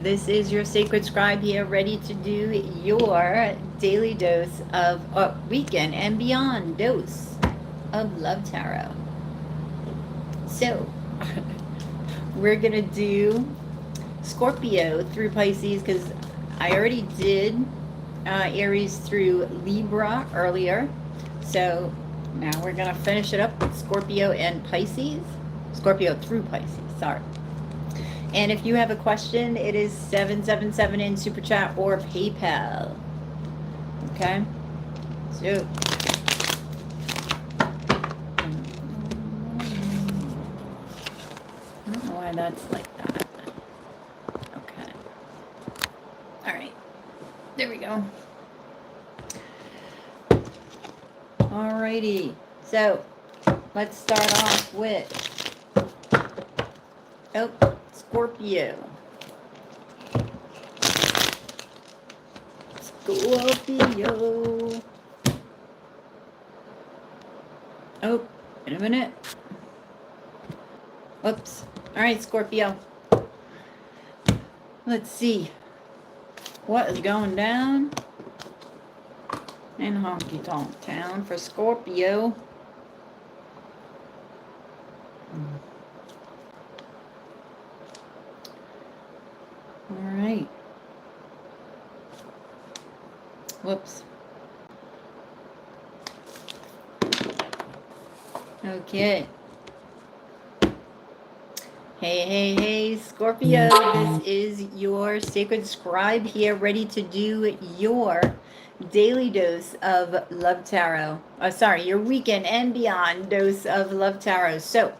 This is your sacred scribe here, ready to do your daily dose of weekend and beyond dose of love tarot. So we're gonna do Scorpio through Pisces because I already did Aries through Libra earlier. So now we're gonna finish it up with Scorpio and Pisces. Scorpio through Pisces, sorry. And if you have a question, it is 777 in Super Chat or PayPal. Okay? So. I don't know why that's like that. Okay. Alright. There we go. Alrighty. So, let's start off with... Oh, Scorpio. Scorpio. Oh, wait a minute. Whoops. All right, Scorpio. Let's see. What is going down in Honky Tonk Town for Scorpio? All right. Whoops. Okay. Hey, Scorpio. This is your sacred scribe here, ready to do your daily dose of love tarot. Your weekend and beyond dose of love tarot. So,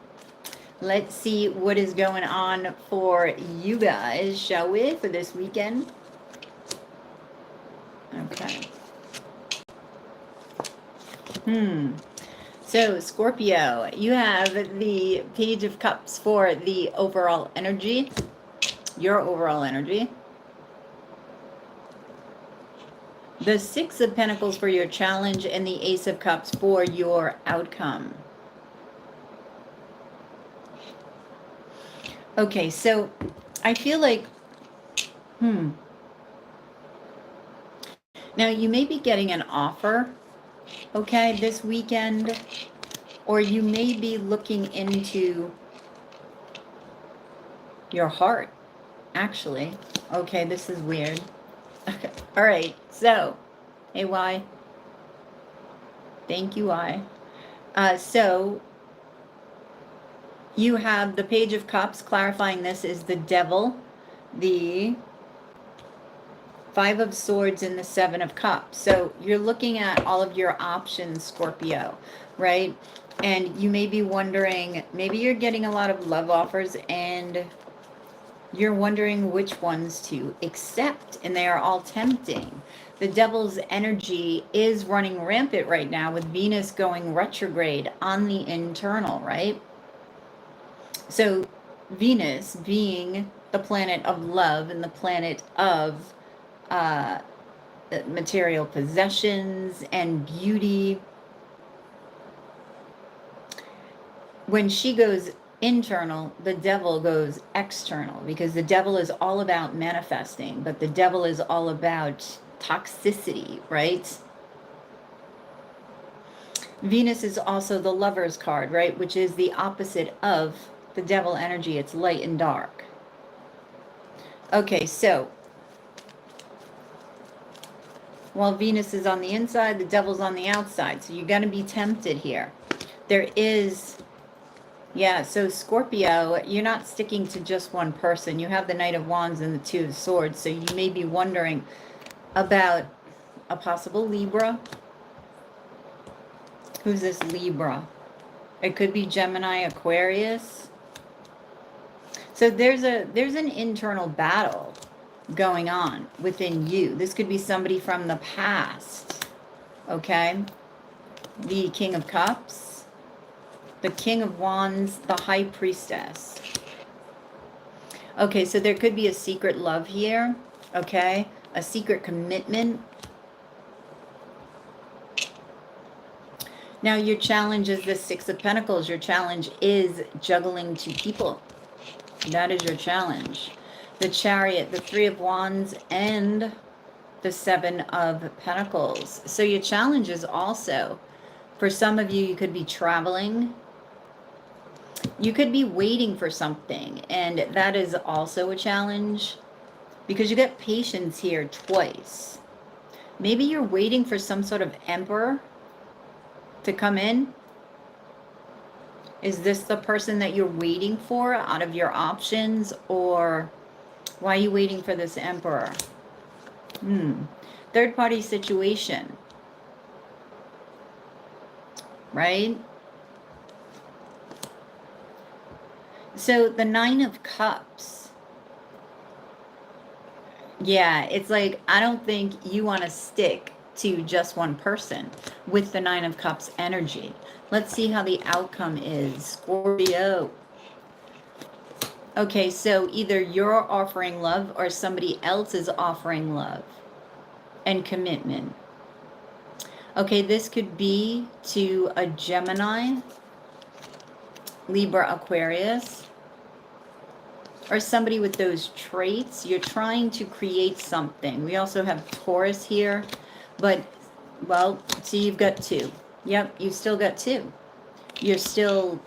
let's see what is going on for you guys, shall we, for this weekend? Okay. So, Scorpio, you have the Page of Cups for the overall energy, your overall energy. The Six of Pentacles for your challenge, and the Ace of Cups for your outcome. Okay, so I feel like, now you may be getting an offer, okay, this weekend, or you may be looking into your heart, actually. Okay, this is weird. Okay. All right, so, hey, Y. Thank you, Y. So, you have the Page of Cups. Clarifying this is the Devil, the Five of Swords, and the Seven of Cups. So you're looking at all of your options, Scorpio, right? And you may be wondering, maybe you're getting a lot of love offers and you're wondering which ones to accept, and they are all tempting. The Devil's energy is running rampant right now with Venus going retrograde on the internal, right? So Venus being the planet of love and the planet of material possessions and beauty. When she goes internal, the devil goes external, because the devil is all about manifesting, but the devil is all about toxicity, right? Venus is also the Lover's card, right? Which is the opposite of the devil energy. It's light and dark. Okay, so while Venus is on the inside, the devil's on the outside. So you're going to be tempted here. There is, yeah, so Scorpio, you're not sticking to just one person. You have the Knight of Wands and the Two of Swords. So you may be wondering about a possible Libra. Who's this Libra? It could be Gemini, Aquarius. So there's an internal battle going on within you. This could be somebody from the past, okay? The King of Cups, the King of Wands, the High Priestess. Okay, so there could be a secret love here, okay? A secret commitment. Now your challenge is the Six of Pentacles. Your challenge is juggling two people. That is your challenge. the Chariot, the Three of Wands, and the Seven of Pentacles. So your challenge is also, for some of you, you could be traveling. You could be waiting for something, and that is also a challenge because you get patience here twice. Maybe you're waiting for some sort of emperor to come in. Is this the person that you're waiting for out of your options, or why are you waiting for this emperor? Third party situation, right? So the Nine of Cups. Yeah, it's like, I don't think you want to stick to just one person with the Nine of Cups energy. Let's see how the outcome is, Scorpio. Okay, so either you're offering love or somebody else is offering love and commitment. Okay, this could be to a Gemini, Libra, Aquarius, or somebody with those traits. You're trying to create something. We also have Taurus here, but, well, see, you've got two. Yep, you've still got two. You're still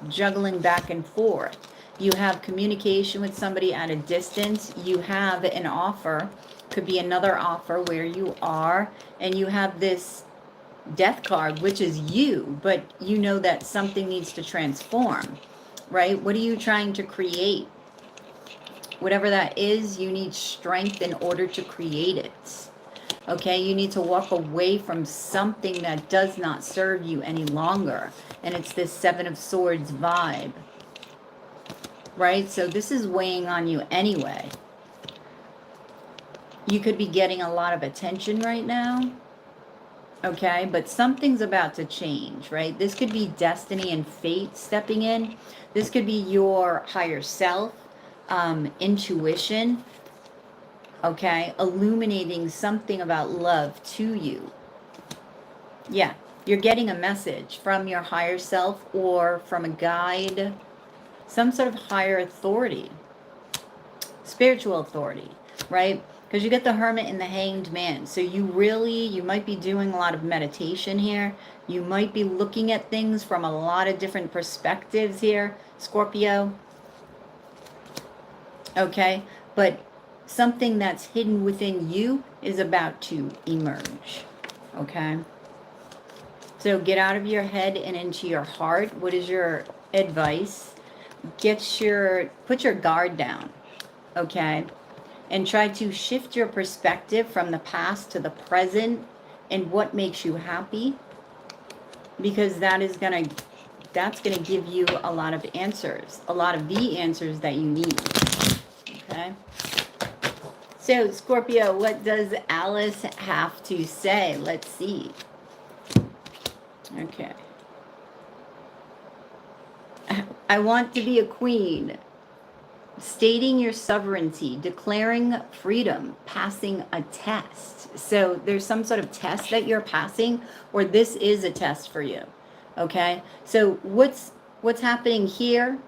juggling back and forth. You have communication with somebody at a distance. You have an offer, could be another offer where you are, and you have this Death card, which is you, but you know that something needs to transform, right? What are you trying to create? Whatever that is, you need strength in order to create it. Okay, you need to walk away from something that does not serve you any longer. And it's this Seven of Swords vibe, right? So this is weighing on you anyway. You could be getting a lot of attention right now. Okay, but something's about to change, right? This could be destiny and fate stepping in. This could be your higher self, intuition, okay, illuminating something about love to you. Yeah, you're getting a message from your higher self or from a guide, some sort of higher authority, spiritual authority, right? Because you get the Hermit and the Hanged Man. So you might be doing a lot of meditation here. You might be looking at things from a lot of different perspectives here, Scorpio. Okay, but something that's hidden within you is about to emerge. Okay, so get out of your head and into your heart. What is your advice? Put your guard down. Okay, and try to shift your perspective from the past to the present and what makes you happy, because that's gonna give you a lot of answers, a lot of the answers that you need. Okay, so Scorpio, what does Alice have to say? Let's see. Okay, I want to be a queen. Stating your sovereignty, declaring freedom, passing a test. So there's some sort of test that you're passing, or this is a test for you. Okay, so what's happening here?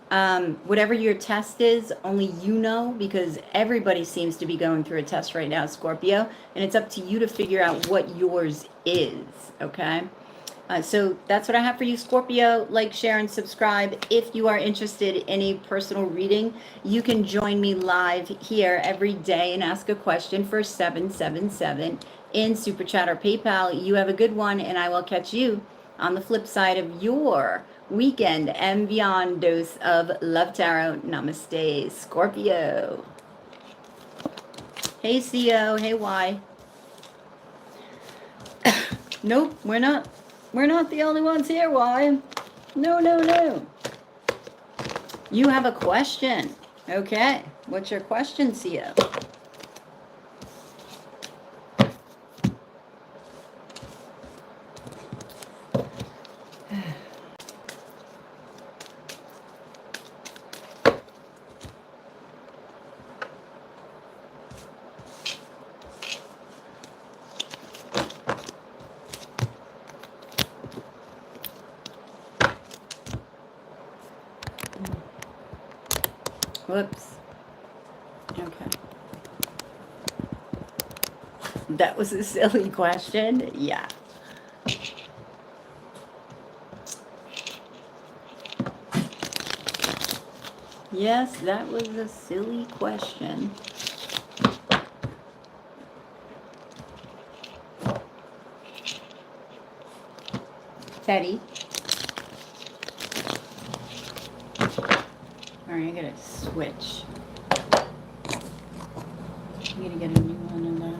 Whatever your test is, only you know, because everybody seems to be going through a test right now, Scorpio, and it's up to you to figure out what yours is. Okay. So that's what I have for you, Scorpio. Like, share, and subscribe. If you are interested in a personal reading, you can join me live here every day and ask a question for $777 in Super Chat or PayPal. You have a good one, and I will catch you on the flip side of your weekend and beyond dose of Love Tarot. Namaste, Scorpio. Hey, CO. Hey, Y. Nope, we're not. We're not the only ones here, why? No, no, no. You have a question. Okay. What's your question, Sia? Whoops. That was a silly question. Yeah. Yes, that was a silly question. Teddy. Alright, I gotta switch. I'm gonna get a new one of that.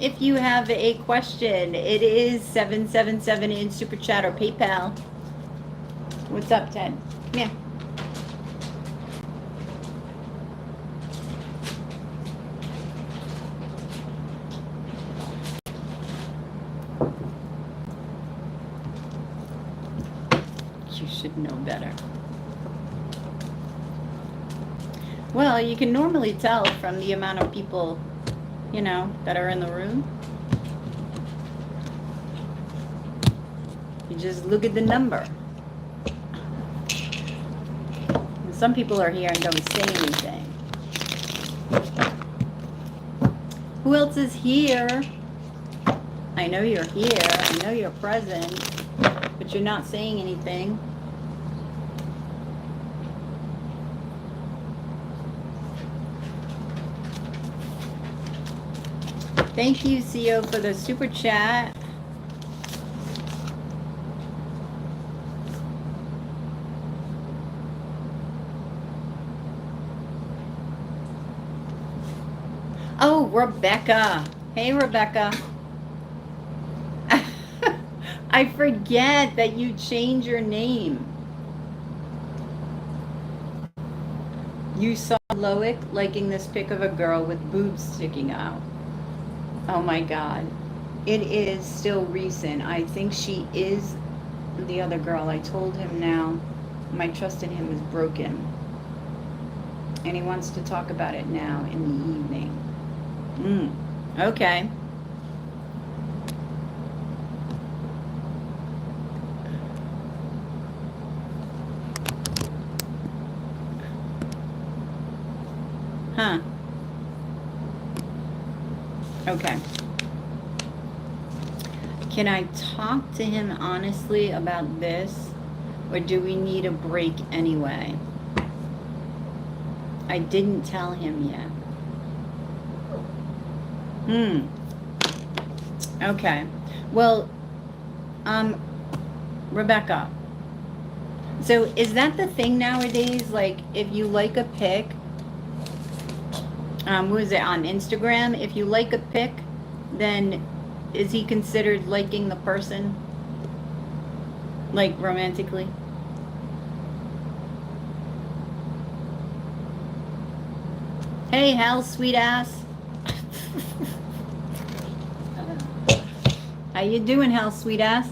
If you have a question, it is 777 in Super Chat or PayPal. What's up, Ted? Come here. You should know better. Well, you can normally tell from the amount of people, you know, that are in the room. You just look at the number. And some people are here and don't say anything. Who else is here? I know you're here. I know you're present, but you're not saying anything. Thank you, CEO, for the super chat. Oh, Rebecca. Hey, Rebecca. I forget that you changed your name. You saw Loic liking this pic of a girl with boobs sticking out. Oh my God. It is still recent. I think she is the other girl. I told him now my trust in him is broken. And he wants to talk about it now in the evening. Okay. Huh. Okay. Can I talk to him honestly about this? Or do we need a break anyway? I didn't tell him yet. Okay. Well, Rebecca. So is that the thing nowadays? Like, if you like a pic, what is it, on Instagram? If you like a pic, then is he considered liking the person? Like, romantically? Hey, Hal, sweet ass. How you doing, Hal, sweet ass?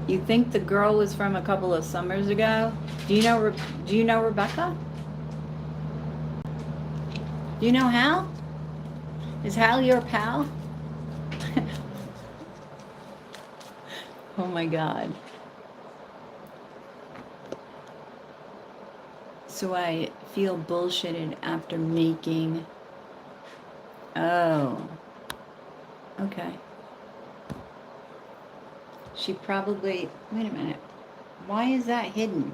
You think the girl was from a couple of summers ago? Do you know Rebecca? Do you know Hal? Is Hal your pal? Oh my God. So I feel bullshitted after making... Oh. Okay. She probably... Wait a minute. Why is that hidden?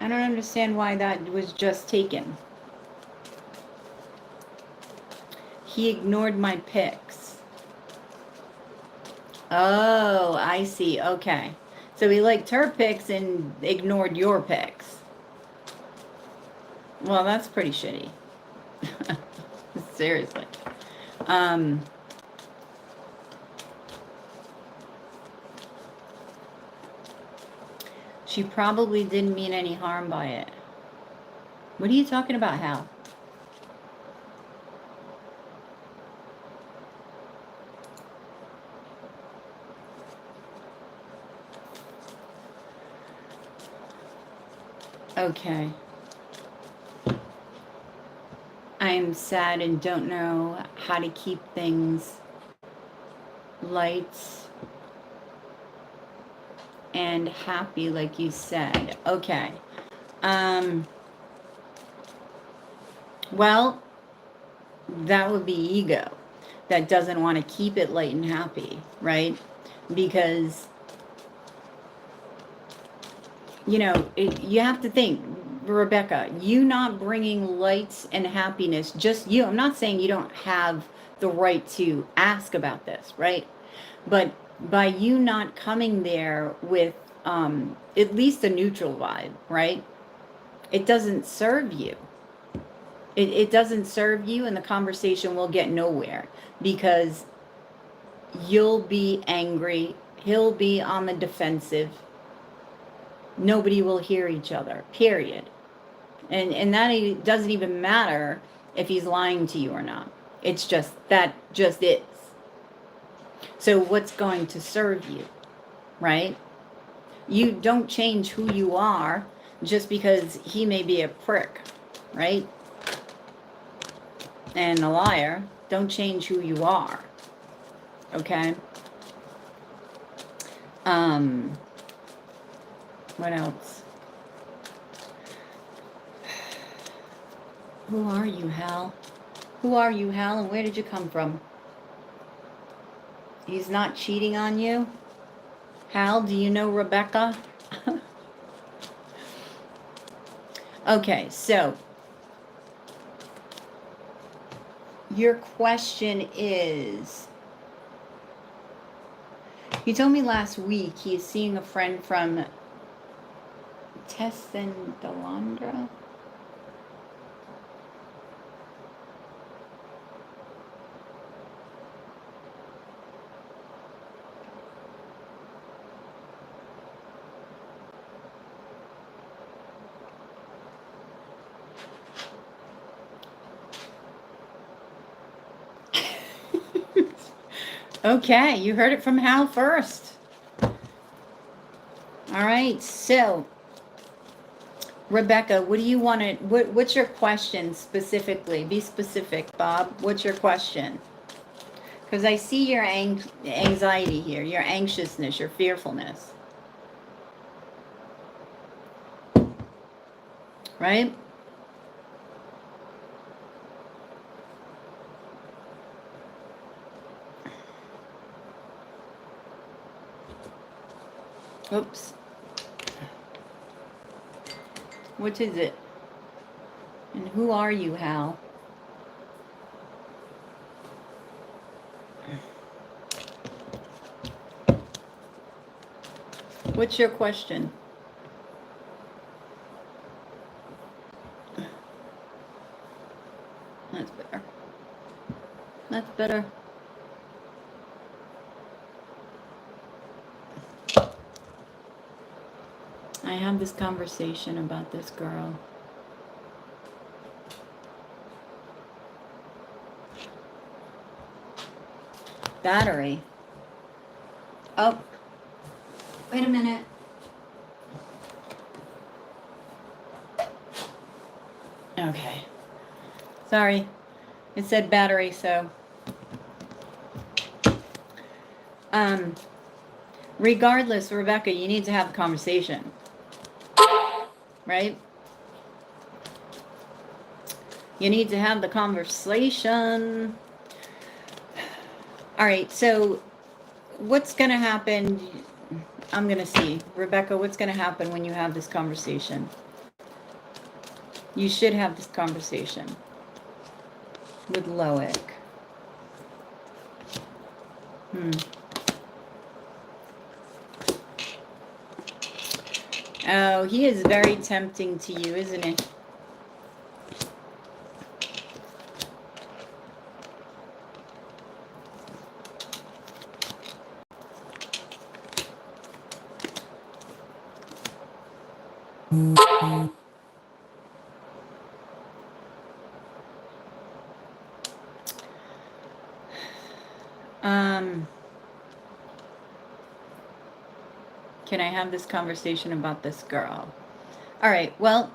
I don't understand why that was just taken. He ignored my pics. Oh, I see. Okay. So he liked her pics and ignored your pics. Well, that's pretty shitty. Seriously. She probably didn't mean any harm by it. What are you talking about, Hal? Okay. I'm seem sad and don't know how to keep things light and happy, like you said. Okay. Well, that would be ego that doesn't want to keep it light and happy, right? Because, you know, you have to think, Rebecca, you not bringing light and happiness, just you. I'm not saying you don't have the right to ask about this, right? But by you not coming there with at least a neutral vibe, right? It doesn't serve you. It doesn't serve you, and the conversation will get nowhere because you'll be angry. He'll be on the defensive. Nobody will hear each other, period. And that doesn't even matter if he's lying to you or not. It's just, that just is. So what's going to serve you, right? You don't change who you are just because he may be a prick, right? And a liar. Don't change who you are. Okay? What else? Who are you, Hal? Who are you, Hal, and where did you come from? He's not cheating on you? Hal, do you know Rebecca? Okay, so your question is, you told me last week he's seeing a friend from Tessendalandra. Okay, you heard it from Hal first. All right, so Rebecca, what do you want to, what's your question specifically? Be specific, Bob. What's your question? Because I see your anxiety here, your anxiousness, your fearfulness. Right? Oops. What is it? And who are you, Hal? What's your question? That's better. That's better. I had this conversation about this girl. Battery. Oh, wait a minute. Okay. Sorry. It said battery, so. Regardless, Rebecca, you need to have a conversation. Right? You need to have the conversation. All right, so what's going to happen? I'm going to see. Rebecca, what's going to happen when you have this conversation? You should have this conversation with Loic. Oh, he is very tempting to you, isn't he? Can I have this conversation about this girl? All right, well,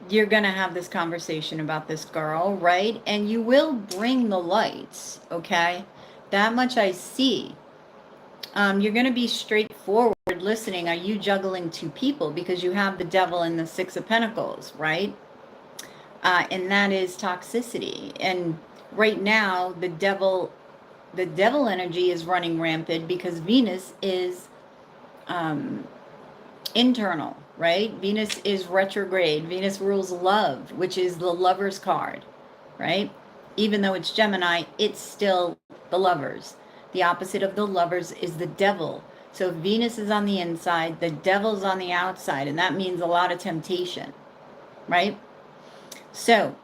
you're going to have this conversation about this girl, right? And you will bring the lights, okay? That much I see. You're going to be straightforward listening. Are you juggling two people? Because you have the devil and the Six of Pentacles, right? And that is toxicity. And right now, the devil energy is running rampant because Venus is internal, right? Venus is retrograde. Venus rules love, which is the Lover's card, right? Even though it's Gemini, it's still the Lovers. The opposite of the Lovers is the devil. So Venus is on the inside, the devil's on the outside, and that means a lot of temptation, right? So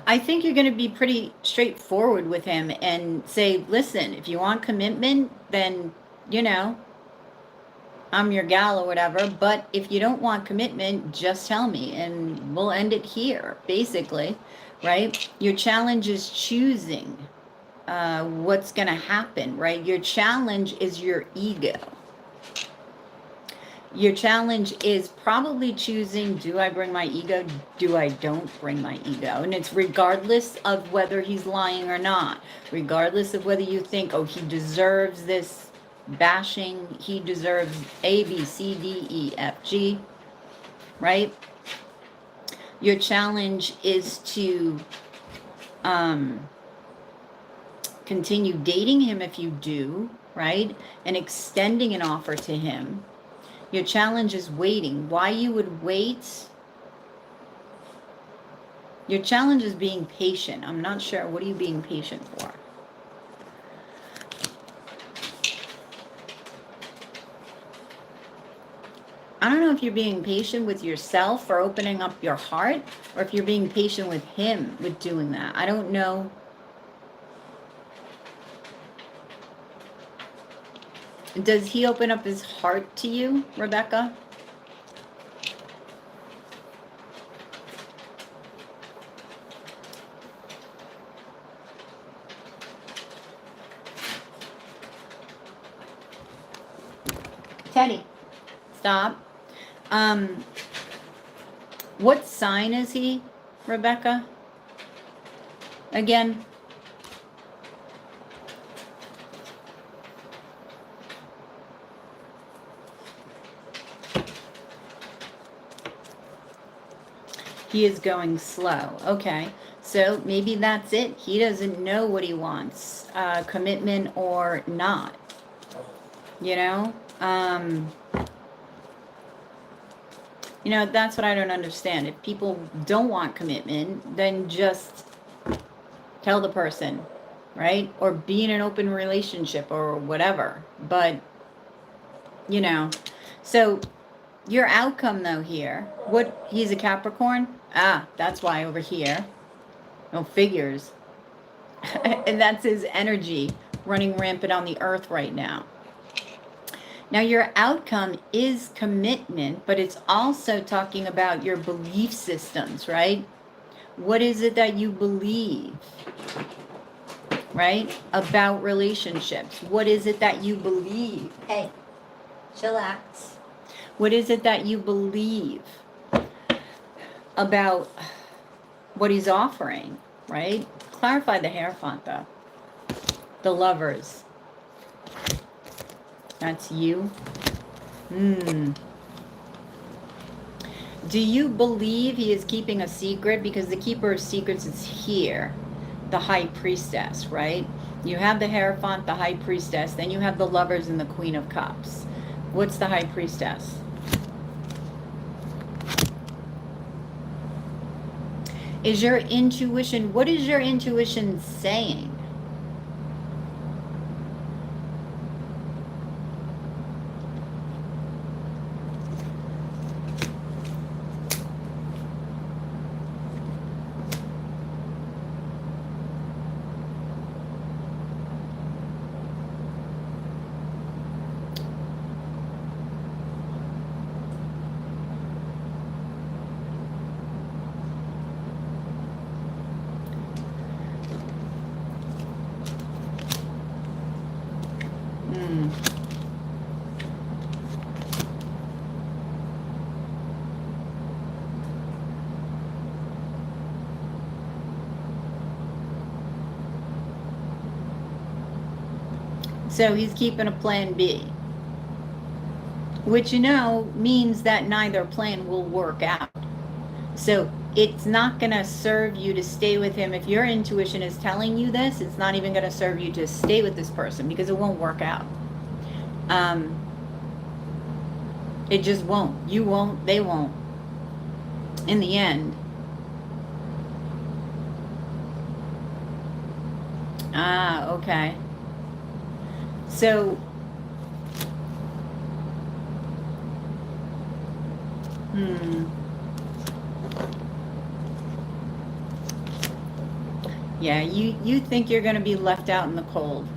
I think you're going to be pretty straightforward with him and say, listen, if you want commitment, then, you know, I'm your gal or whatever. But if you don't want commitment, just tell me and we'll end it here, basically, right? Your challenge is choosing what's going to happen, right? Your challenge is your ego. Your challenge is probably choosing, do I bring my ego? Do I don't bring my ego? And it's regardless of whether he's lying or not. Regardless of whether you think, oh, he deserves this bashing. He deserves A, B, C, D, E, F, G. Right? Your challenge is to continue dating him if you do, right? And extending an offer to him. Your challenge is waiting. Why you would wait? Your challenge is being patient. I'm not sure. What are you being patient for? I don't know if you're being patient with yourself for opening up your heart, or if you're being patient with him with doing that. I don't know. Does he open up his heart to you, Rebecca? Teddy, stop. What sign is he, Rebecca? Again? He is going slow. Okay, so maybe that's it. He doesn't know what he wants, commitment or not. You know? You know, that's what I don't understand. If people don't want commitment, then just tell the person, right? Or be in an open relationship or whatever. But, you know, so your outcome though here, he's a Capricorn? Ah, that's why over here. No figures. And that's his energy running rampant on the earth right now. Now your outcome is commitment, but it's also talking about your belief systems, right? What is it that you believe, right? About relationships. What is it that you believe? Hey, chillax. What is it that you believe about what he's offering, right? Clarify the Hierophant, though. The Lovers. That's you. Do you believe he is keeping a secret? Because the keeper of secrets is here. The High Priestess, right? You have the Hierophant, the High Priestess. Then you have the Lovers and the Queen of Cups. What's the High Priestess? Is your intuition, what is your intuition saying? So he's keeping a plan B, which, you know, means that neither plan will work out. So it's not going to serve you to stay with him. If your intuition is telling you this, it's not even going to serve you to stay with this person, because it won't work out. It just won't. You won't, they won't. In the end. Ah, okay. So, yeah, you think you're going to be left out in the cold.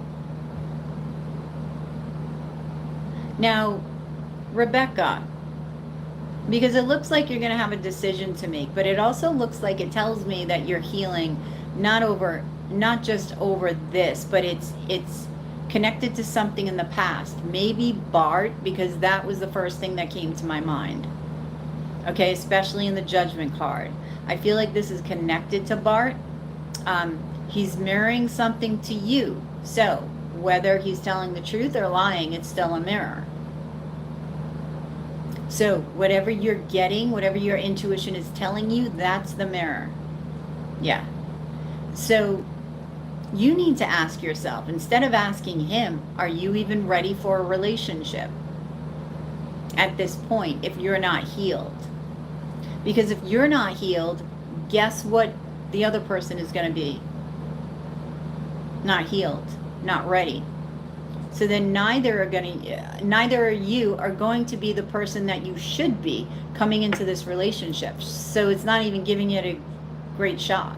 Now, Rebecca, because it looks like you're going to have a decision to make, but it also looks like, it tells me that you're healing not just over this, but it's connected to something in the past. Maybe Bart, because that was the first thing that came to my mind. Okay, especially in the Judgment card. I feel like this is connected to Bart. He's mirroring something to you. So whether he's telling the truth or lying, it's still a mirror. So whatever you're getting, whatever your intuition is telling you, that's the mirror. Yeah. So you need to ask yourself, instead of asking him, are you even ready for a relationship at this point if you're not healed? Because if you're not healed, guess what the other person is going to be? Not healed, not ready. So then neither of you are going to be the person that you should be coming into this relationship. So it's not even giving it a great shot.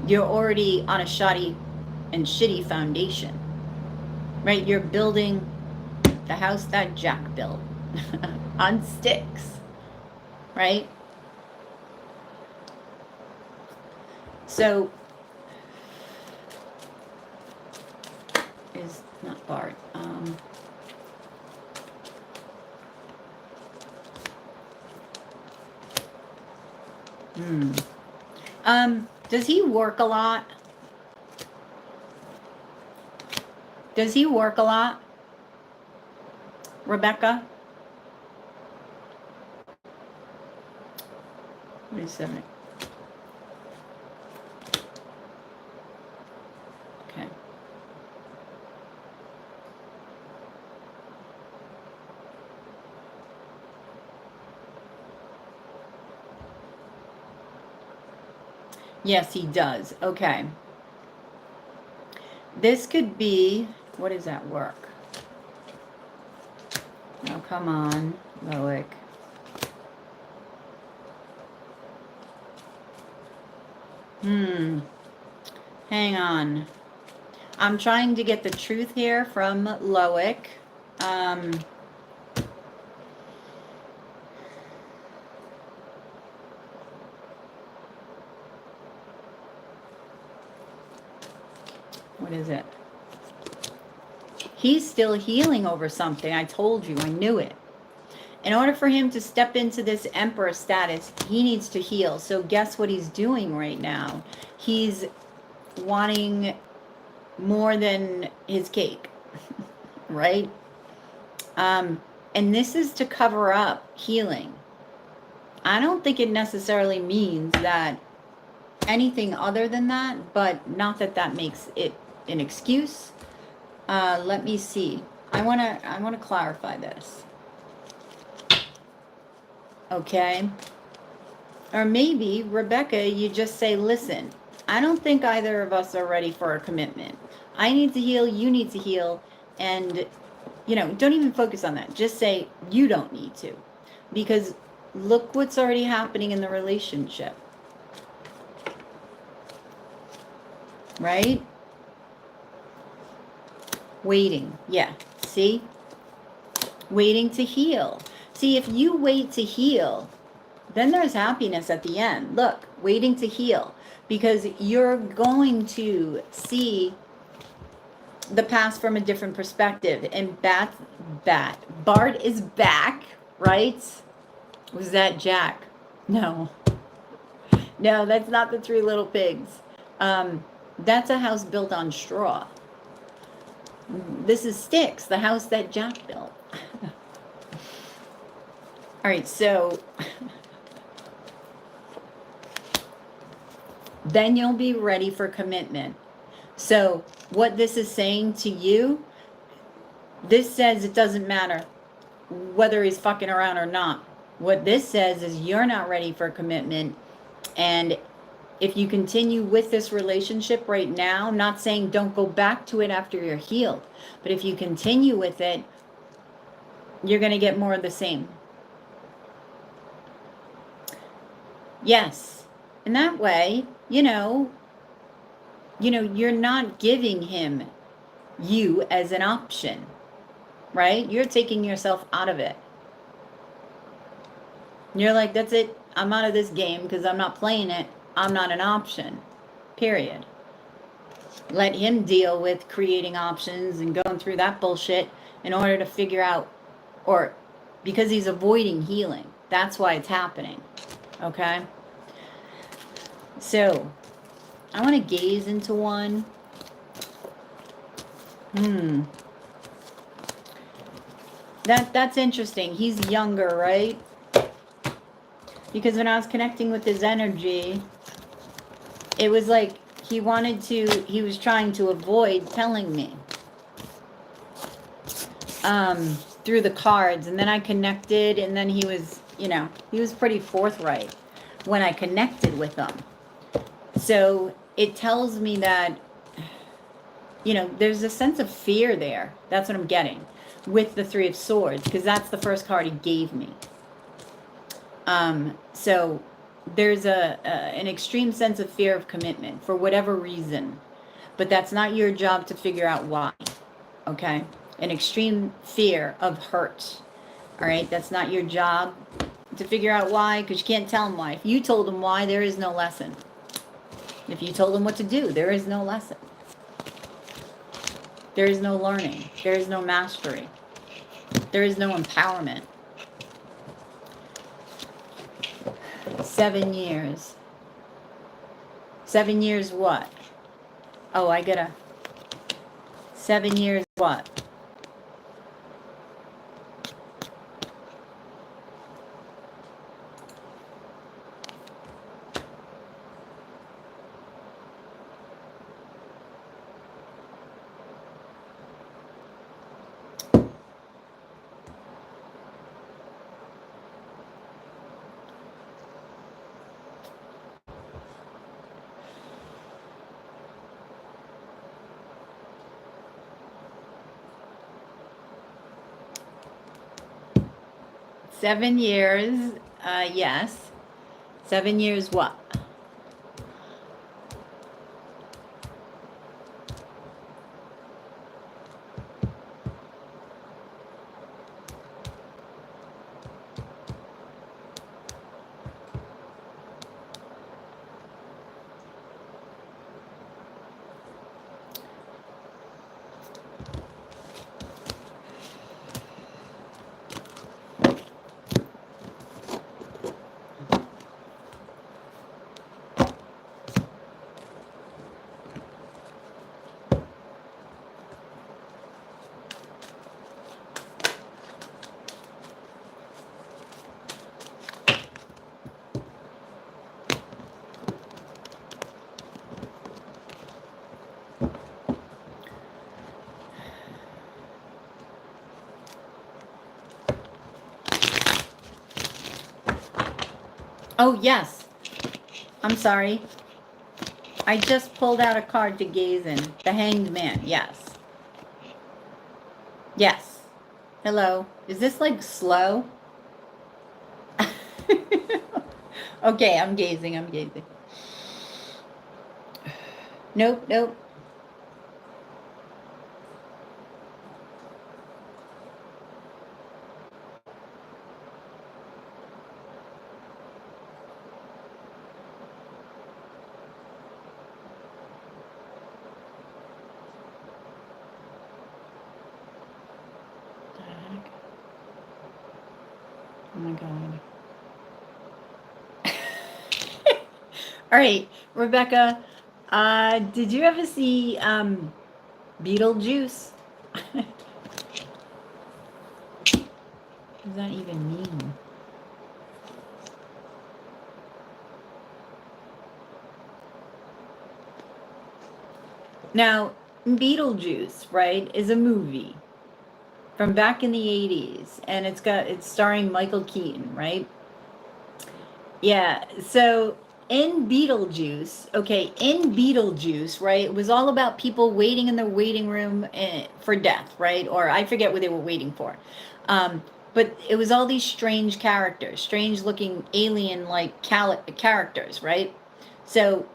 You're already on a shoddy and shitty foundation, right? You're building the house that Jack built on sticks, right? So is not Bart. Does he work a lot? Does he work a lot, Rebecca? Wait a second. Okay. Yes, he does. Okay. This could be, what is that work? Oh, come on, Loic. Hang on. I'm trying to get the truth here from Loic. What is it? He's still healing over something. I told you, I knew it. In order for him to step into this Emperor status, he needs to heal. So guess what he's doing right now? He's wanting more than his cake, right? And this is to cover up healing. I don't think it necessarily means that anything other than that, but not that that makes it an excuse. Let me see. I want to clarify this. Okay. Or maybe, Rebecca, you just say, listen, I don't think either of us are ready for a commitment. I need to heal, you need to heal, and, you know, don't even focus on that. Just say, you don't need to. Because look what's already happening in the relationship. Right? Waiting. Yeah. See? Waiting to heal. See, if you wait to heal, then there's happiness at the end. Look, waiting to heal. Because you're going to see the past from a different perspective. And Bart is back, right? Was that Jack? No. No, that's not the Three Little Pigs. That's a house built on straw. This is Styx, the house that Jack built. All right, so then you'll be ready for commitment. So what this is saying to you, this says it doesn't matter whether he's fucking around or not. What this says is you're not ready for commitment. And if you continue with this relationship right now, I'm not saying don't go back to it after you're healed, but if you continue with it, you're going to get more of the same. Yes. And that way, you know, you're not giving him you as an option, right? You're taking yourself out of it. You're like, that's it. I'm out of this game because I'm not playing it. I'm not an option, period. Let him deal with creating options and going through that bullshit in order to figure out, or because he's avoiding healing. That's why it's happening, okay? So, I want to gaze into one. That's interesting. He's younger, right? Because when I was connecting with his energy, it was like he was trying to avoid telling me through the cards. And then I connected, and then he was, he was pretty forthright when I connected with him. So it tells me that, there's a sense of fear there. That's what I'm getting with the Three of Swords, because that's the first card he gave me. So there's an extreme sense of fear of commitment for whatever reason, but that's not your job to figure out why, okay? An extreme fear of hurt, all right? That's not your job to figure out why, because you can't tell him why. If you told him why, there is no lesson. If you told him what to do, there is no lesson. There is no learning. There is no mastery. There is no empowerment. 7 years. 7 years what? Oh, 7 years what? Seven years, yes. 7 years what? Oh, yes. I'm sorry. I just pulled out a card to gaze in. The Hanged Man. Yes. Yes. Hello. Is this like slow? Okay, I'm gazing. Nope. Oh my God. All right, Rebecca, did you ever see Beetlejuice? What does that even mean? Now, Beetlejuice, right, is a movie from back in the 80s, and it's starring Michael Keaton, right? Yeah, so in Beetlejuice, right, it was all about people waiting in the waiting room for death, right? Or I forget what they were waiting for. But it was all these strange characters, strange looking alien like characters, right? So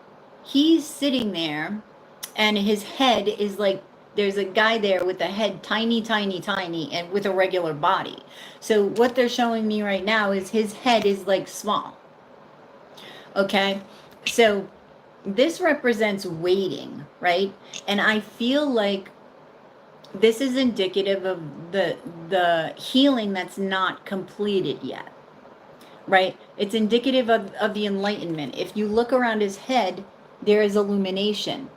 he's sitting there, and his head is like, there's a guy there with a head tiny, tiny, tiny, and with a regular body. So what they're showing me right now is his head is like small. Okay, so this represents waiting, right? And I feel like this is indicative of the healing that's not completed yet, right? It's indicative of the enlightenment. If you look around his head, there is illumination.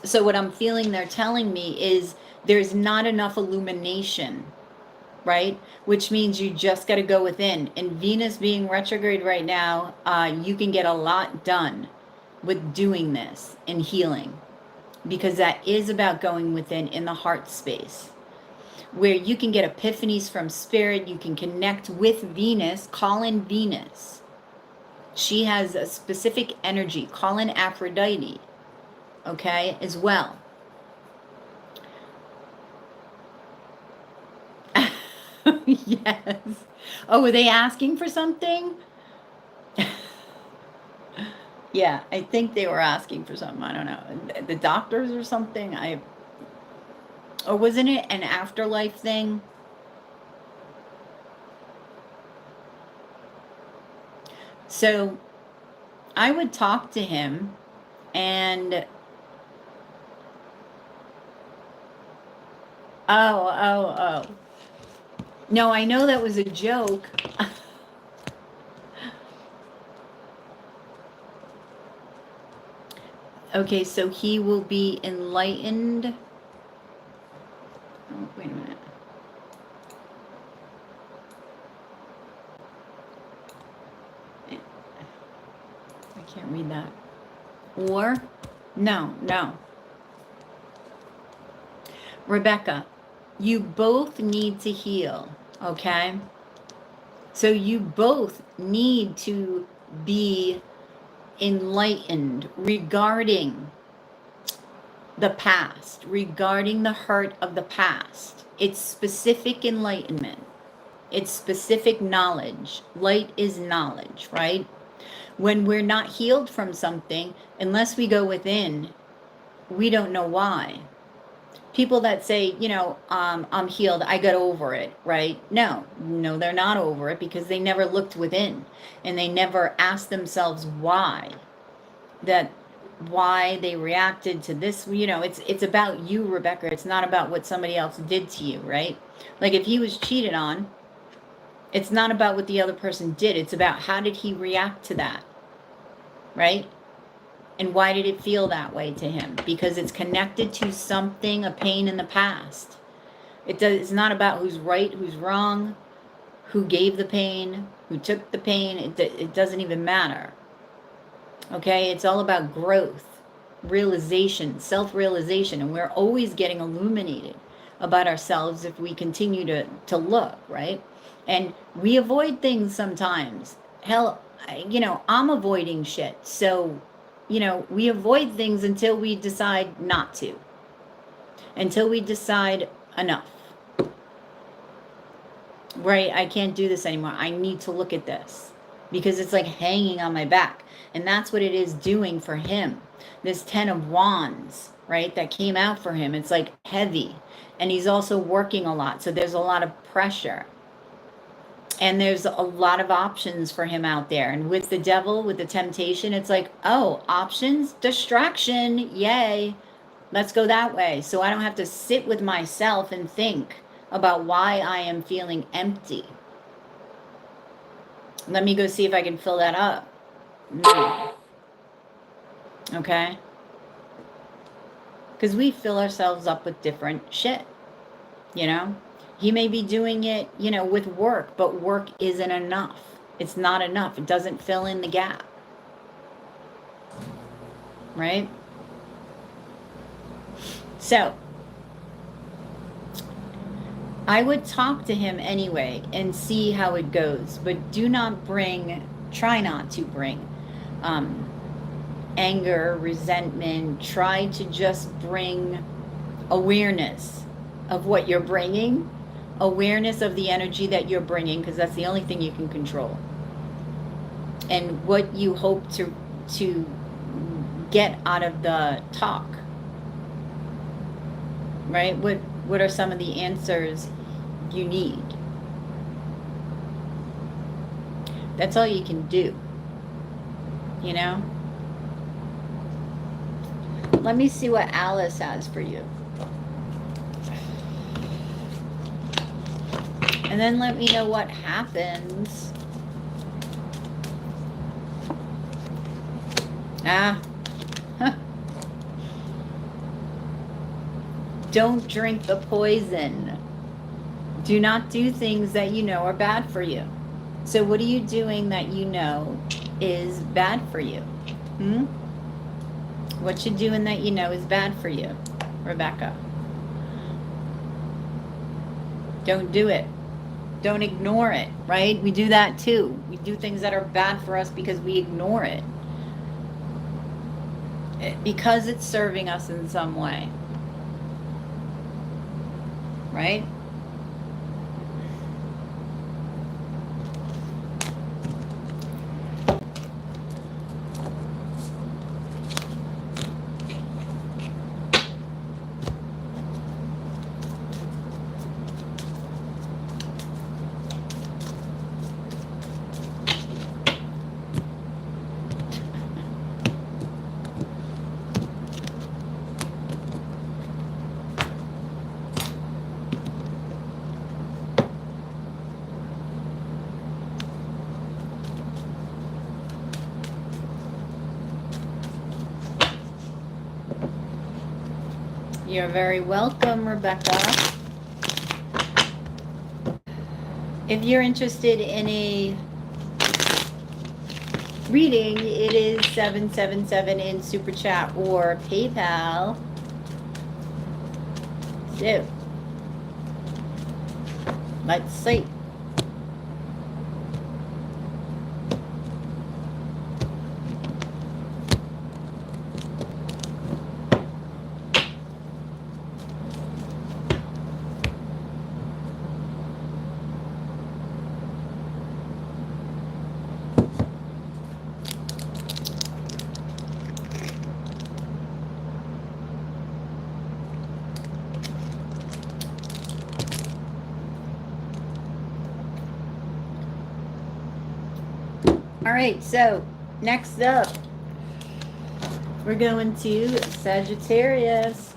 So what I'm feeling they're telling me is there's not enough illumination, right? Which means you just got to go within. And Venus being retrograde right now, you can get a lot done with doing this and healing, because that is about going within in the heart space, where you can get epiphanies from spirit. You can connect with Venus, call in Venus. She has a specific energy. Call in Aphrodite, okay, as well. Yes. Oh, were they asking for something? Yeah, I think they were asking for something. I don't know. The doctors or something. Or wasn't it an afterlife thing? So I would talk to him, and oh. No, I know that was a joke. Okay, so he will be enlightened. Oh, wait a minute. I can't read that. Or, no. Rebecca, you both need to heal, okay? So you both need to be enlightened regarding the past, regarding the hurt of the past. It's specific enlightenment. It's specific knowledge. Light is knowledge, right? When we're not healed from something, unless we go within, we don't know why. People that say, I'm healed, I got over it, right? No, they're not over it, because they never looked within, and they never asked themselves why they reacted to this. It's about you, Rebecca. It's not about what somebody else did to you, right? Like if he was cheated on, it's not about what the other person did. It's about how did he react to that, right? And why did it feel that way to him? Because it's connected to something, a pain in the past. It's not about who's right, who's wrong, who gave the pain, who took the pain. It doesn't even matter. Okay? It's all about growth, realization, self-realization. And we're always getting illuminated about ourselves if we continue to look, right? And we avoid things sometimes. Hell, I'm avoiding shit. So, we avoid things until we decide not to. Until we decide enough. Right, I can't do this anymore. I need to look at this. Because it's like hanging on my back. And that's what it is doing for him. This 10 of Wands, right, that came out for him. It's like heavy. And he's also working a lot. So there's a lot of pressure. And there's a lot of options for him out there. And with the devil, with the temptation, it's like, oh, options, distraction, yay. Let's go that way. So I don't have to sit with myself and think about why I am feeling empty. Let me go see if I can fill that up. No. Okay. Because we fill ourselves up with different shit, you know? He may be doing it, you know, with work, but work isn't enough. It's not enough. It doesn't fill in the gap. Right? So, I would talk to him anyway and see how it goes, but try not to bring anger, resentment. Try to just bring awareness of what you're bringing, awareness of the energy that you're bringing, because that's the only thing you can control, and what you hope to get out of the talk. Right? What are some of the answers you need? That's all you can do, you know? Let me see what Alice has for you. And then let me know what happens. Don't drink the poison. Do not do things that you know are bad for you. So what are you doing that you know is bad for you? What you doing that you know is bad for you, Rebecca? Don't do it. Don't ignore it, right? We do that too. We do things that are bad for us because we ignore it. Because it's serving us in some way. Right? You're very welcome, Rebecca. If you're interested in a reading, it is 777 in Super Chat or PayPal. So, let's see. All right, so next up, we're going to Sagittarius.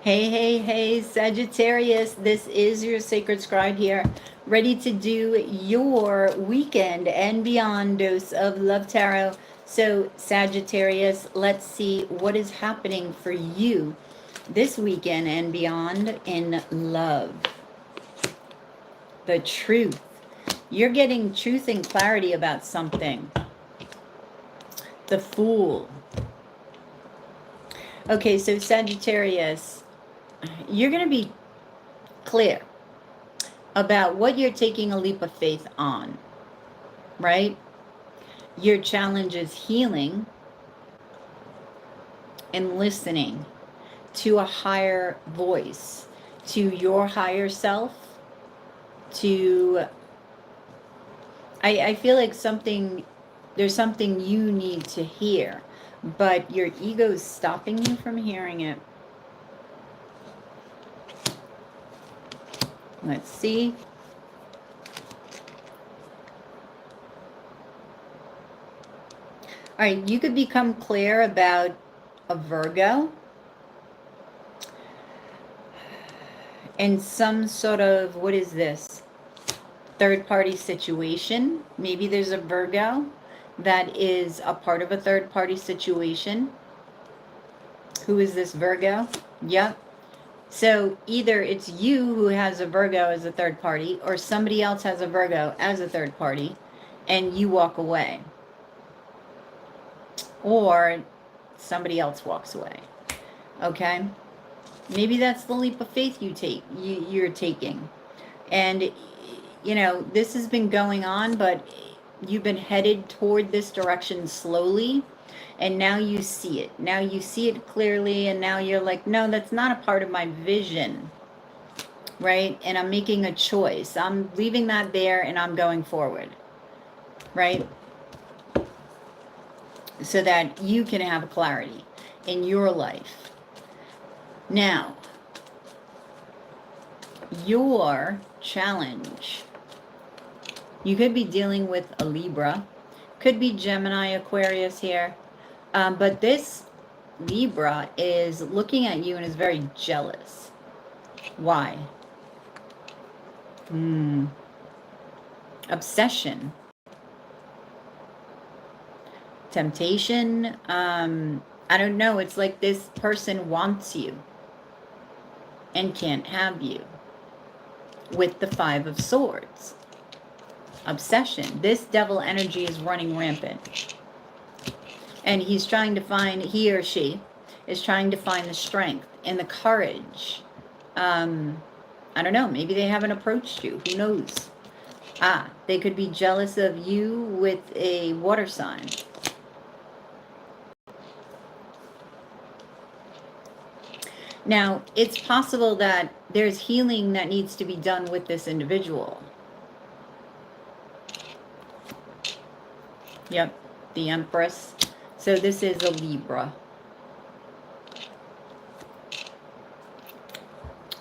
Hey, Sagittarius. This is your Sacred Scribe here, ready to do your weekend and beyond dose of Love Tarot. So, Sagittarius, let's see what is happening for you this weekend and beyond in love. The truth. You're getting truth and clarity about something. The Fool. Okay, so Sagittarius, you're going to be clear about what you're taking a leap of faith on, right? Your challenge is healing and listening to a higher voice, to your higher self, to, I feel like there's something you need to hear, but your ego's stopping you from hearing it. Let's see. All right, you could become clear about a Virgo. in some sort of, what is this? Third-party situation. Maybe there's a Virgo that is a part of a third-party situation. Who is this Virgo? Yep. So either it's you who has a Virgo as a third party, or somebody else has a Virgo as a third party, and you walk away. Or somebody else walks away. Okay? Maybe that's the leap of faith you're taking. And, you know, this has been going on, but you've been headed toward this direction slowly. And now you see it. Now you see it clearly, and now you're like, no, that's not a part of my vision, right? And I'm making a choice. I'm leaving that there, and I'm going forward, right? So that you can have clarity in your life. Now, your challenge. You could be dealing with a Libra. Could be Gemini, Aquarius here. But this Libra is looking at you and is very jealous. Why? Obsession. Temptation. I don't know. It's like this person wants you and can't have you. With the Five of Swords. Obsession. This devil energy is running rampant. And he's trying to find, he or she is trying to find the strength and the courage. I don't know, maybe they haven't approached you. Who knows? They could be jealous of you with a water sign. Now, it's possible that there's healing that needs to be done with this individual. Yep, the Empress. So this is a Libra.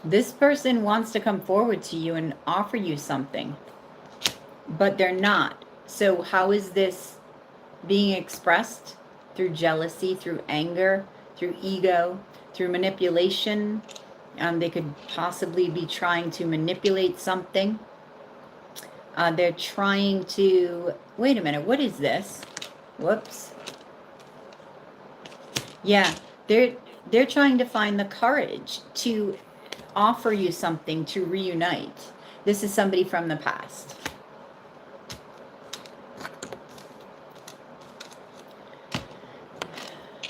This person wants to come forward to you and offer you something, but they're not. So how is this being expressed? Through jealousy, through anger, through ego, through manipulation. They could possibly be trying to manipulate something. They're trying to, wait a minute, what is this? Whoops. Yeah, they're trying to find the courage to offer you something to reunite. This is somebody from the past.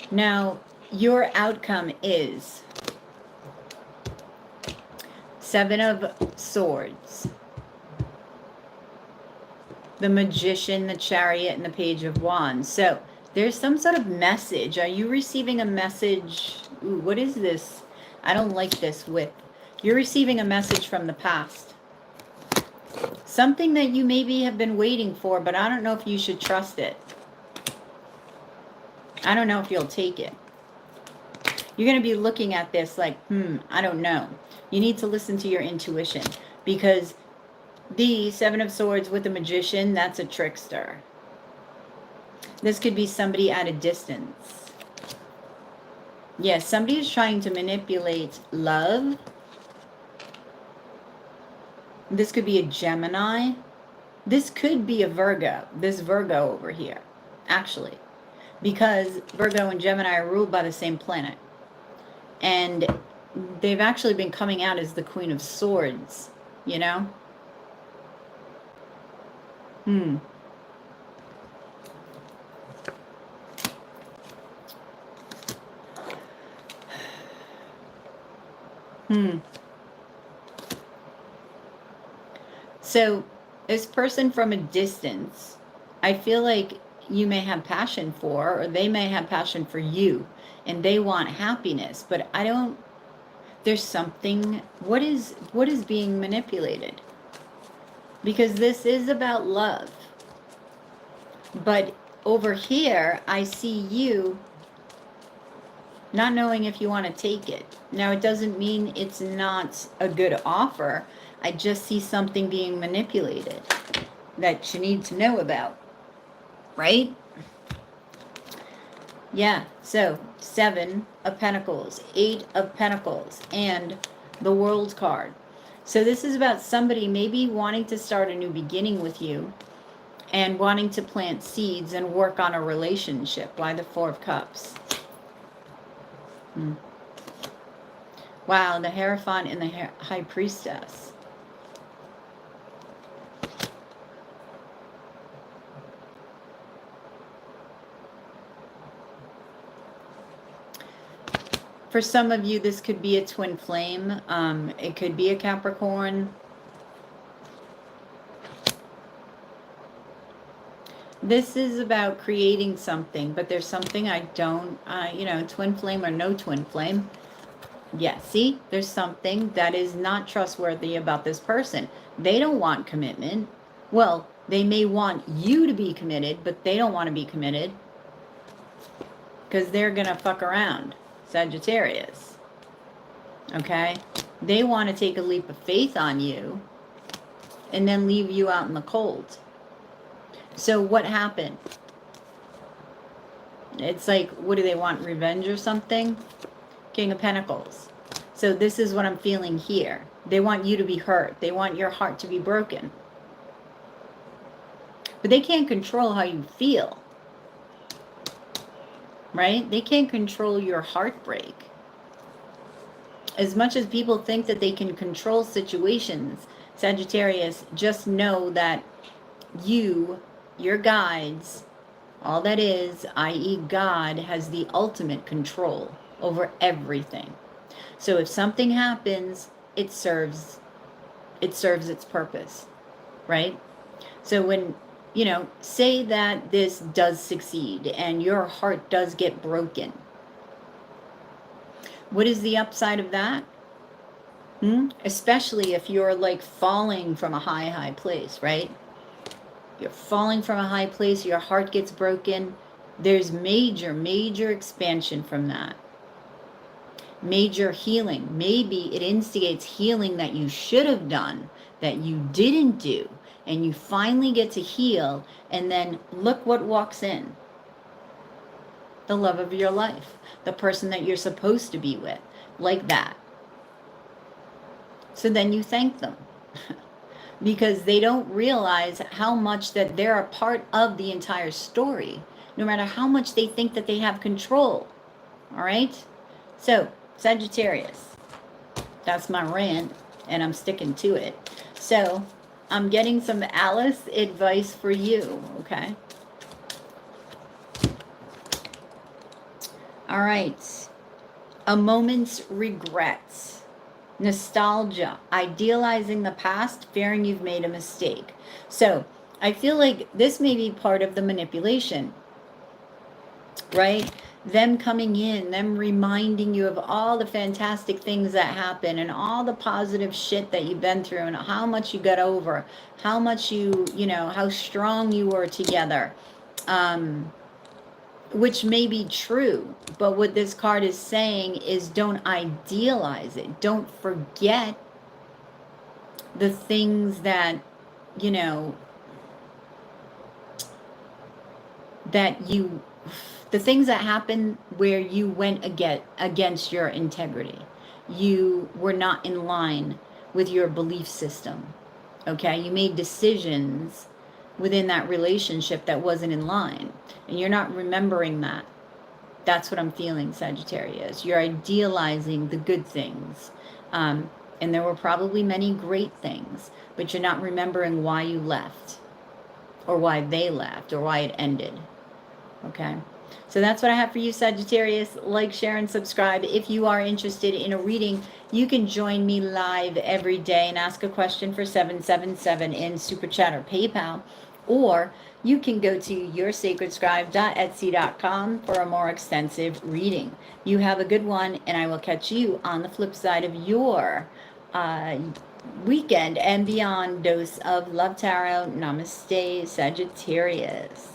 Now, your outcome is Seven of Swords, the Magician, the Chariot, and the Page of Wands. So there's some sort of message. Are you receiving a message? Ooh, what is this? I don't like this with. You're receiving a message from the past. Something that you maybe have been waiting for, but I don't know if you should trust it. I don't know if you'll take it. You're going to be looking at this like, I don't know. You need to listen to your intuition, because the Seven of Swords with the Magician, that's a trickster. This could be somebody at a distance. Yes, somebody is trying to manipulate love. This could be a Gemini. This could be a Virgo. This Virgo over here, actually. Because Virgo and Gemini are ruled by the same planet. And they've actually been coming out as the Queen of Swords, you know? So, this person from a distance, I feel like you may have passion for, or they may have passion for you, and they want happiness, but I don't, there's something, what is being manipulated? Because this is about love. But over here, I see you not knowing if you want to take it. Now, it doesn't mean it's not a good offer. I just see something being manipulated that you need to know about. Right? Yeah, so 7 of Pentacles, 8 of Pentacles, and the World card. So this is about somebody maybe wanting to start a new beginning with you and wanting to plant seeds and work on a relationship. Why the Four of Cups? Wow, the Hierophant and the High Priestess. For some of you, this could be a twin flame. It could be a Capricorn. This is about creating something, but there's something I don't, you know, twin flame or no twin flame. Yeah, see, there's something that is not trustworthy about this person. They don't want commitment. Well, they may want you to be committed, but they don't want to be committed because they're going to fuck around. Sagittarius. Okay? They want to take a leap of faith on you and then leave you out in the cold. So what happened? It's like, what do they want? Revenge or something? King of Pentacles. So this is what I'm feeling here. They want you to be hurt. They want your heart to be broken. But they can't control how you feel. Right? They can't control your heartbreak. As much as people think that they can control situations, Sagittarius, just know that you, your guides, all that is, i.e. God, has the ultimate control over everything. So if something happens, it serves its purpose, right? So when, you know, say that this does succeed and your heart does get broken. What is the upside of that? Especially if you're like falling from a high place, right? You're falling from a high place, your heart gets broken. There's major expansion from that. Major healing. Maybe it instigates healing that you should have done, that you didn't do. And you finally get to heal, and then look what walks in. The love of your life. The person that you're supposed to be with. Like that. So then you thank them. Because they don't realize how much that they're a part of the entire story. No matter how much they think that they have control. All right? So, Sagittarius. That's my rant, and I'm sticking to it. So, I'm getting some Alice advice for you, okay? All right. A moment's regret. Nostalgia. Idealizing the past, fearing you've made a mistake. So, I feel like this may be part of the manipulation, right? Them coming in, them reminding you of all the fantastic things that happen and all the positive shit that you've been through and how much you got over, how much you know, how strong you were together, which may be true. But what this card is saying is don't idealize it. Don't forget the things that, you know, that you... the things that happen where you went against your integrity. You were not in line with your belief system. Okay? You made decisions within that relationship that wasn't in line. And you're not remembering that. That's what I'm feeling, Sagittarius. You're idealizing the good things. And there were probably many great things. But you're not remembering why you left. Or why they left. Or why it ended. Okay? So that's what I have for you, Sagittarius. Like, share, and subscribe. If you are interested in a reading, you can join me live every day and ask a question for $777 in Super Chat or PayPal. Or you can go to yoursacredscribe.etsy.com for a more extensive reading. You have a good one, and I will catch you on the flip side of your weekend and beyond dose of Love Tarot. Namaste, Sagittarius.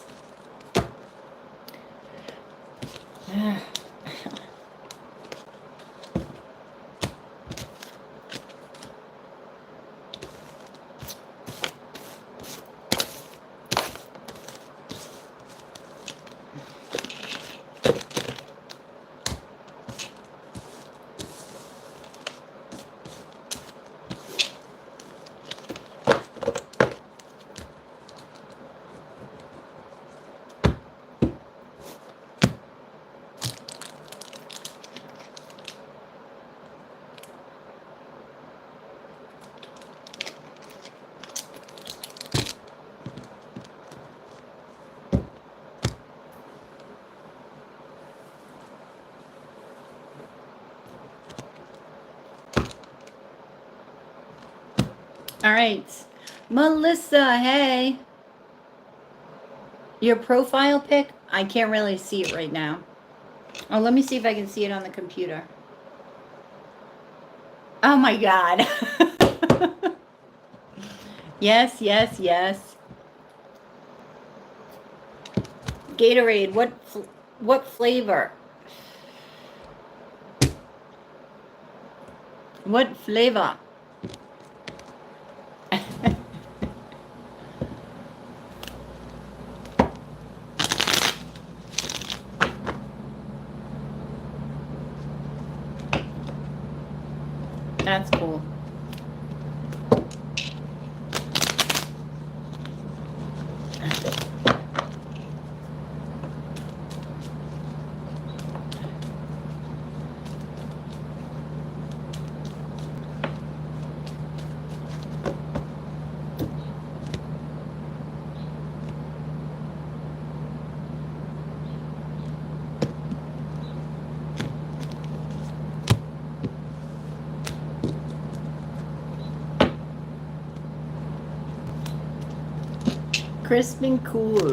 All right. Melissa, hey. Your profile pic? I can't really see it right now. Oh, let me see if I can see it on the computer. Oh my God. Yes, yes, yes. Gatorade, what flavor? What flavor? That's cool. Crisp and cool.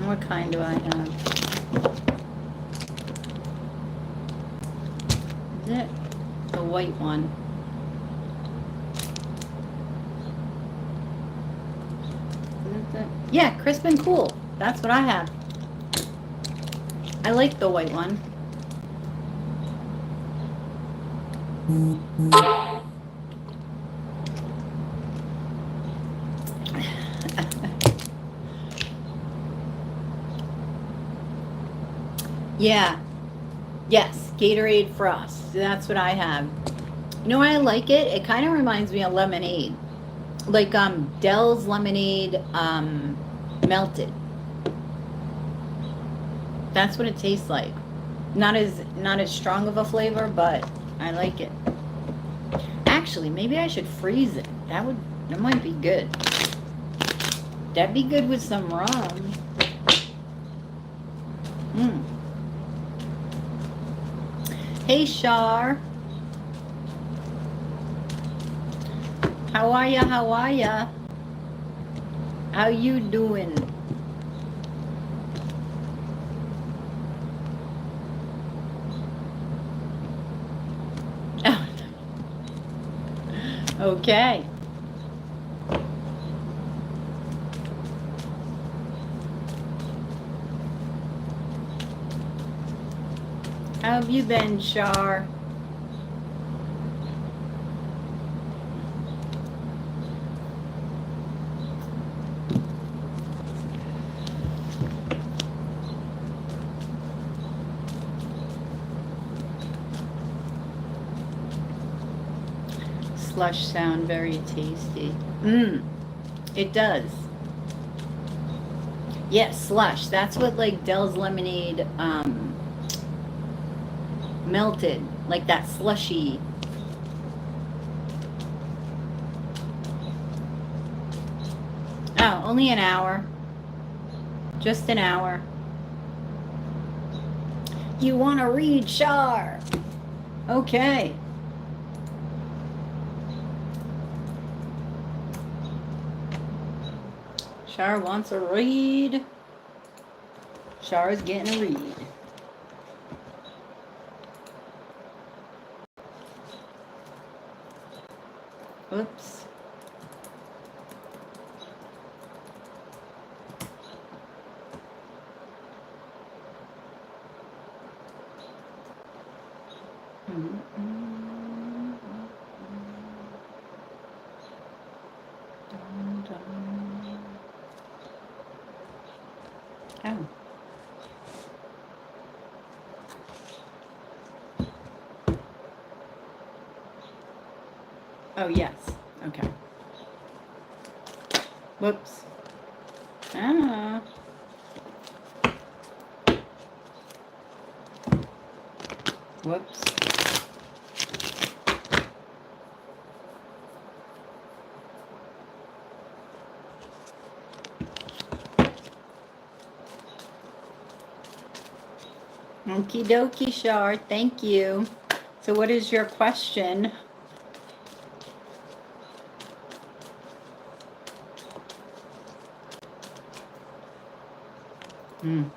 What kind do I have? Is it the white one? Yeah, crisp and cool. That's what I have. I like the white one. Yeah. Yes, Gatorade Frost. That's what I have. You know why I like it? It kind of reminds me of lemonade. Like Dell's lemonade melted. That's what it tastes like. Not as strong of a flavor, but I like it. Actually, maybe I should freeze it. That might be good. That'd be good with some rum. Hey, Shar. How are ya? How are ya? How you doing? Okay. How have you been, Shar? Slush sound very tasty. It does. Yes, slush. That's what like Dell's lemonade melted, like that slushy. Oh, only an hour. Just an hour. You want to read, Shar? Okay. Shar wants a read. Shar is getting a read. Oops. Oh. Oh, yes. Okay. Whoops. Ah. Whoops. Okie dokie, Shar. Thank you. So what is your question? Mm.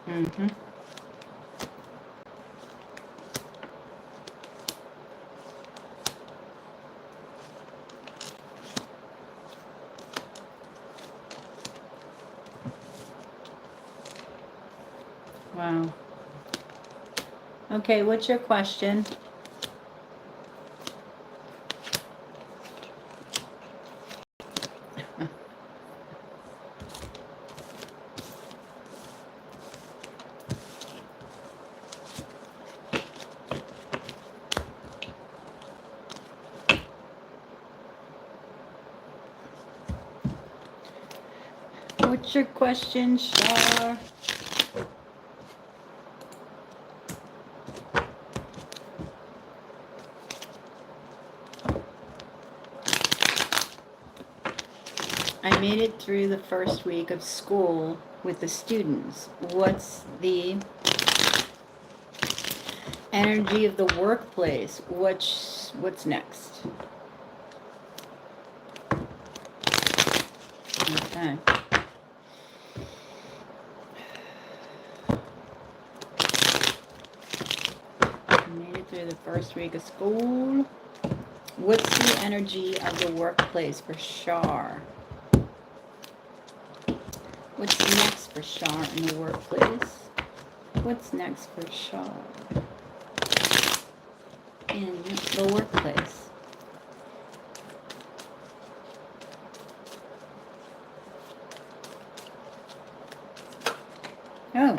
Mm-hmm. Wow. Okay, what's your question? What's your question, Shar? I made it through the first week of school with the students. What's the energy of the workplace? What's next? Okay. Made it through the first week of school. What's the energy of the workplace for Shar? What's next for Shar in the workplace? What's next for Shar in the workplace? Oh.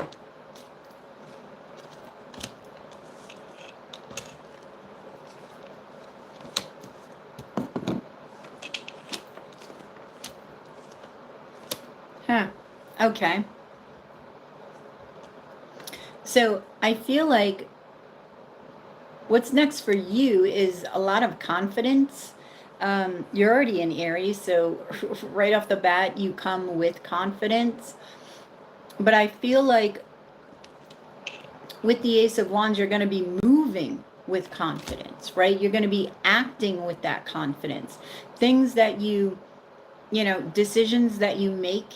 Huh. Okay. So I feel like what's next for you is a lot of confidence. You're already in Aries, so right off the bat, you come with confidence. But I feel like with the Ace of Wands, you're going to be moving with confidence, right? You're going to be acting with that confidence. Things that you know, decisions that you make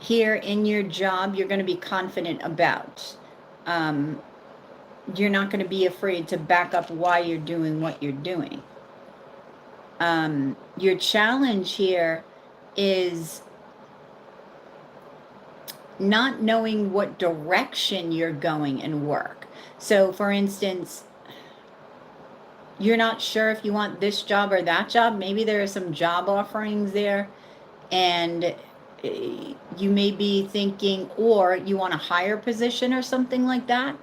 here in your job, you're going to be confident about. You're not going to be afraid to back up why you're doing what you're doing. Your challenge here is not knowing what direction you're going in work. So, for instance, you're not sure if you want this job or that job. Maybe there are some job offerings there, and you may be thinking, or you want a higher position or something like that.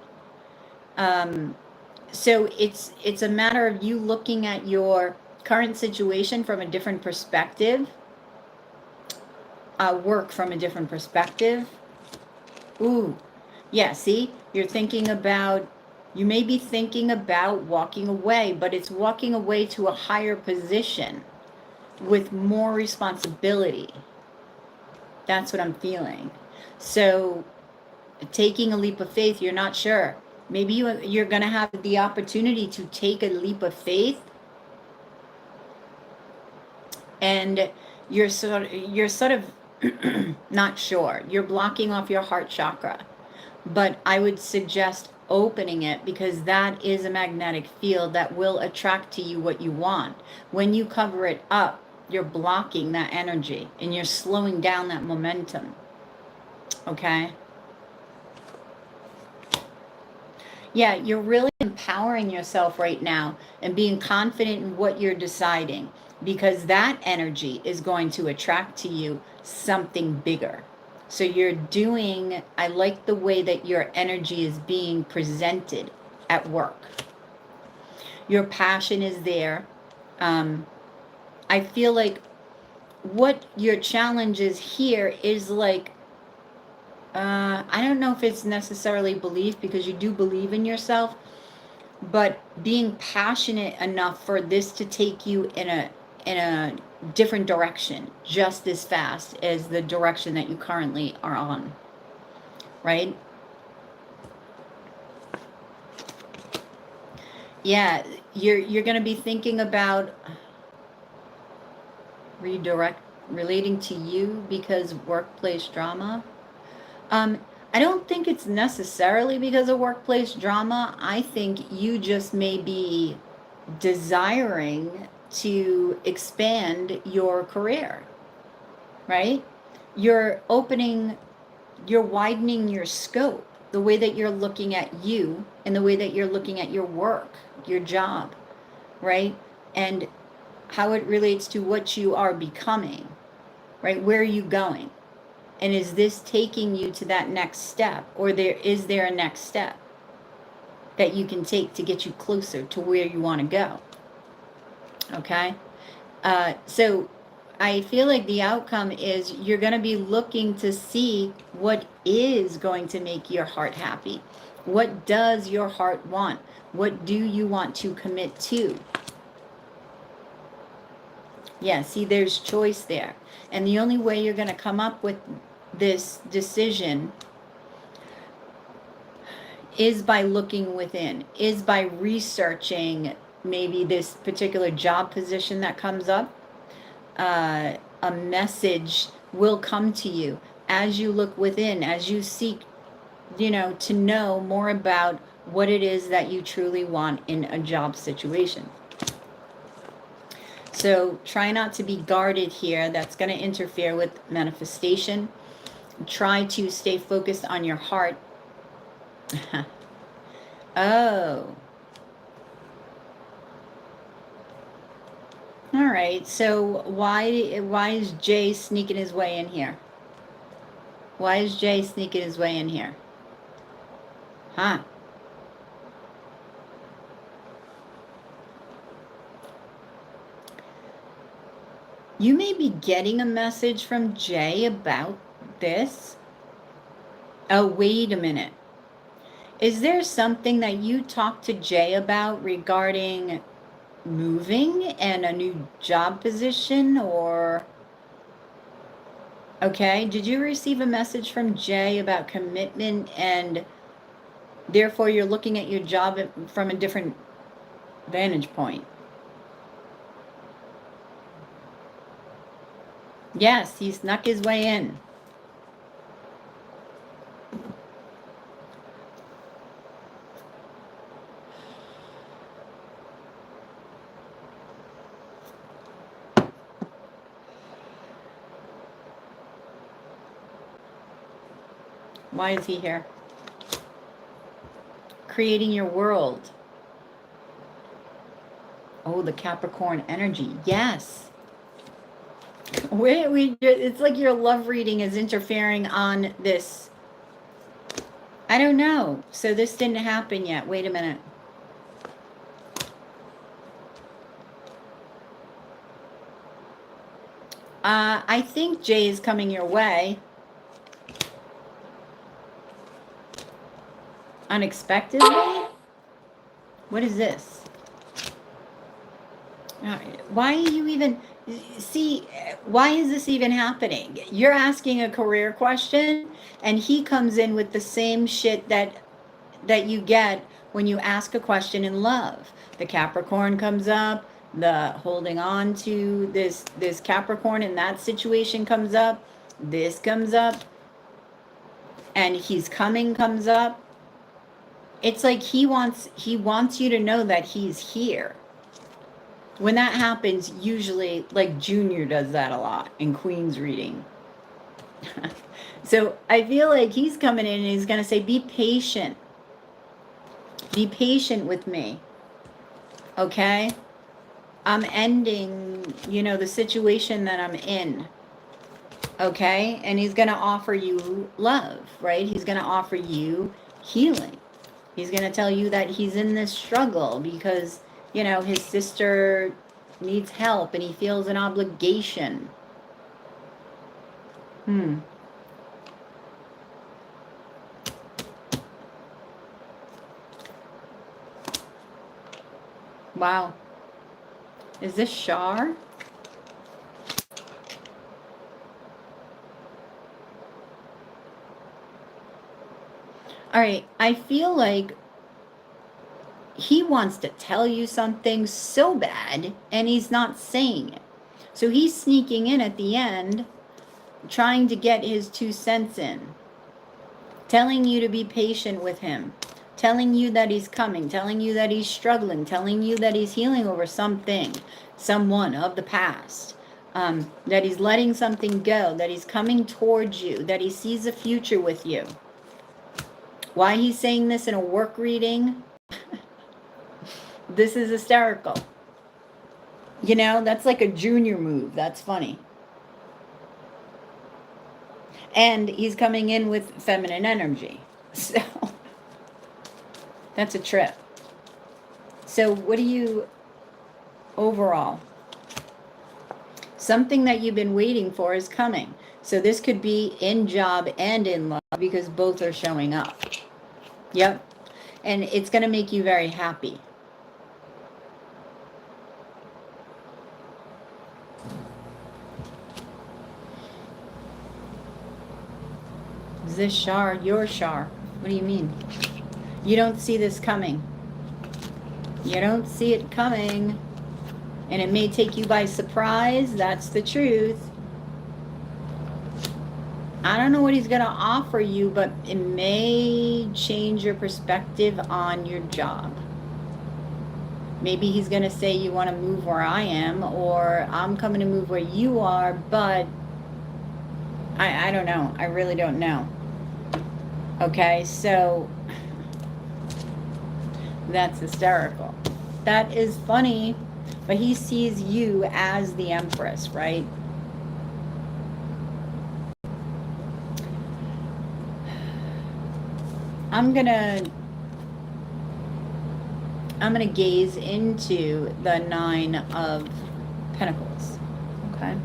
So it's a matter of you looking at your current situation from a different perspective, work from a different perspective. Ooh, yeah, see, you're thinking about, you may be thinking about walking away, but it's walking away to a higher position with more responsibility. That's what I'm feeling. So taking a leap of faith, you're not sure. Maybe you're going to have the opportunity to take a leap of faith, and you're sort of not sure. You're blocking off your heart chakra. But I would suggest opening it, because that is a magnetic field that will attract to you what you want. When you cover it up, you're blocking that energy and you're slowing down that momentum. Okay? Yeah, you're really empowering yourself right now and being confident in what you're deciding, because that energy is going to attract to you something bigger. So you're doing, I like the way that your energy is being presented at work. Your passion is there. I feel like what your challenge is here is like, I don't know if it's necessarily belief, because you do believe in yourself, but being passionate enough for this to take you in a different direction just as fast as the direction that you currently are on, right? Yeah, you're going to be thinking about relating to you because workplace drama. I don't think it's necessarily because of workplace drama. I think you just may be desiring to expand your career, right? You're widening your scope, the way that you're looking at you and the way that you're looking at your work, your job, right? And how it relates to what you are becoming, right? Where are you going? And is this taking you to that next step? Or is there a next step that you can take to get you closer to where you want to go? Okay? So I feel like the outcome is you're going to be looking to see what is going to make your heart happy. What does your heart want? What do you want to commit to? Yeah, see, there's choice there. And the only way you're going to come up with this decision is by looking within, is by researching maybe this particular job position that comes up. A message will come to you as you look within, as you seek, to know more about what it is that you truly want in a job situation. So try not to be guarded here. That's going to interfere with manifestation. Try to stay focused on your heart. Oh. All right. So why is Jay sneaking his way in here? Why is Jay sneaking his way in here? Huh? You may be getting a message from Jay about this. Oh, wait a minute. Is there something that you talked to Jay about regarding moving and a new job position, or... Okay, did you receive a message from Jay about commitment and therefore you're looking at your job from a different vantage point? Yes, he snuck his way in. Why is he here? Creating your world. Oh, the Capricorn energy. Yes. It's like your love reading is interfering on this. I don't know. So this didn't happen yet. Wait a minute. I think Jay is coming your way. Unexpectedly? What is this? Why are you even... See, why is this even happening? You're asking a career question, and he comes in with the same shit that you get when you ask a question in love. The Capricorn comes up, the holding on to this Capricorn in that situation comes up, this comes up, and comes up. It's like he wants you to know that he's here. When that happens, usually, like Junior does that a lot in Queen's reading. So I feel like he's coming in and he's going to say, be patient. Be patient with me. Okay? I'm ending, the situation that I'm in. Okay? And he's going to offer you love, right? He's going to offer you healing. He's going to tell you that he's in this struggle because, his sister needs help and he feels an obligation. Wow. Is this Shar? All right, I feel like he wants to tell you something so bad and he's not saying it. So he's sneaking in at the end, trying to get his 2 cents in, telling you to be patient with him, telling you that he's coming, telling you that he's struggling, telling you that he's healing over something, someone of the past, that he's letting something go, that he's coming towards you, that he sees a future with you. Why he's saying this in a work reading? This is hysterical. You know, that's like a junior move. That's funny. And he's coming in with feminine energy. So that's a trip. So what do you, overall, something that you've been waiting for is coming. So this could be in job and in love, because both are showing up. Yep. And it's going to make you very happy. Is this Shar? Your Shar? What do you mean? You don't see this coming. You don't see it coming. And it may take you by surprise. That's the truth. I don't know what he's going to offer you, but it may change your perspective on your job. Maybe he's going to say, you want to move where I am, or I'm coming to move where you are, but I don't know. I really don't know. Okay, so that's hysterical. That is funny, but he sees you as the Empress, right? I'm gonna gaze into the 9 of Pentacles, okay?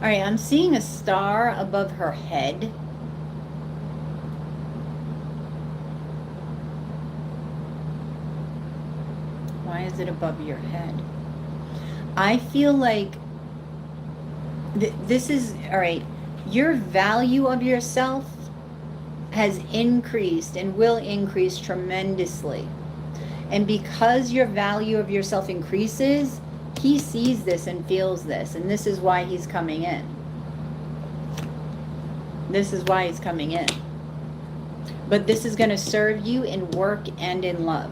All right, I'm seeing a star above her head. Why is it above your head? I feel like this is, all right, your value of yourself has increased and will increase tremendously. And because your value of yourself increases, he sees this and feels this, and this is why he's coming in. This is why he's coming in. But this is going to serve you in work and in love.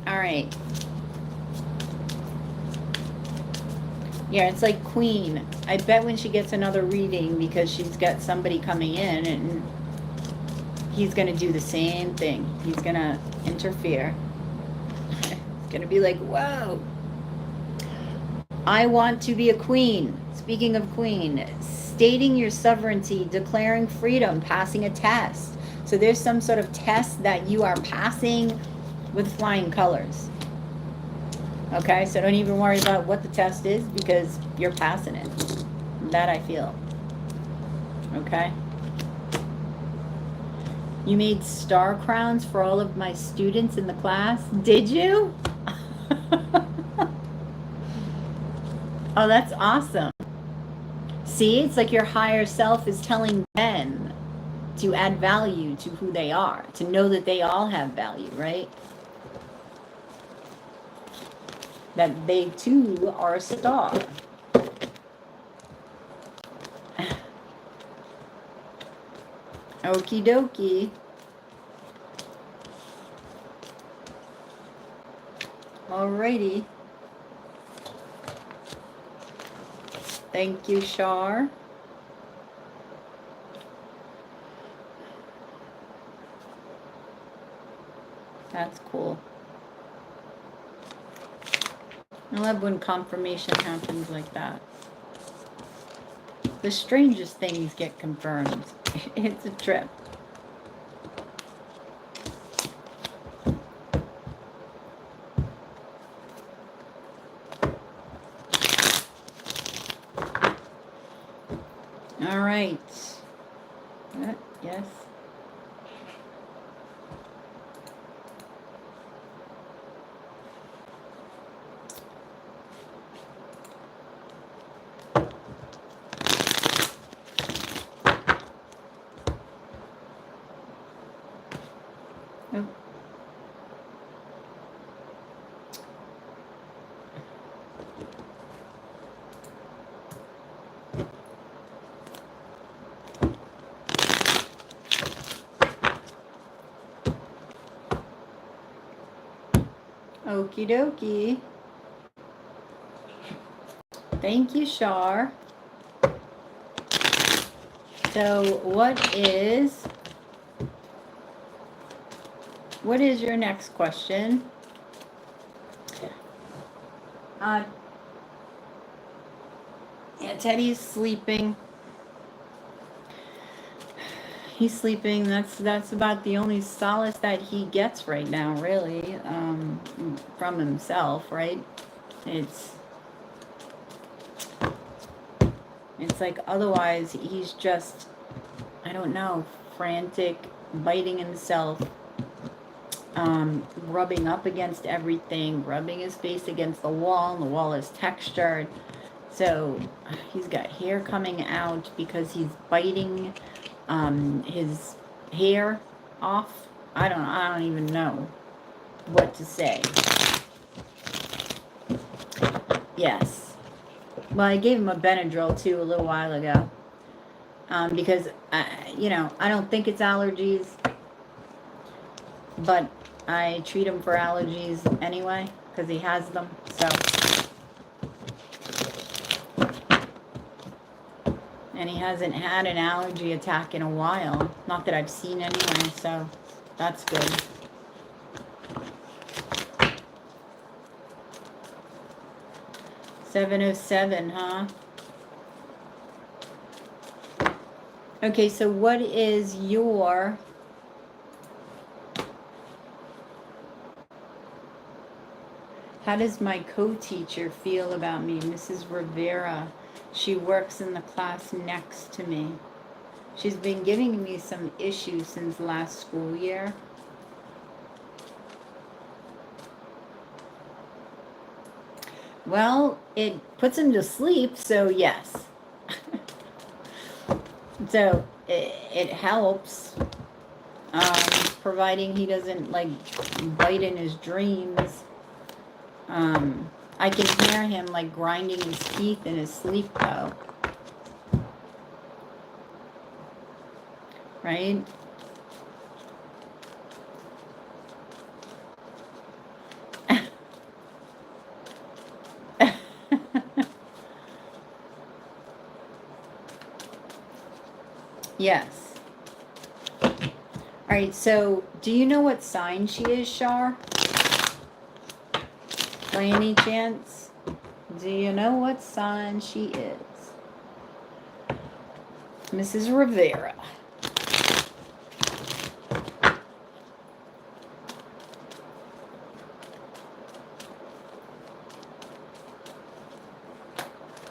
All right. Yeah, it's like Queen. I bet when she gets another reading, because she's got somebody coming in, and he's going to do the same thing. He's going to interfere. It's going to be like, whoa. I want to be a queen. Speaking of queen, stating your sovereignty, declaring freedom, passing a test. So there's some sort of test that you are passing with flying colors. Okay, so don't even worry about what the test is, because you're passing it. That I feel. Okay. You made star crowns for all of my students in the class. Did you? Oh, that's awesome. See, it's like your higher self is telling them to add value to who they are, to know that they all have value, right? That they too are a star. Okie dokie. Alrighty. Thank you, Shar. That's cool. I love when confirmation happens like that. The strangest things get confirmed. It's a trip. All right. Yes. Oh. Okie dokie. Thank you, Shar. So what is your next question? Yeah, Teddy's sleeping. He's sleeping. That's about the only solace that he gets right now, really, from himself, right? It's like otherwise he's just, I don't know, frantic, biting himself, rubbing up against everything, rubbing his face against the wall, and the wall is textured. So he's got hair coming out because he's biting his hair off. I don't even know what to say. Yes. Well, I gave him a Benadryl too a little while ago. Because, you know, I don't think it's allergies, but I treat him for allergies anyway, because he has them, so. And he hasn't had an allergy attack in a while. Not that I've seen anyway, so that's good. $707, huh? Okay, so what is your... How does my co-teacher feel about me, Mrs. Rivera? She works in the class next to me. She's been giving me some issues since last school year. Well, it puts him to sleep, so yes. So it helps, providing he doesn't like bite in his dreams. I can hear him like grinding his teeth in his sleep though. Right? Yes. All right, so do you know what sign she is, Shar? By any chance? Do you know what sign she is? Mrs. Rivera.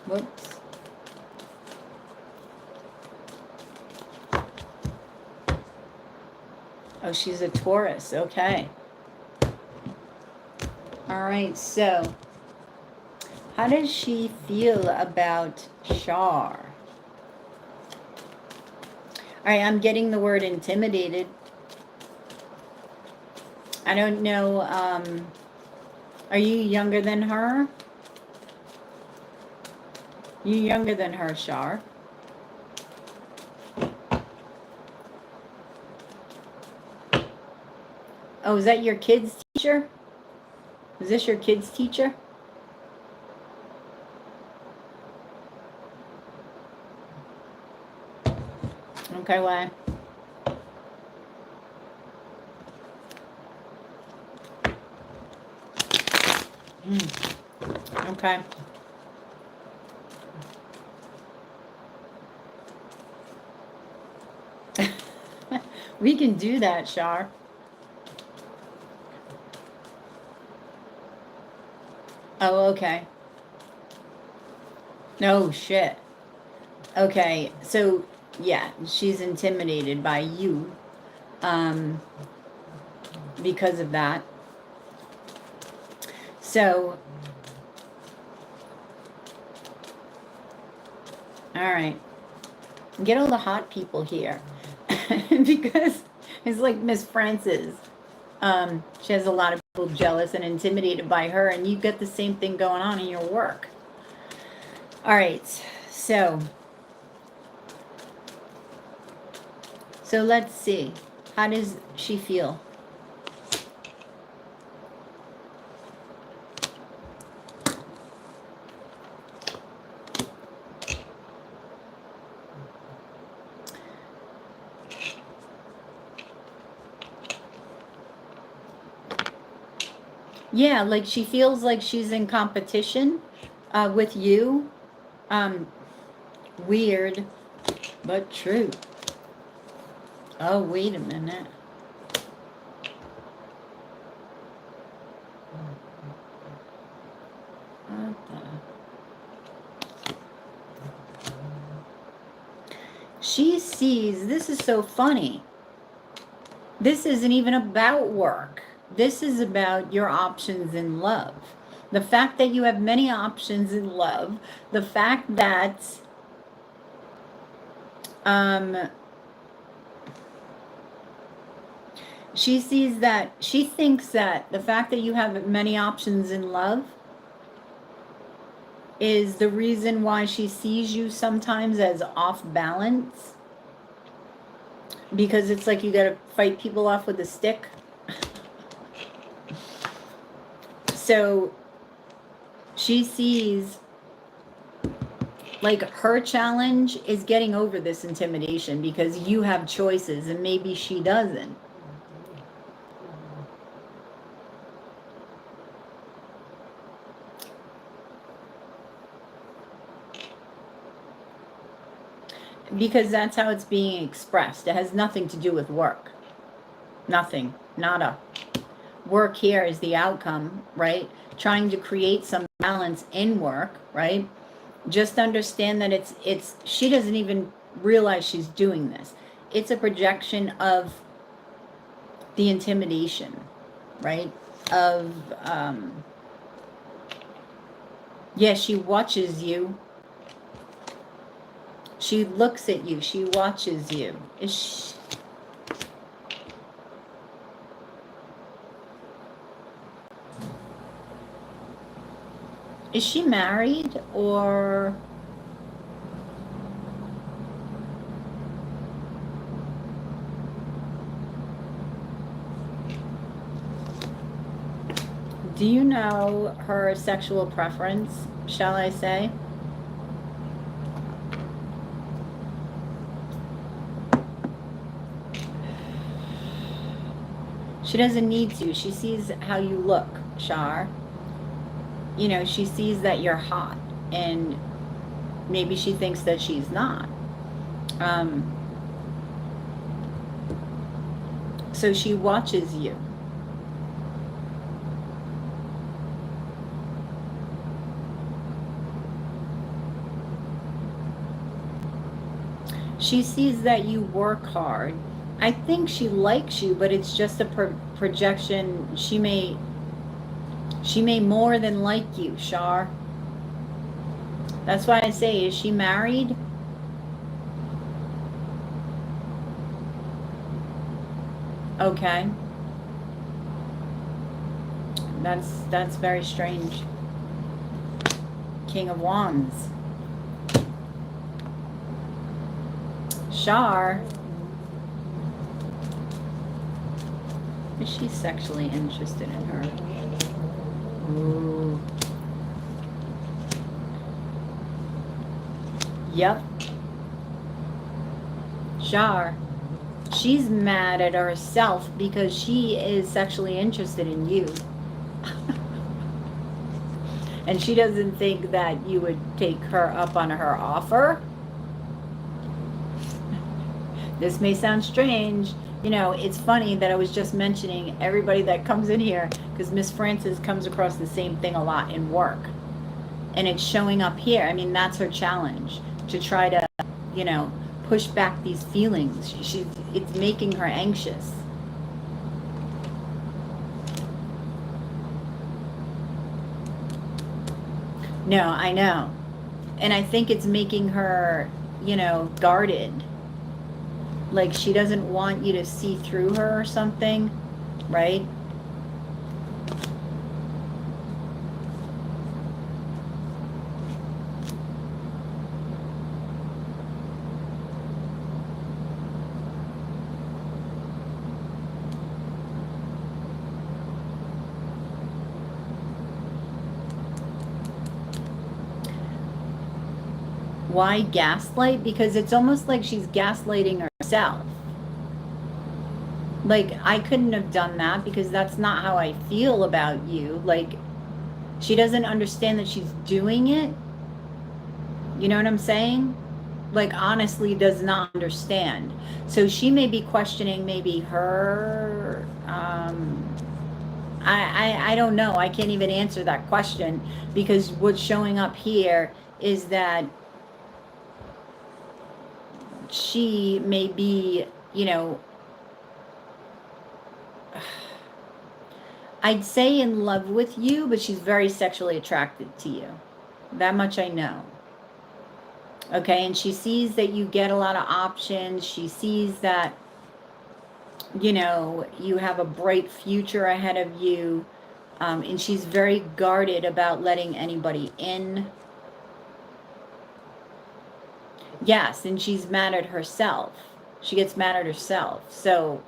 Whoops. Oh, she's a Taurus. Okay. All right, so how does she feel about Shar? All right, I'm getting the word intimidated. I don't know, are you younger than her? You younger than her, Shar. Oh, is that your kid's teacher? Is this your kid's teacher? Okay, why? Okay. We can do that, Shar. Oh, okay. No shit. Okay, so yeah, she's intimidated by you because of that. So, all right, get all the hot people here because it's like Miss Frances. She has a lot of people jealous and intimidated by her, and you get the same thing going on in your work. All right, so let's see. How does she feel? Yeah, like she feels like she's in competition with you. Weird, but true. Oh, wait a minute. What the? She sees, this is so funny. This isn't even about work. This is about your options in love. The fact that you have many options in love, the fact that she sees that, she thinks that the fact that you have many options in love is the reason why she sees you sometimes as off balance. Because it's like you gotta fight people off with a stick. So she sees like her challenge is getting over this intimidation because you have choices and maybe she doesn't. Because that's how it's being expressed. It has nothing to do with work. Nothing. Nada. Work here is the outcome, right? Trying to create some balance in work, right? Just understand that it's she doesn't even realize she's doing this. It's a projection of the intimidation, right? Of yeah, she watches you. She looks at you. She watches you. Is she married or... Do you know her sexual preference, shall I say? She doesn't need to. She sees how you look, Shar. You know, she sees that you're hot, and maybe she thinks that she's not. So she watches you. She sees that you work hard. I think she likes you, but it's just a projection. She may more than like you, Shar. That's why I say, is she married? Okay. That's very strange. King of Wands. Shar. Is she sexually interested in her? Ooh. Yep. Shar. She's mad at herself because she is sexually interested in you. And she doesn't think that you would take her up on her offer. This may sound strange. You know, it's funny that I was just mentioning everybody that comes in here, because Miss Frances comes across the same thing a lot in work. And it's showing up here. I mean, that's her challenge, to try to, you know, push back these feelings. It's making her anxious. No, I know. And I think it's making her, you know, guarded. Like she doesn't want you to see through her or something, right? Why gaslight? Because it's almost like she's gaslighting herself. Like, I couldn't have done that because that's not how I feel about you. Like, she doesn't understand that she's doing it. You know what I'm saying? Like, honestly does not understand. So she may be questioning maybe her, I don't know. I can't even answer that question, because what's showing up here is that she may be, you know, I'd say in love with you, but she's very sexually attracted to you. That much I know. Okay, and she sees that you get a lot of options. She sees that, you know, you have a bright future ahead of you. And she's very guarded about letting anybody in. Yes, and she's mad at herself. She gets mad at herself. So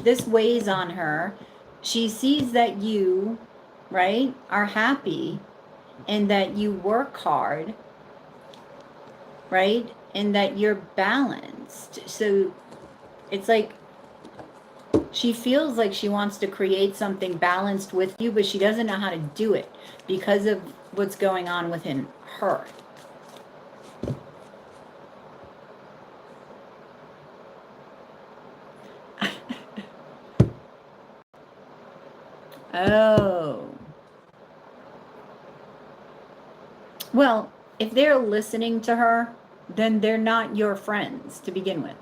this weighs on her. She sees that you, right, are happy and that you work hard, right, and that you're balanced. So it's like she feels like she wants to create something balanced with you, but she doesn't know how to do it because of what's going on within her. Oh. Well, if they're listening to her, then they're not your friends to begin with.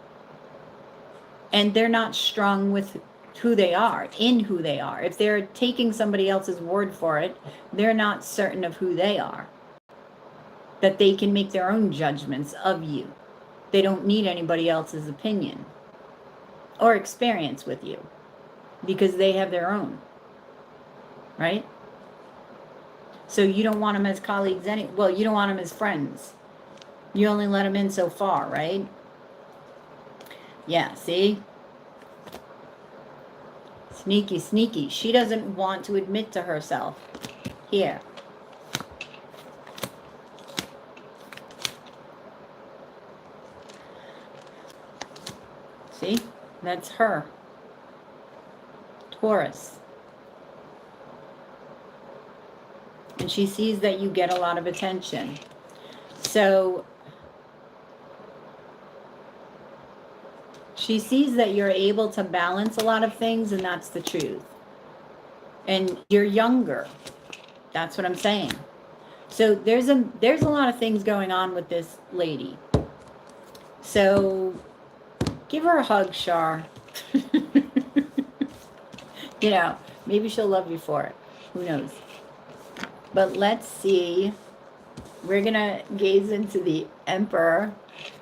And they're not strong with who they are, in who they are. If they're taking somebody else's word for it, they're not certain of who they are. That they can make their own judgments of you. They don't need anybody else's opinion or experience with you, because they have their own, right? So you don't want them as colleagues well, you don't want them as friends. You only let them in so far, right? Yeah, see? Sneaky, sneaky. She doesn't want to admit to herself. Here. See? That's her. Taurus. And she sees that you get a lot of attention. So she sees that you're able to balance a lot of things, and that's the truth. And you're younger. That's what I'm saying. So there's a lot of things going on with this lady. So give her a hug, Shar. You know, maybe she'll love you for it. Who knows? But let's see. We're going to gaze into the Emperor.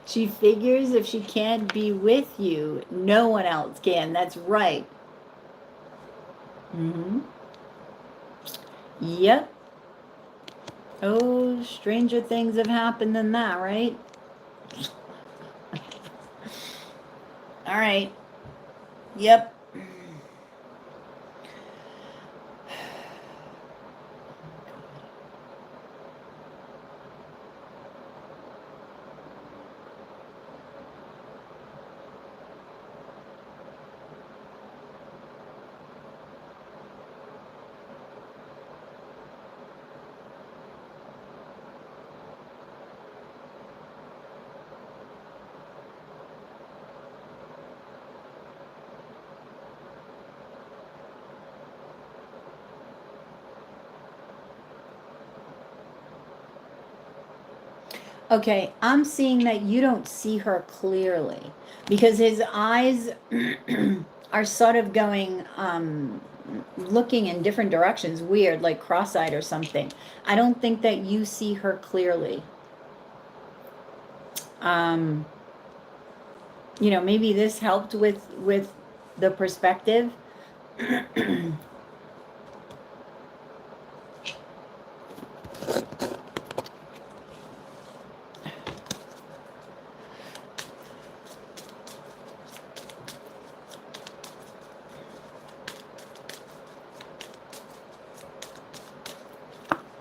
She figures if she can't be with you, no one else can. That's right. Yep. Oh, stranger things have happened than that, right? All right. Yep. Okay, I'm seeing that you don't see her clearly because his eyes are sort of going, looking in different directions, weird, like cross-eyed or something. I don't think that you see her clearly. You know, maybe this helped with the perspective.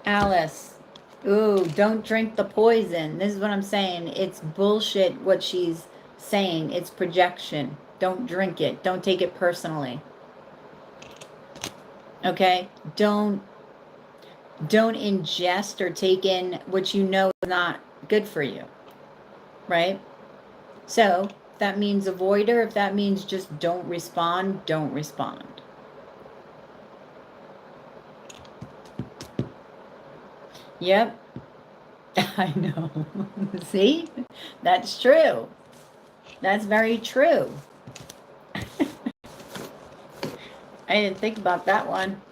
Alice, ooh, don't drink the poison. This is what I'm saying. It's bullshit what she's saying. It's projection. Don't drink it. Don't take it personally. Okay? Don't ingest or take in what you know is not good for you. Right? So, if that means avoid her, if that means just don't respond, don't respond. Yep. I know. See? That's true. That's very true. I didn't think about that one.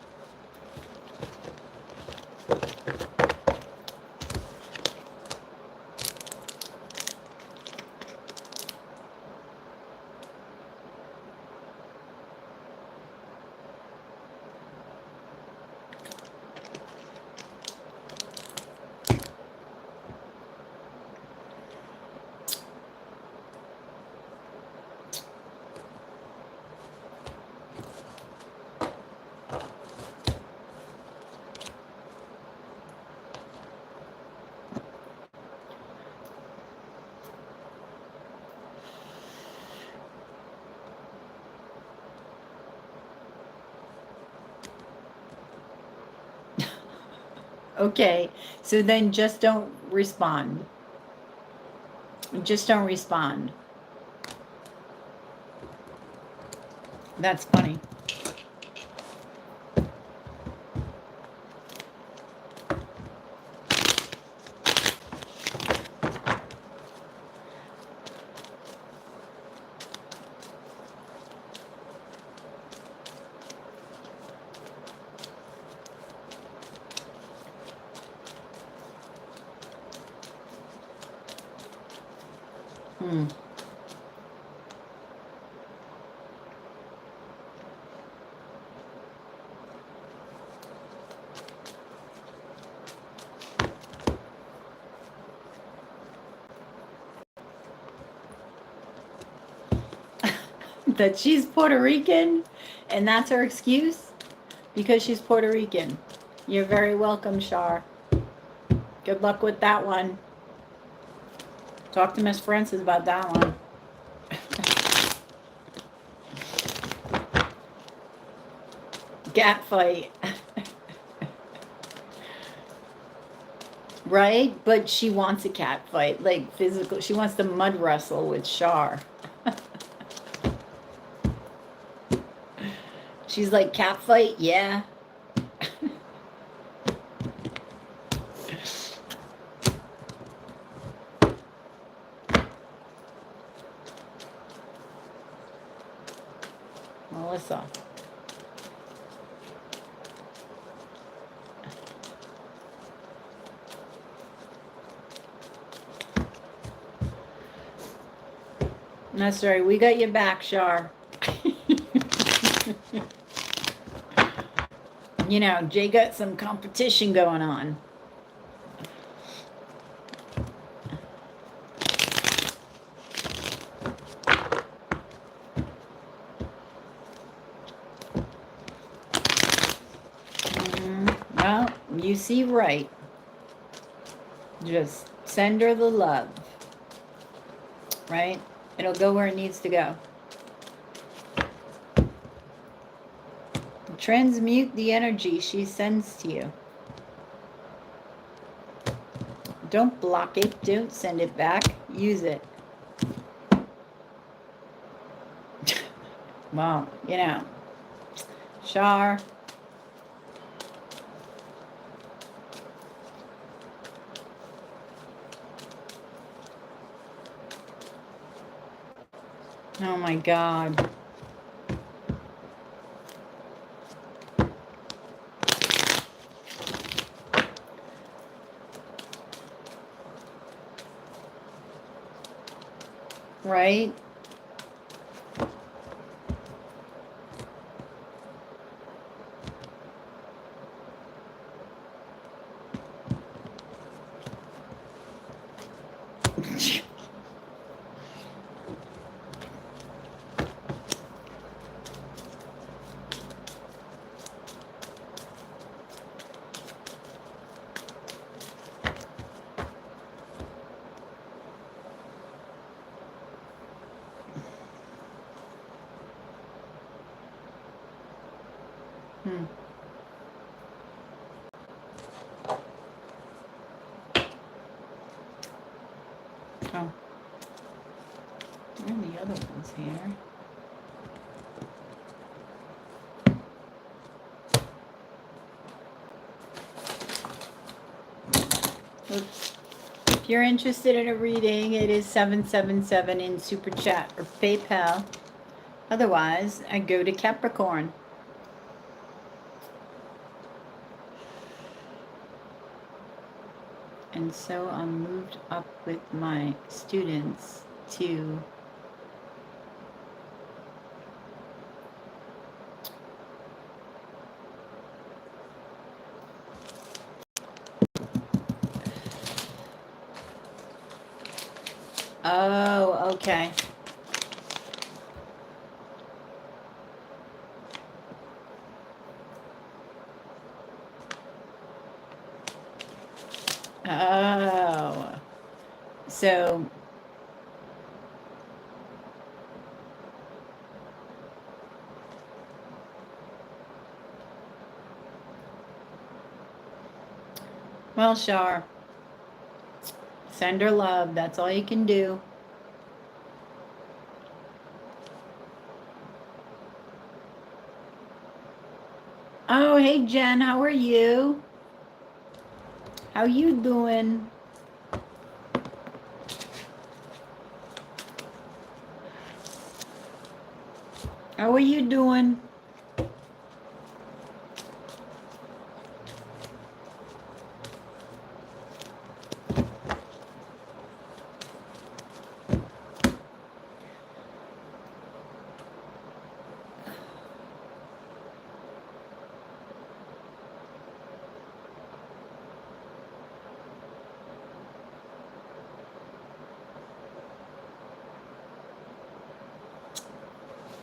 Okay, so then just don't respond. Just don't respond. That's funny. That she's Puerto Rican and that's her excuse because she's Puerto Rican. You're very welcome, Shar. Good luck with that one. Talk to Miss Francis about that one. Cat fight. Right? But she wants a cat fight, like physical. She wants to mud wrestle with Shar. She's like, cat fight? Yeah. Melissa. That's right. We got your back, Shar. You know, Jay got some competition going on. Well, you see right. Just send her the love. Right? It'll go where it needs to go. Transmute the energy she sends to you. Don't block it. Don't send it back. Use it. Well, you know, Shar. Oh my God. Right? Hmm. Oh. Where are the other ones here? Oops. If you're interested in a reading, it is 777 in Super Chat or PayPal. Otherwise, I go to Capricorn. And so I'm moved up with my students to oh, okay. Oh. So well, Shar, send her love. That's all you can do. Oh, hey, Jen, how are you? How you doing? How are you doing?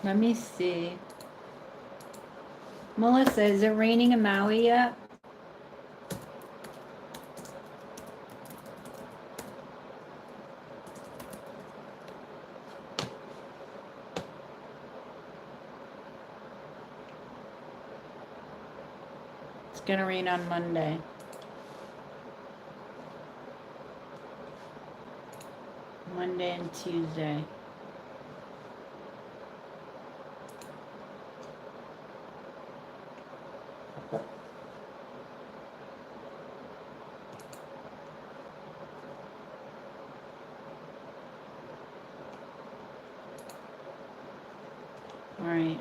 Let me see. Melissa, is it raining in Maui yet? It's gonna rain on Monday. Monday and Tuesday. All right.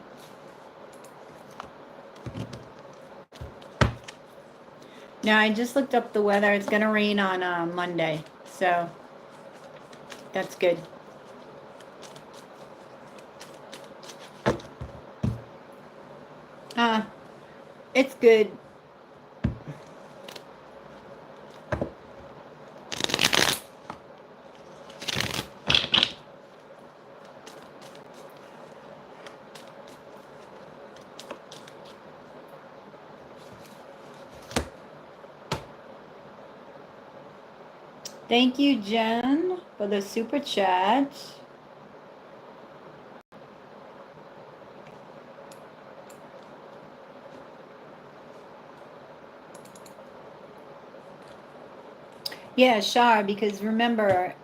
Now, I just looked up the weather. It's going to rain on Monday. So, that's good. It's good. Thank you, Jen, for the super chat. Yeah, Shar, because remember,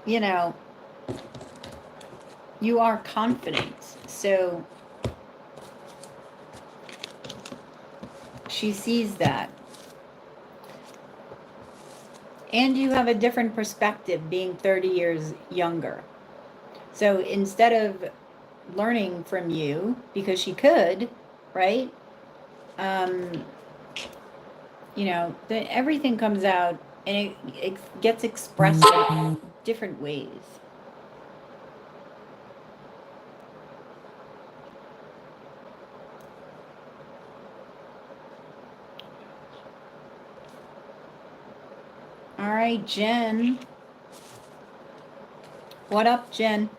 you know, you are confident. So she sees that. And you have a different perspective being 30 years younger. So instead of learning from you, because she could, right? You know, then everything comes out and it gets expressed in different ways. All right, Jen. What up, Jen?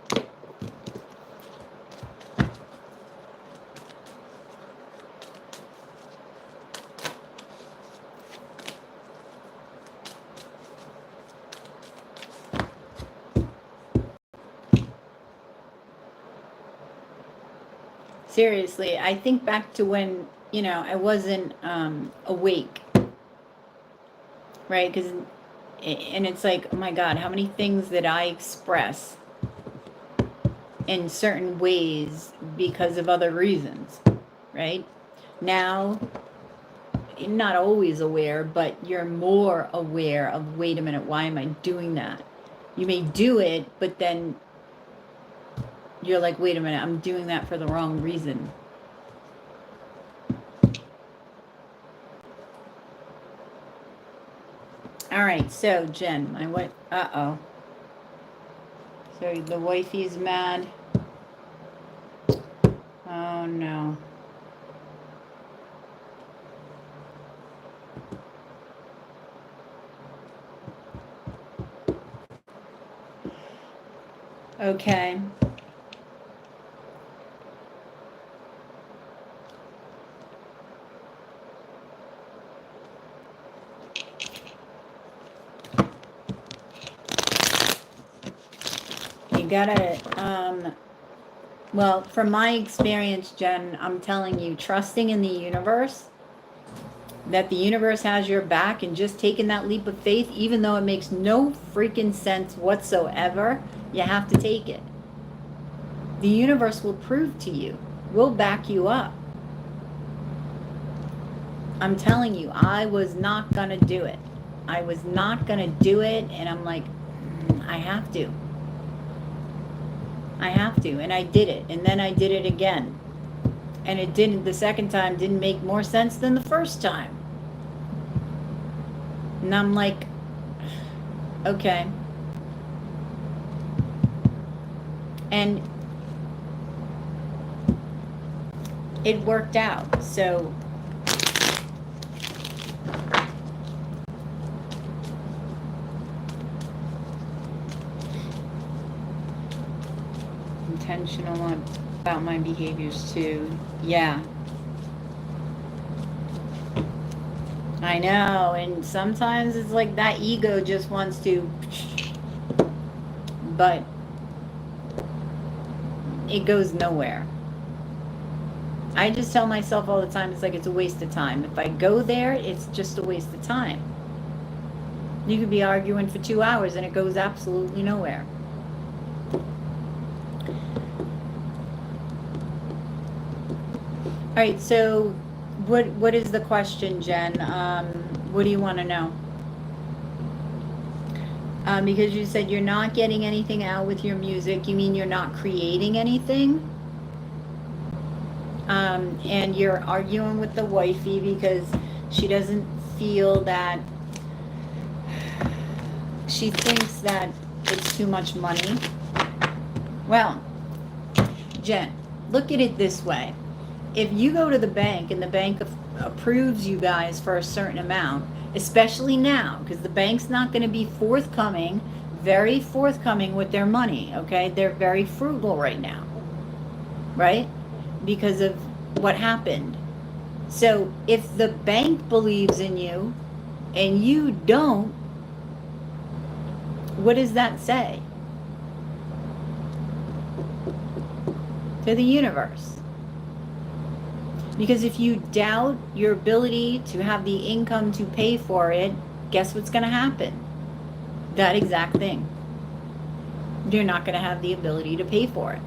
Seriously, I think back to when, you know, I wasn't awake, right? Because, and it's like, oh my God, how many things that I express in certain ways because of other reasons, right? Now, you're not always aware, but you're more aware of, wait a minute, why am I doing that? You may do it, but then you're like, wait a minute, I'm doing that for the wrong reason. All right, so Jen, my what? Uh-oh. So the wifey's mad. Oh no. Okay. You gotta, well, from my experience, Jen, I'm telling you, trusting in the universe, that the universe has your back, and just taking that leap of faith, even though it makes no freaking sense whatsoever, you have to take it. The universe will prove to you, will back you up. I'm telling you, I was not gonna do it. I was not gonna do it, and I'm like, I have to. I have to, and I did it, and then I did it again. And it didn't, the second time didn't make more sense than the first time. And I'm like, okay. And it worked out. So intentional about my behaviors too. Yeah. I know, and sometimes it's like that ego just wants to, but it goes nowhere. I just tell myself all the time, it's like it's a waste of time. If I go there, it's just a waste of time. You could be arguing for 2 hours and it goes absolutely nowhere. All right, so what is the question, Jen? What do you want to know? Because you said you're not getting anything out with your music. You mean you're not creating anything? And you're arguing with the wifey because she doesn't feel that, she thinks that it's too much money. Well, Jen, look at it this way. If you go to the bank and the bank approves you guys for a certain amount, especially now, because the bank's not going to be forthcoming, very forthcoming with their money, okay? They're very frugal right now, right? Because of what happened. So if the bank believes in you and you don't, what does that say to the universe? Because if you doubt your ability to have the income to pay for it, guess what's going to happen? That exact thing. You're not going to have the ability to pay for it.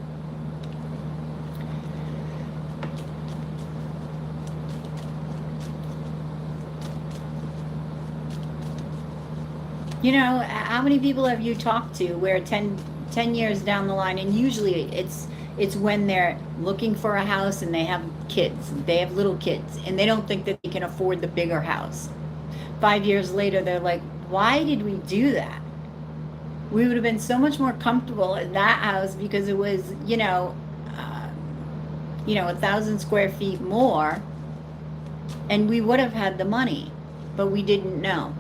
You know, how many people have you talked to where 10 years down the line, and usually it's when they're looking for a house and they have kids, they have little kids, and they don't think that they can afford the bigger house. 5 years later, they're like, why did we do that? We would have been so much more comfortable in that house because it was, 1,000 square feet more, and we would have had the money, but we didn't know.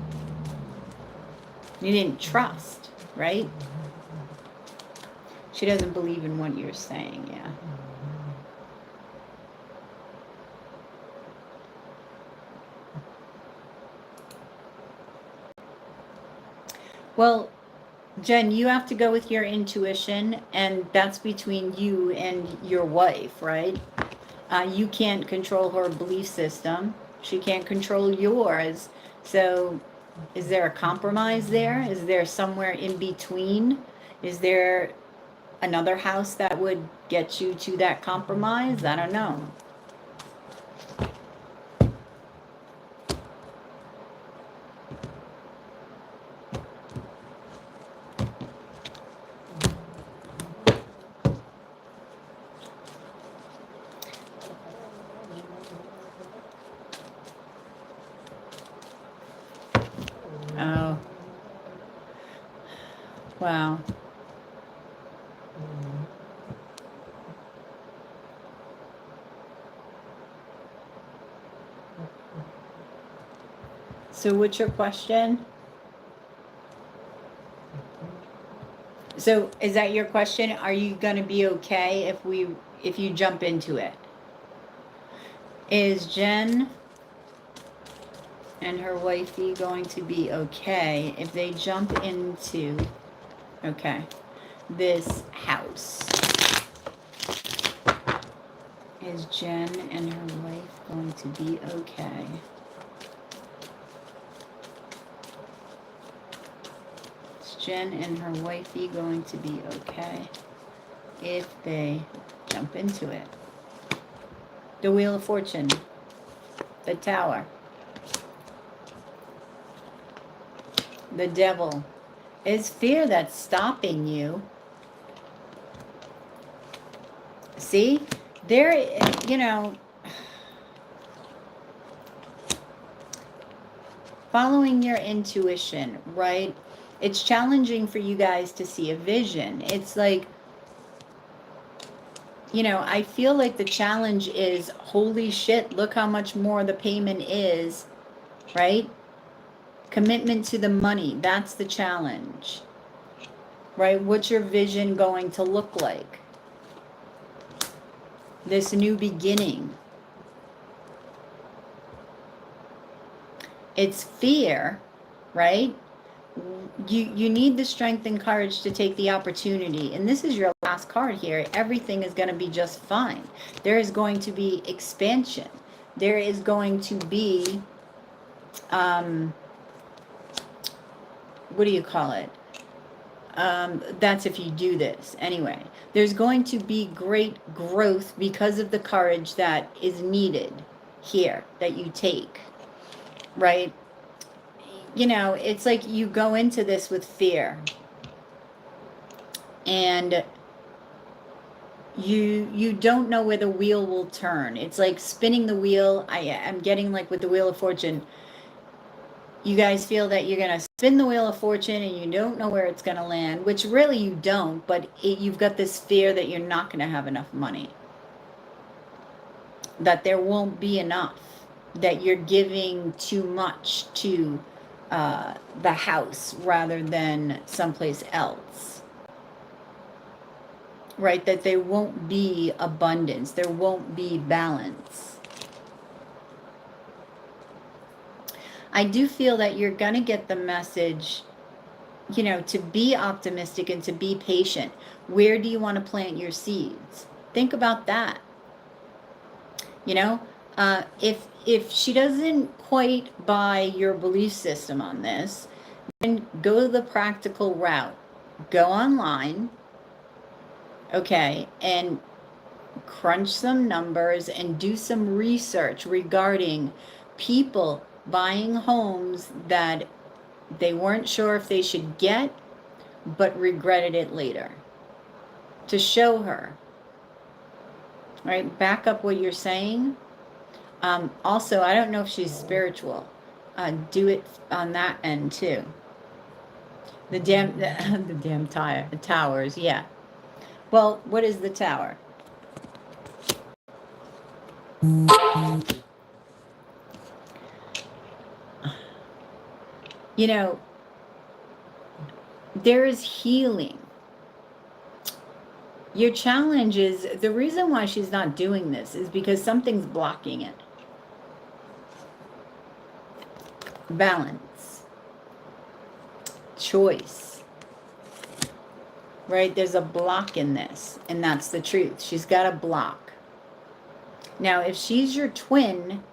You didn't trust, right? She doesn't believe in what you're saying, yeah. Well, Jen, you have to go with your intuition, and that's between you and your wife, right? You can't control her belief system. She can't control yours. So is there a compromise there? Is there somewhere in between? Is there another house that would get you to that compromise? I don't know. Oh. Wow. So what's your question? So is that your question? Are you going to be okay if you jump into it? Is Jen and her wifey going to be okay if they jump into, okay, this house? Is Jen and her wife going to be okay? Is Jen and her wifey going to be okay if they jump into it? The Wheel of Fortune, the Tower, the Devil. Is fear that's stopping you. See, there, following your intuition, right? It's challenging for you guys to see a vision. It's like, I feel like the challenge is, holy shit, look how much more the payment is, right? Commitment to the money, that's the challenge, right? What's your vision going to look like? This new beginning. It's fear, right? You need the strength and courage to take the opportunity. And this is your last card here. Everything is going to be just fine. There is going to be expansion. There is going to be, what do you call it? That's if you do this. Anyway, there's going to be great growth because of the courage that is needed here that you take, right? It's like you go into this with fear, and you don't know where the wheel will turn. It's like spinning the wheel. I'm getting like with the Wheel of Fortune, you guys feel that you're going to spin the Wheel of Fortune and you don't know where it's going to land, which really you don't, but you've got this fear that you're not going to have enough money, that there won't be enough, that you're giving too much to the house rather than someplace else, right? That there won't be abundance, there won't be balance. I do feel that you're going to get the message, to be optimistic and to be patient. Where do you want to plant your seeds? Think about that. If she doesn't quite buy your belief system on this, then go the practical route. Go online, okay, and crunch some numbers and do some research regarding people buying homes that they weren't sure if they should get, but regretted it later. To show her, right? Back up what you're saying. Also, I don't know if she's spiritual. Do it on that end too. The damn towers, yeah. Well, what is the tower? You know, there is healing. Your challenge is, the reason why she's not doing this is because something's blocking it. Balance. Choice. Right? There's a block in this, and that's the truth. She's got a block. Now, if she's your twin,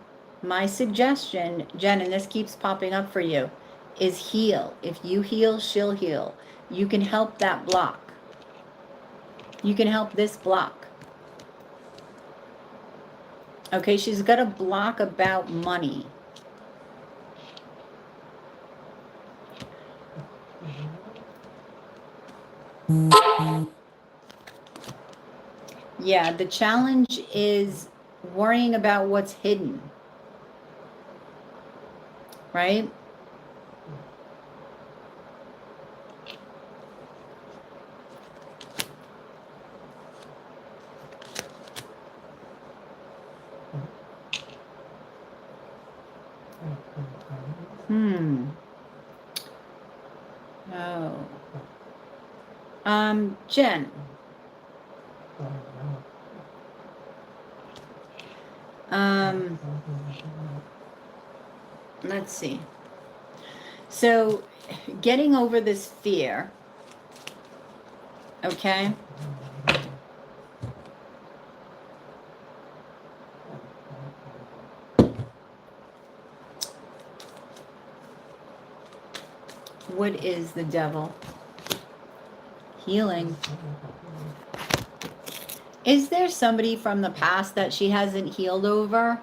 my suggestion, Jen, and this keeps popping up for you, is heal. If you heal, she'll heal. You can help that block. You can help this block. Okay, she's got a block about money. Yeah, the challenge is worrying about what's hidden. Right? Oh. Jen. Let's see. So, getting over this fear, okay? What is the devil? Healing. Is there somebody from the past that she hasn't healed over?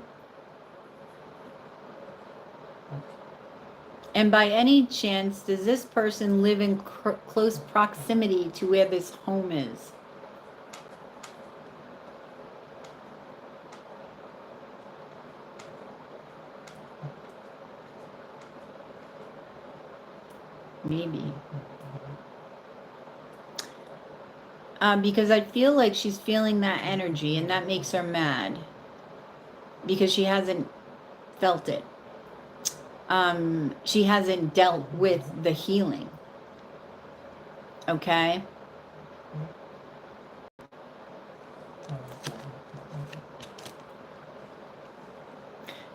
And by any chance, does this person live in close proximity to where this home is? Maybe. Because I feel like she's feeling that energy, and that makes her mad. Because she hasn't felt it. She hasn't dealt with the healing. Okay?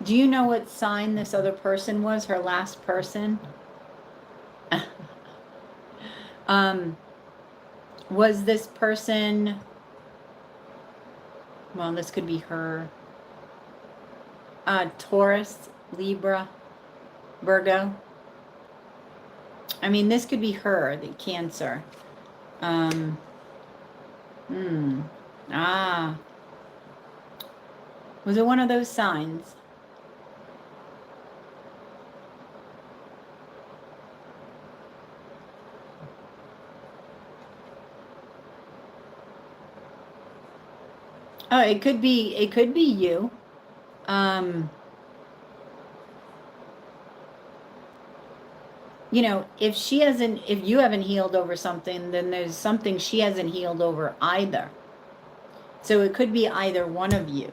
Do you know what sign this other person was? Her last person? Was this person... Well, this could be her. Taurus, Libra, Virgo. I mean, this could be her, the Cancer. Was it one of those signs? Oh, it could be you. You know, if you haven't healed over something, then there's something she hasn't healed over either. So it could be either one of you.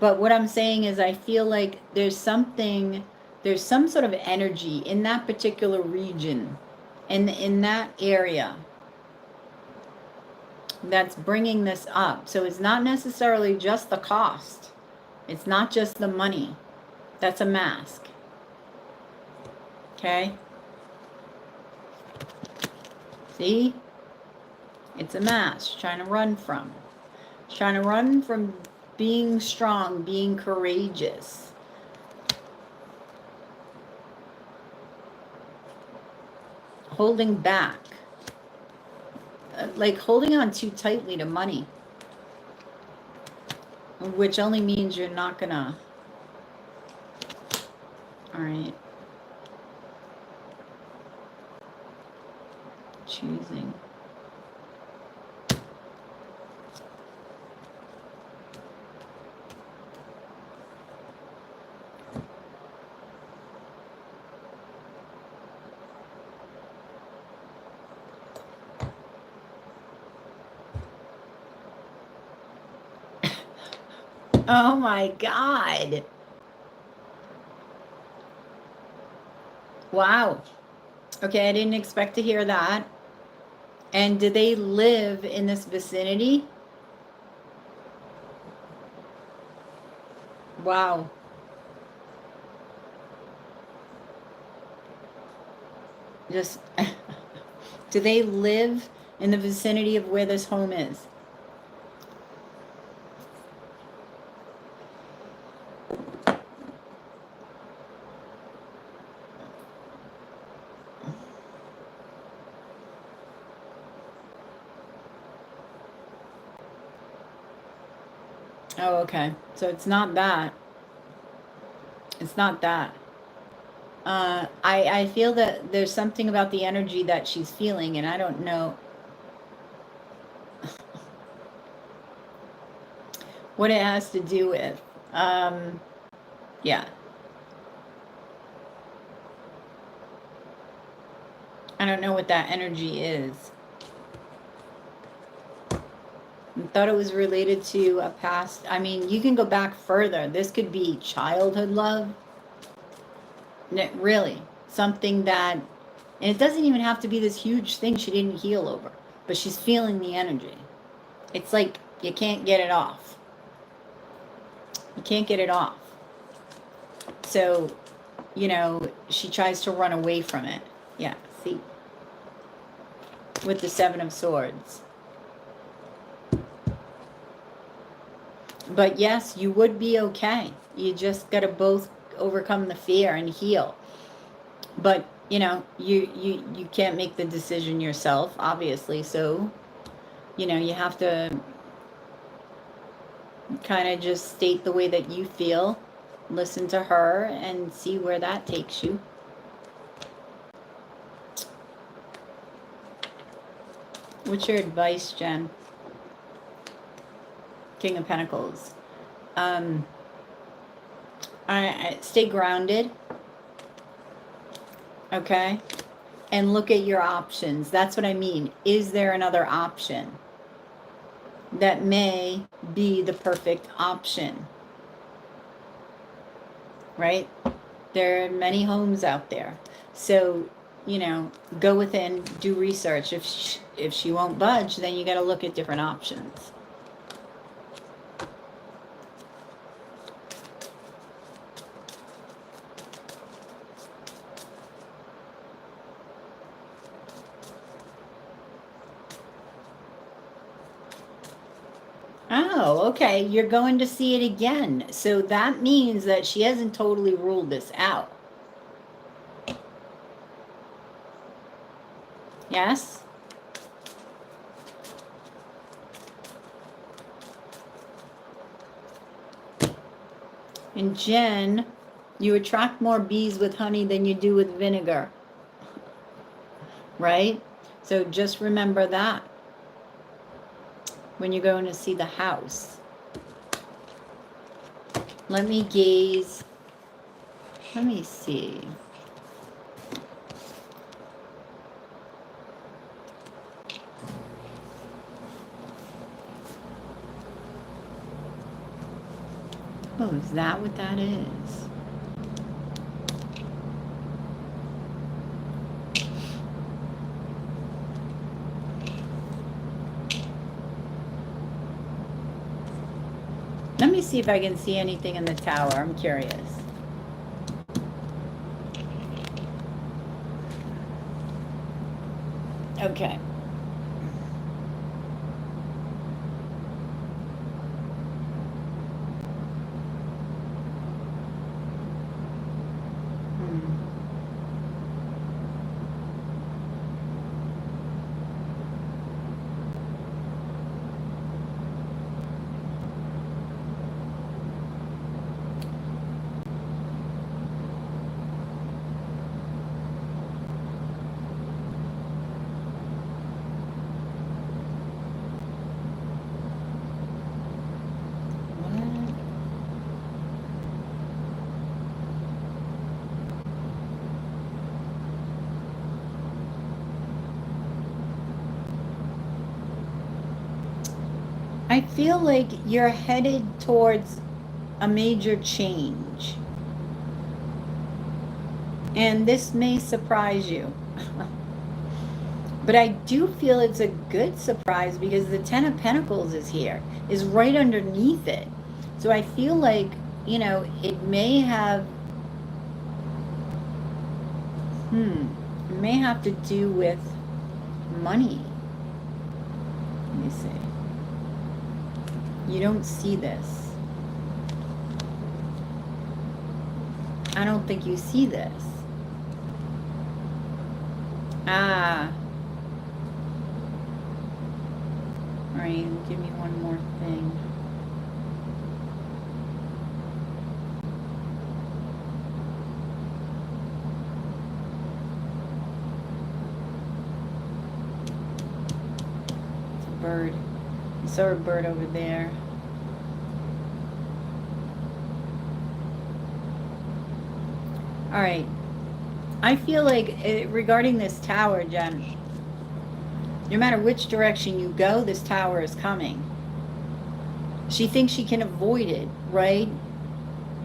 But what I'm saying is, I feel like there's some sort of energy in that particular region, in that area, that's bringing this up. So it's not necessarily just the cost. It's not just the money. That's a mask. Okay? See? It's a mask. She's trying to run from. She's trying to run from being strong, being courageous. Holding back. Like holding on too tightly to money. Which only means you're not gonna... All right. choosing. Oh my God. Wow. Okay, I didn't expect to hear that. And do they live in this vicinity? Wow. Just, do they live in the vicinity of where this home is? Oh, okay. So it's not that. It's not that. I feel that there's something about the energy that she's feeling, and I don't know what it has to do with. Yeah. I don't know what that energy is. I thought it was related to a past. I mean, you can go back further. This could be childhood love. Really. Something that, and it doesn't even have to be this huge thing she didn't heal over, but she's feeling the energy. It's like you can't get it off. You can't get it off. So, you know, she tries to run away from it. Yeah, see? With the Seven of Swords. But yes, you would be okay. You just got to both overcome the fear and heal. But, you know, you can't make the decision yourself, obviously. So, you know, you have to kind of just state the way that you feel. Listen to her and see where that takes you. What's your advice, Jen? King of Pentacles. I stay grounded. Okay? And look at your options. That's what I mean. Is there another option that may be the perfect option? Right? There are many homes out there. So, you know, go within, do research. If she won't budge, then you got to look at different options. Oh, okay. You're going to see it again. So that means that she hasn't totally ruled this out. Yes? And Jen, you attract more bees with honey than you do with vinegar. Right? So just remember that when you're going to see the house. Let me gaze. Let me see. Oh, is that what that is? Let me see if I can see anything in the tower. I'm curious. Okay. I feel like you're headed towards a major change. And this may surprise you. But I do feel it's a good surprise because the Ten of Pentacles is here, is right underneath it. So I feel like, you know, it may have, it may have to do with money. Let me see. You don't see this. I don't think you see this. Ah. All right, give me one more thing. It's a bird. I saw a bird over there. All right. I feel like regarding this tower, Jen, no matter which direction you go, this tower is coming. She thinks she can avoid it, right?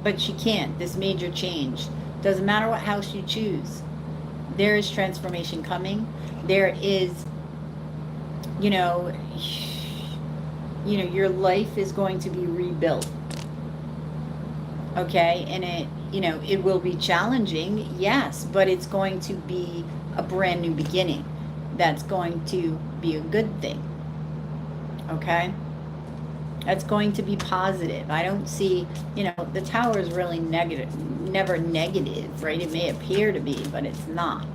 But she can't. This major change. Doesn't matter what house you choose. There is transformation coming. There is, you know, your life is going to be rebuilt. Okay? And it, you know, it will be challenging, yes, but it's going to be a brand new beginning. That's going to be a good thing. Okay? That's going to be positive. I don't see, you know, the tower is really negative, never negative, right? It may appear to be, but it's not.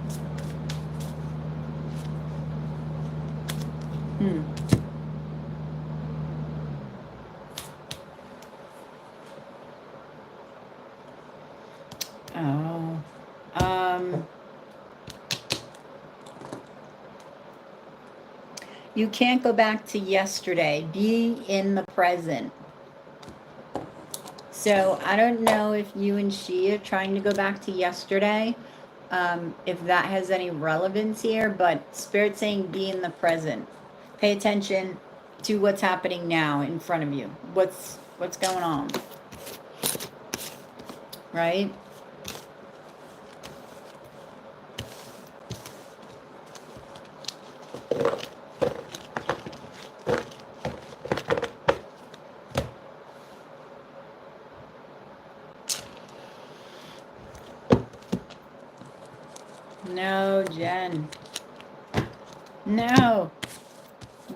Oh. You can't go back to yesterday. Be in the present. So I don't know if you and she are trying to go back to yesterday, if that has any relevance here, but Spirit's saying be in the present. Pay attention to what's happening now in front of you. What's going on? Right? No, Jen. No.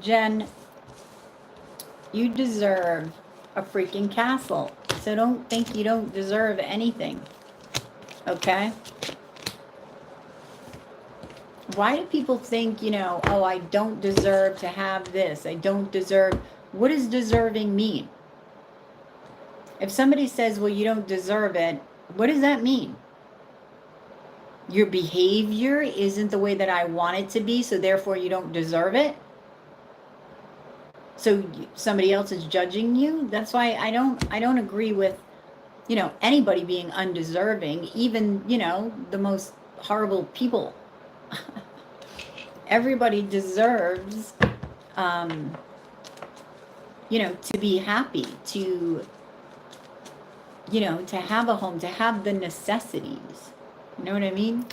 Jen, you deserve a freaking castle. So don't think you don't deserve anything. Okay? Why do people think, you know, oh, I don't deserve to have this. I don't deserve. What does deserving mean? If somebody says, well, you don't deserve it, what does that mean? Your behavior isn't the way that I want it to be, so therefore you don't deserve it? So somebody else is judging you? That's why I don't agree with, you know, anybody being undeserving, even, you know, the most horrible people. Everybody deserves, you know, to be happy, to, you know, to have a home, to have the necessities. You know what I mean?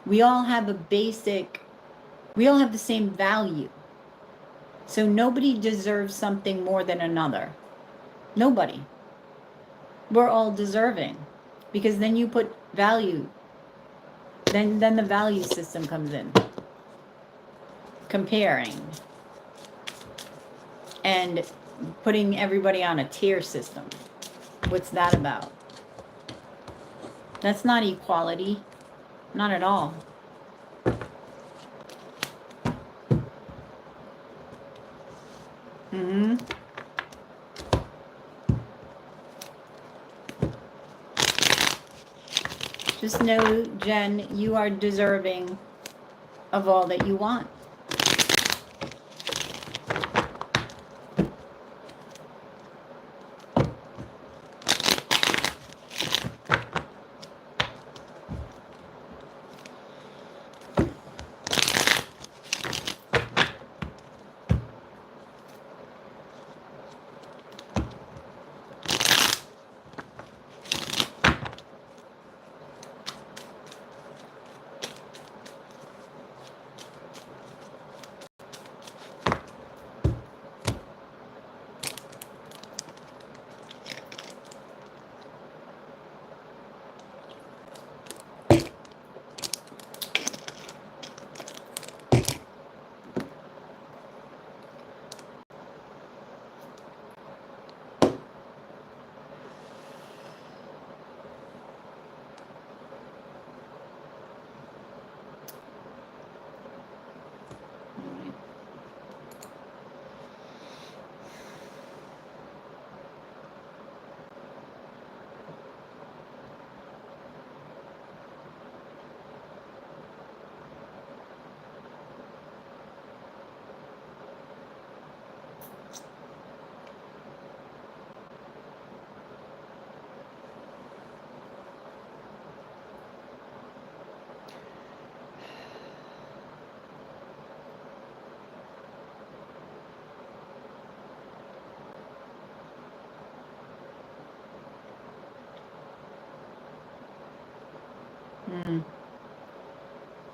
We all have a basic, we all have the same value. So nobody deserves something more than another. Nobody. We're all deserving. Because then you put value. Then the value system comes in. Comparing. And putting everybody on a tier system. What's that about? That's not equality. Not at all. Just know, Jen, you are deserving of all that you want.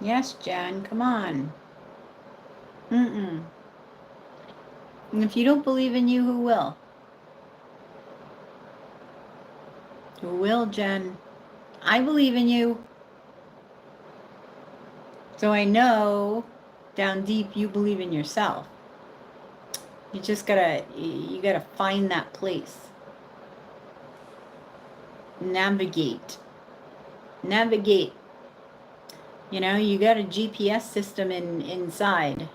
Yes, Jen, come on. And if you don't believe in you, who will? Who will, Jen? I believe in you. So I know down deep you believe in yourself. You just you gotta find that place. Navigate. You know, you got a GPS system inside.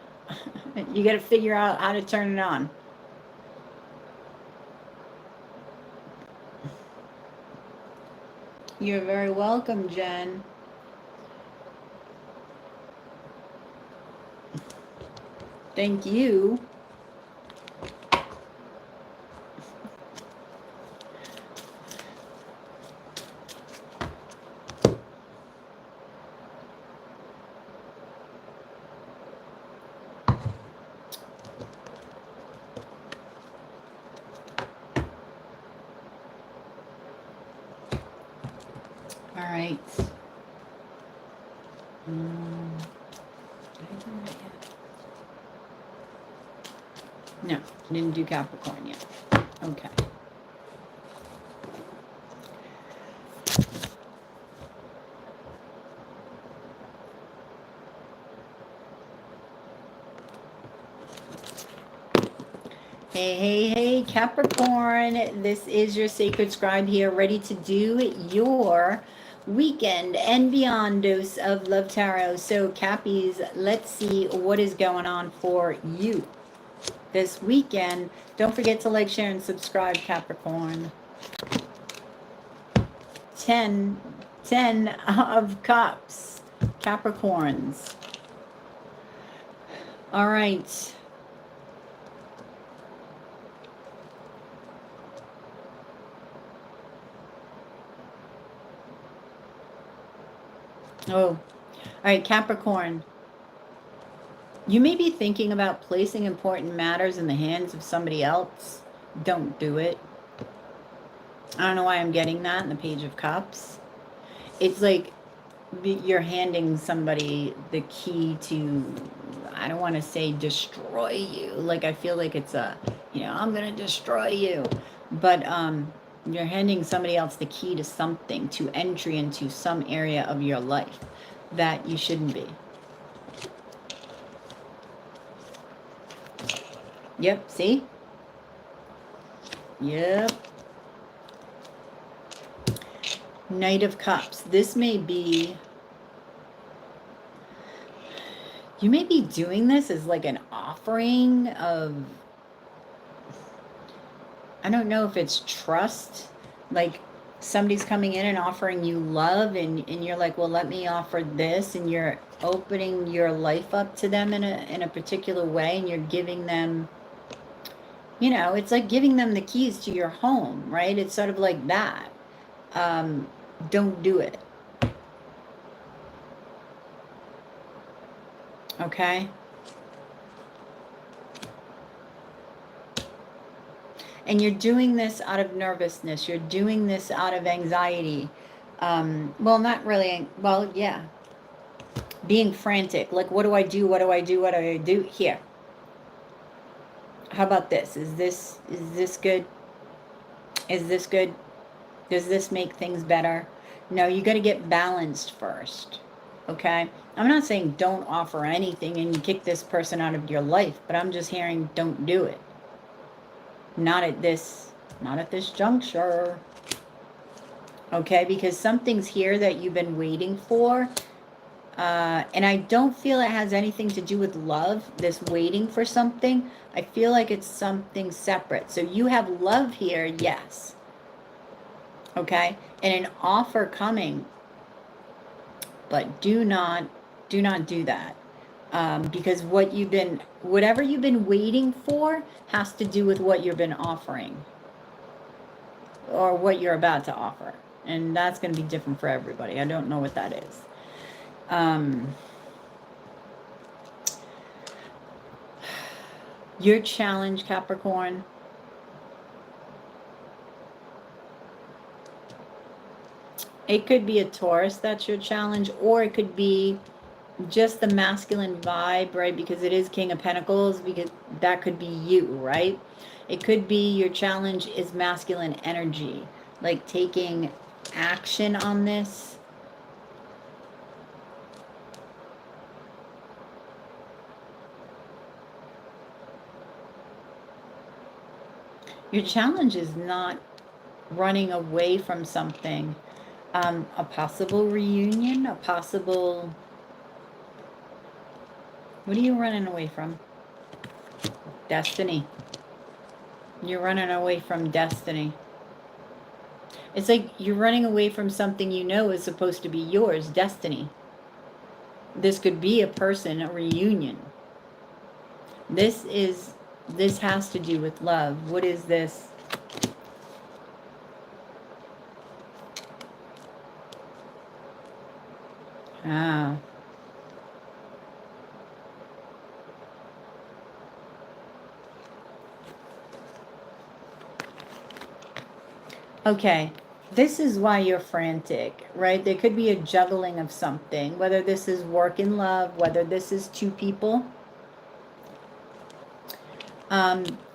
You got to figure out how to turn it on. You're very welcome, Jen. Thank you. All right. No, didn't do Capricorn yet. Okay. Hey, Capricorn. This is your sacred scribe here, ready to do your weekend and beyond dose of Love Tarot. So, Cappies, let's see what is going on for you this weekend. Don't forget to like, share, and subscribe, Capricorn. 10 of Cups, Capricorns. All right. Oh, all right, Capricorn. You may be thinking about placing important matters in the hands of somebody else. Don't do it. I don't know why I'm getting that in the Page of Cups. It's like you're handing somebody the key to, I don't want to say destroy you. Like, I feel like it's I'm going to destroy you. But you're handing somebody else the key to something, to entry into some area of your life that you shouldn't be. Yep, see? Yep. Knight of Cups. This may be, you may be doing this as like an offering of, I don't know if it's trust, like somebody's coming in and offering you love, and you're like, well, let me offer this, and you're opening your life up to them in a particular way, and you're giving them, it's like giving them the keys to your home, right? It's sort of like that. Don't do it. Okay? And you're doing this out of nervousness. You're doing this out of anxiety. Well, not really. Well, yeah. Being frantic. Like, what do I do? What do I do? What do I do? Here. How about this? Is this good? Is this good? Does this make things better? No, you got to get balanced first. Okay? I'm not saying don't offer anything and kick this person out of your life, but I'm just hearing don't do it. Not at this juncture. Okay? Because something's here that you've been waiting for. And I don't feel it has anything to do with love, this waiting for something. I feel like it's something separate. So you have love here, yes. Okay? And an offer coming. But do not do that. Because whatever you've been waiting for has to do with what you've been offering. Or what you're about to offer. And that's going to be different for everybody. I don't know what that is. Your challenge, Capricorn, It could be a Taurus that's your challenge, or it could be just the masculine vibe, right? Because it is King of Pentacles, because that could be you, right? It could be your challenge is masculine energy, like taking action on this. Your challenge is not running away from something. A possible reunion, a possible... What are you running away from? Destiny. You're running away from destiny. It's like you're running away from something you know is supposed to be yours, destiny. This could be a person, a reunion. This has to do with love. What is this? Ah. Okay, this is why you're frantic, right? There could be a juggling of something, whether this is work and love, whether this is two people.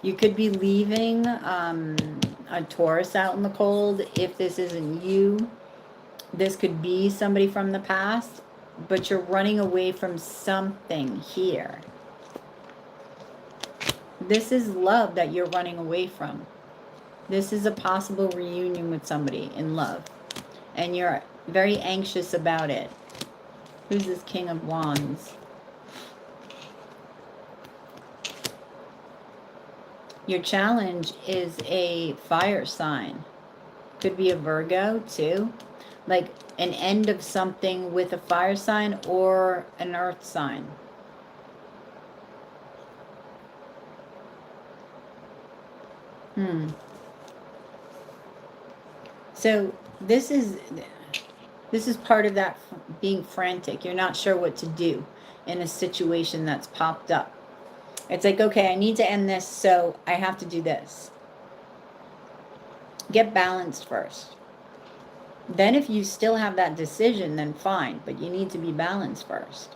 You could be leaving a Taurus out in the cold. If this isn't you, this could be somebody from the past, but you're running away from something here. This is love that you're running away from. This is a possible reunion with somebody in love, and you're very anxious about it. Who's this King of Wands? Your challenge is a fire sign. Could be a Virgo too. Like an end of something with a fire sign or an earth sign. So this is part of that being frantic. You're not sure what to do in a situation that's popped up. It's like, okay, I need to end this, so I have to do this. Get balanced first. Then if you still have that decision, then fine, but you need to be balanced first.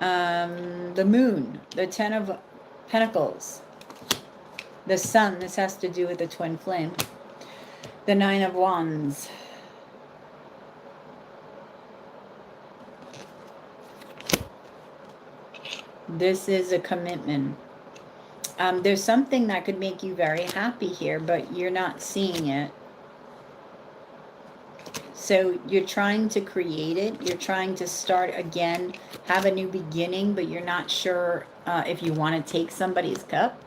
The moon, the 10 of Pentacles, the sun, this has to do with the twin flame, the 9 of Wands, this is a commitment. There's something that could make you very happy here, but you're not seeing it. So you're trying to create it. You're trying to start again, have a new beginning, but you're not sure if you want to take somebody's cup.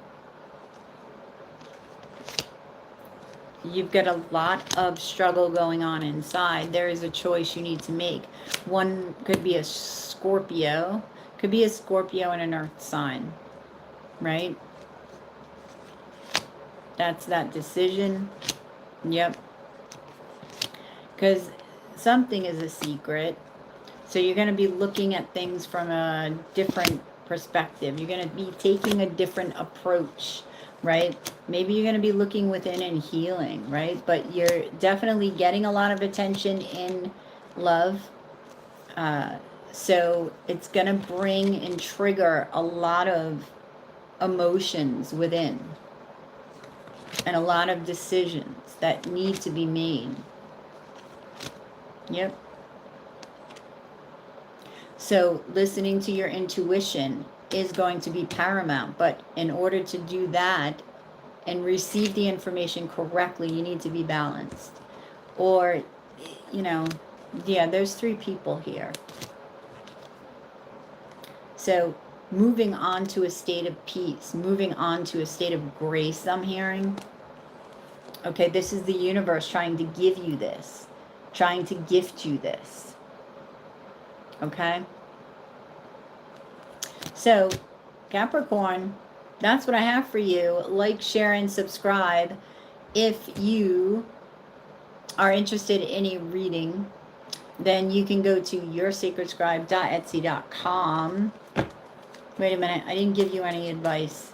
You've got a lot of struggle going on inside. There is a choice you need to make. One could be a Scorpio. Could be a Scorpio and an earth sign, right? That's that decision. Yep. Because something is a secret. So you're going to be looking at things from a different perspective. You're going to be taking a different approach, right? Maybe you're going to be looking within and healing, right? But you're definitely getting a lot of attention in love. So it's going to bring and trigger a lot of emotions within. And a lot of decisions that need to be made. Yep. So listening to your intuition is going to be paramount. But in order to do that and receive the information correctly, you need to be balanced. Or, you know, yeah, there's 3 people here. So moving on to a state of peace, moving on to a state of grace, I'm hearing. Okay, this is the universe trying to give you this, trying to gift you this. Okay? So, Capricorn, that's what I have for you. Like, share, and subscribe. If you are interested in a reading, then you can go to yoursacredscribe.etsy.com. Wait a minute, I didn't give you any advice.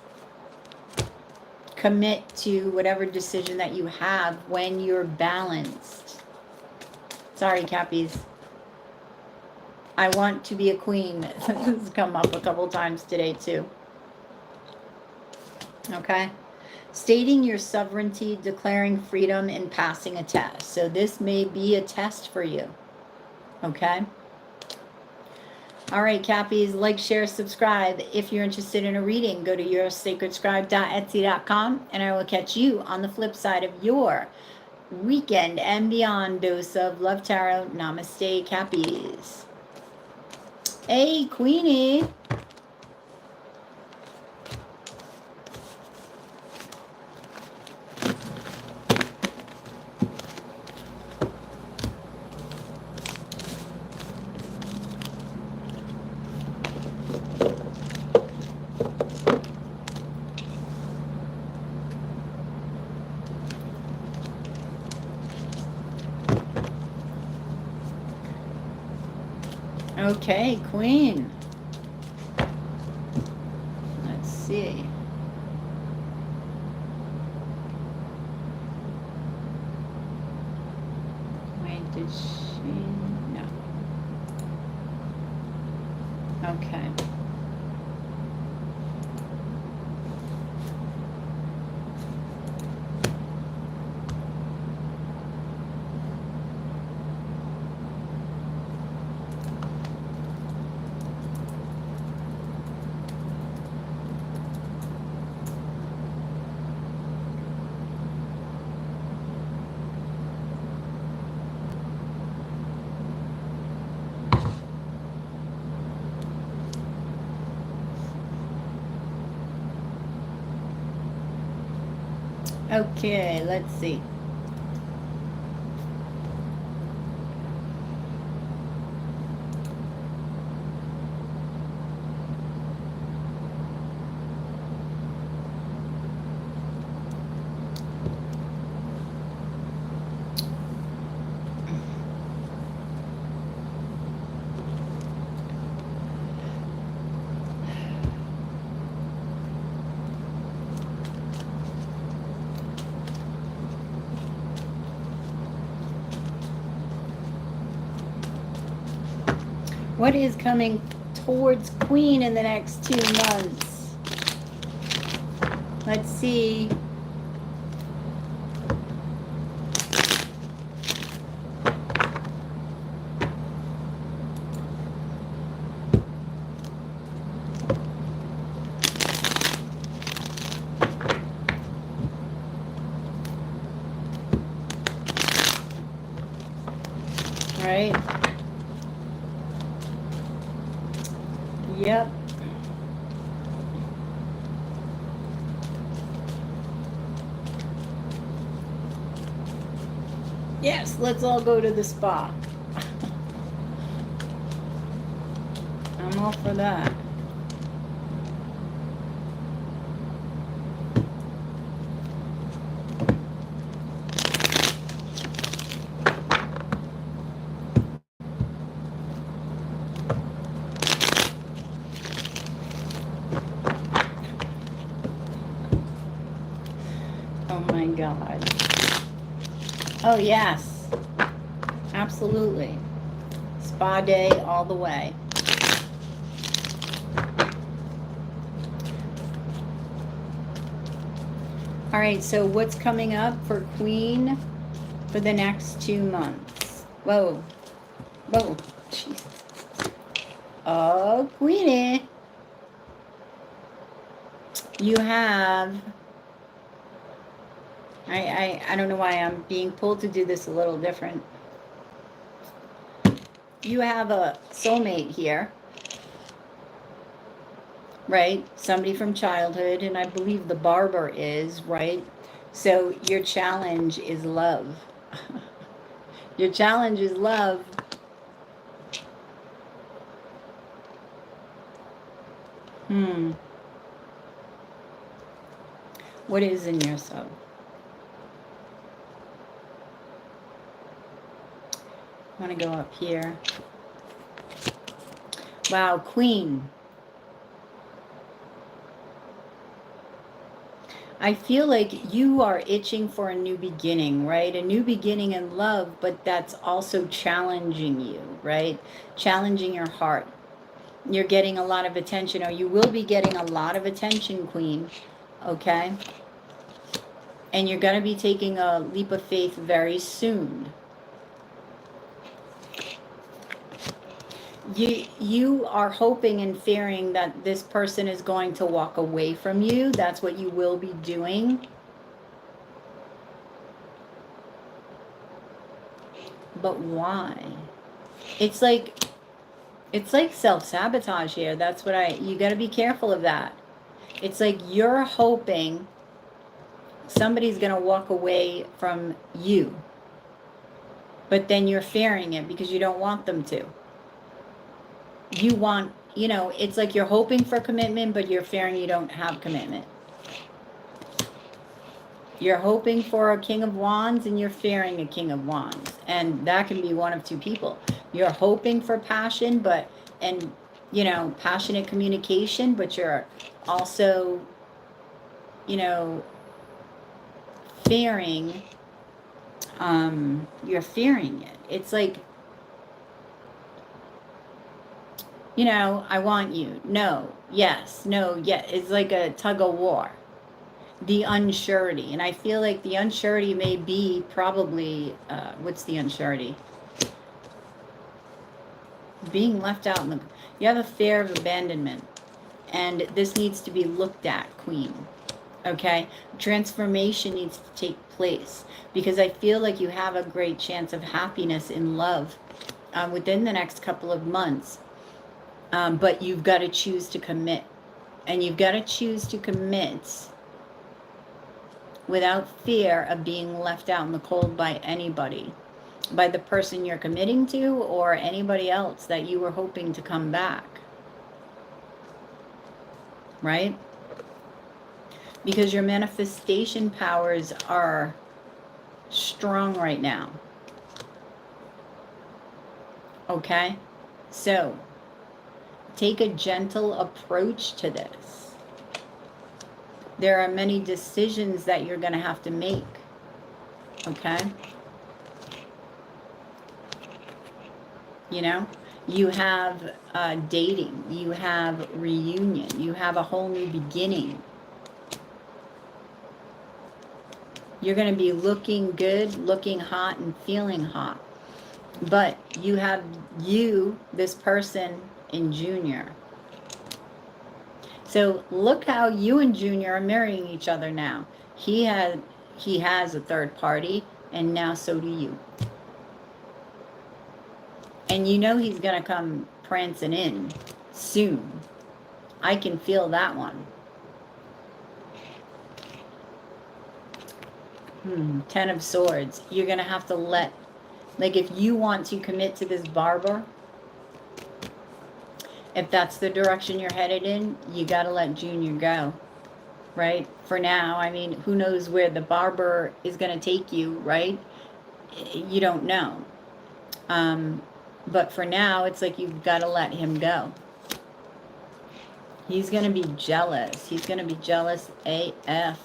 commit to whatever decision that you have when you're balanced. Sorry, Cappies. I want to be a queen. This has come up a couple times today, too. Okay? Stating your sovereignty, declaring freedom, and passing a test. So this may be a test for you. Okay? All right, Cappies, like, share, subscribe. If you're interested in a reading, go to yoursacredscribe.etsy.com, and I will catch you on the flip side of your weekend and beyond dose of Love Tarot. Namaste, Cappies. Hey, Queenie. Okay, Queen. Let's see. Wait, did she? No. Okay. Okay, let's see. What is coming towards Queen in the next 2 months? Let's see. Right? Yep. Yes, let's all go to the spa. I'm all for that. Oh my God. Oh yes, absolutely. Spa day all the way. All right, so what's coming up for Queen for the next 2 months? Whoa, whoa, jeez. Oh, Queenie. You have, I don't know why I'm being pulled to do this a little different. You have a soulmate here, right? Somebody from childhood, and I believe the barber is, right? So your challenge is love. Your challenge is love. What is in your soul? I want to go up here. Wow, Queen. I feel like you are itching for a new beginning, right? A new beginning in love, but that's also challenging you, right? Challenging your heart. You're getting a lot of attention, or you will be getting a lot of attention, Queen, okay? And you're going to be taking a leap of faith very soon. You are hoping and fearing that this person is going to walk away from you. That's what you will be doing. But why? It's like self-sabotage here. That's what you got to be careful of that. It's like you're hoping somebody's going to walk away from you. But then you're fearing it because you don't want them to. You want, it's like you're hoping for commitment, but you're fearing you don't have commitment. You're hoping for a King of Wands and you're fearing a King of Wands. And that can be one of two people. You're hoping for passion, passionate communication, but you're also, fearing, you're fearing it. It's like, I want you. No, yes, no, yeah. It's like a tug of war. The unsurety. And I feel like the unsurety may be probably, what's the unsurety? Being left out in the, you have a fear of abandonment. And this needs to be looked at, Queen. Okay? Transformation needs to take place. Because I feel like you have a great chance of happiness in love within the next couple of months. But you've got to choose to commit. And you've got to choose to commit without fear of being left out in the cold by anybody. By the person you're committing to or anybody else that you were hoping to come back. Right? Because your manifestation powers are strong right now. Okay? So, take a gentle approach to this. There are many decisions that you're going to have to make. Okay? You have dating. You have reunion. You have a whole new beginning. You're going to be looking good, looking hot, and feeling hot. But you have this person in Junior. So look how you and Junior are marrying each other now. He has a third party, and now so do you. And he's going to come prancing in soon. I can feel that one. 10 of Swords. You're going to have to if you want to commit to this barber, if that's the direction you're headed in, you got to let Junior go, right? For now, I mean, who knows where the barber is going to take you, right? You don't know. But for now, it's like you've got to let him go. He's going to be jealous. He's going to be jealous AF.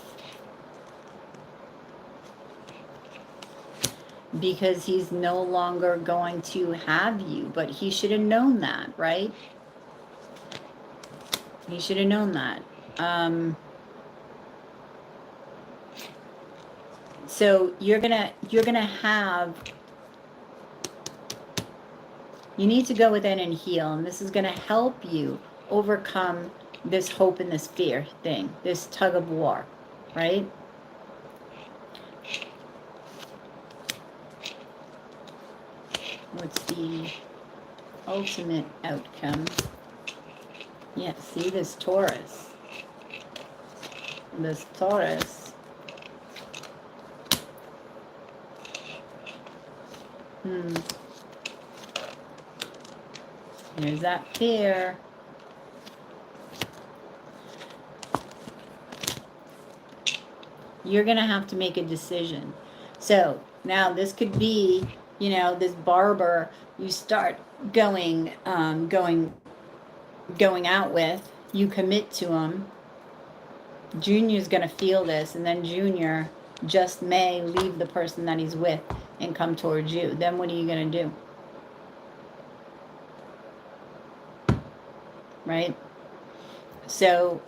Because he's no longer going to have you. But he should have known that, right? He should have known that. So you're gonna have, you need to go within and heal, and this is gonna help you overcome this hope and this fear thing, this tug of war, right? What's the ultimate outcome? Yeah, see this Taurus. This Taurus. There's that fear. You're going to have to make a decision. So now this could be, this barber you start going out with, you commit to him, Junior's going to feel this, and then Junior just may leave the person that he's with and come towards you. Then what are you going to do? Right? So,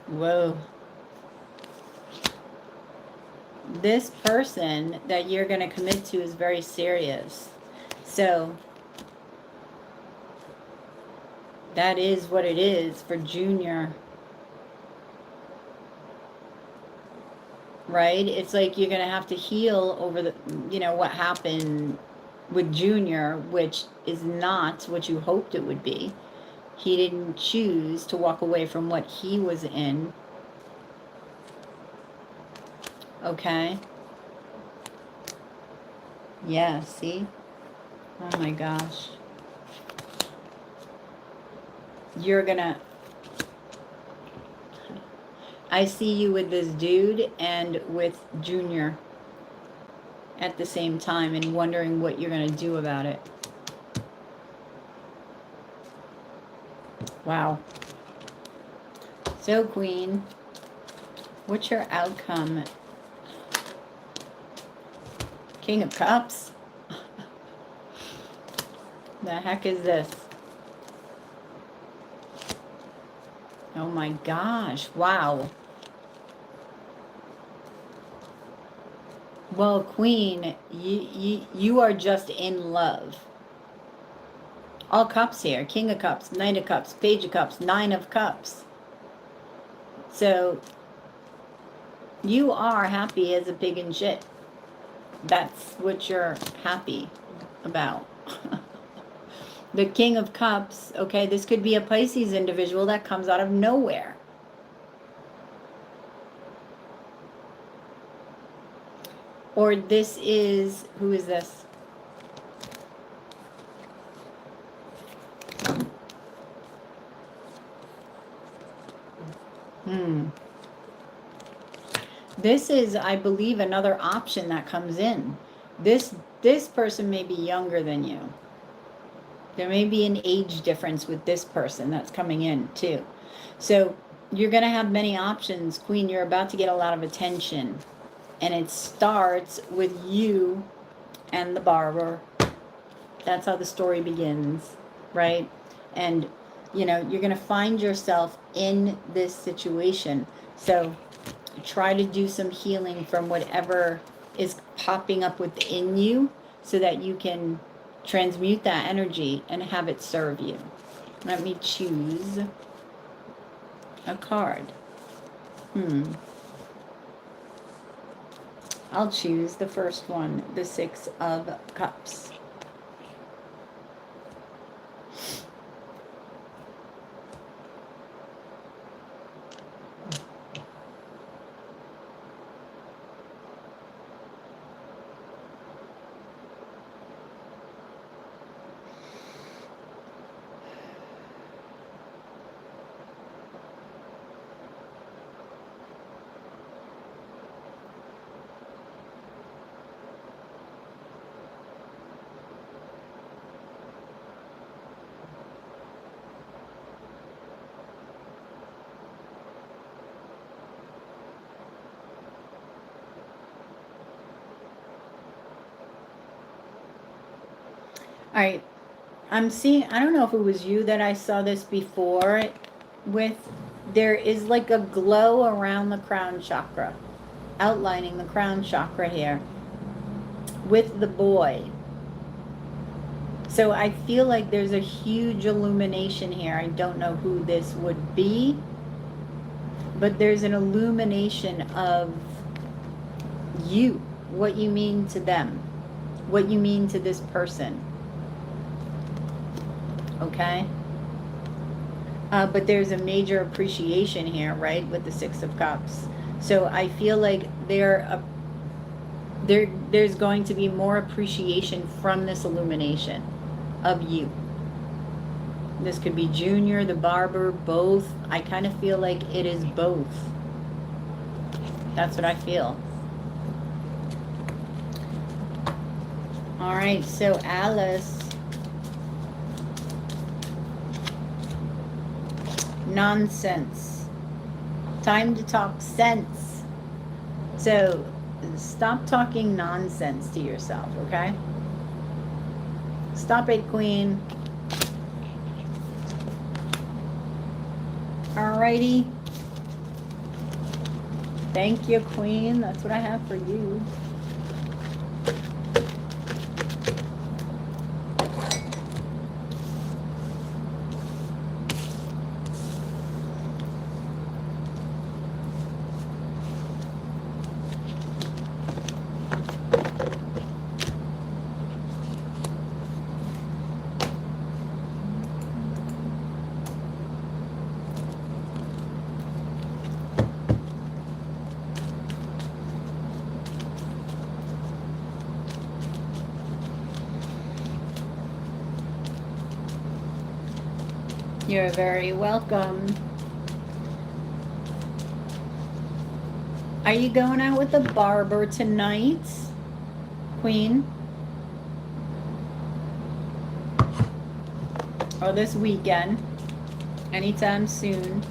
whoa. This person that you're going to commit to is very serious. So, that is what it is for Junior. Right? It's like you're going to have to heal over the, you know, what happened with Junior, which is not what you hoped it would be. He didn't choose to walk away from what he was in. Okay? Yeah, see? Oh my gosh. You're gonna... I see you with this dude and with Junior at the same time and wondering what you're going to do about it. Wow. So, Queen, what's your outcome? King of Cups? The heck is this? Oh my gosh, wow. Well, Queen, you are just in love. All cups here. King of Cups, Knight of Cups, Page of Cups, Nine of Cups. So, you are happy as a pig in shit. That's what you're happy about. The King of Cups, okay, this could be a Pisces individual that comes out of nowhere. Or this is, who is this? This is, I believe, another option that comes in. This person may be younger than you. There may be an age difference with this person that's coming in too. So you're going to have many options, Queen. You're about to get a lot of attention. And it starts with you and the barber. That's how the story begins, right? And, you know, you're going to find yourself in this situation. So try to do some healing from whatever is popping up within you so that you can transmute that energy and have it serve you. Let me choose a card. I'll choose the first one, the Six of Cups. All right, I'm seeing, I don't know if it was you that I saw this before with, there is like a glow around the crown chakra, outlining the crown chakra here with the boy. So I feel like there's a huge illumination here. I don't know who this would be, but there's an illumination of you, what you mean to them, what you mean to this person. Okay? But there's a major appreciation here, right, with the Six of Cups. So I feel like there's going to be more appreciation from this illumination of you. This could be Junior, the barber, both. I kind of feel like it is both. That's what I feel. All right, so Alice. nonsense. Time to talk sense. So stop talking nonsense to yourself, okay? Stop it, Queen. Alrighty. Thank you, Queen. That's what I have for you. You're very welcome. Are you going out with the barber tonight, Queen? Or this weekend? Anytime soon?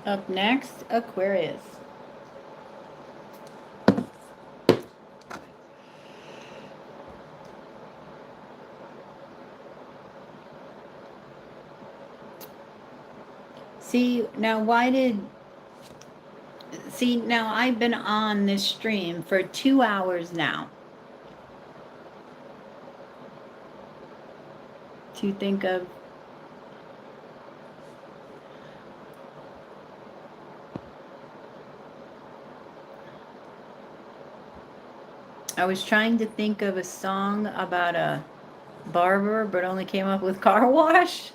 Up next, Aquarius. See, now now I've been on this stream for 2 hours now. To think of I was trying to think of a song about a barber, but only came up with car wash.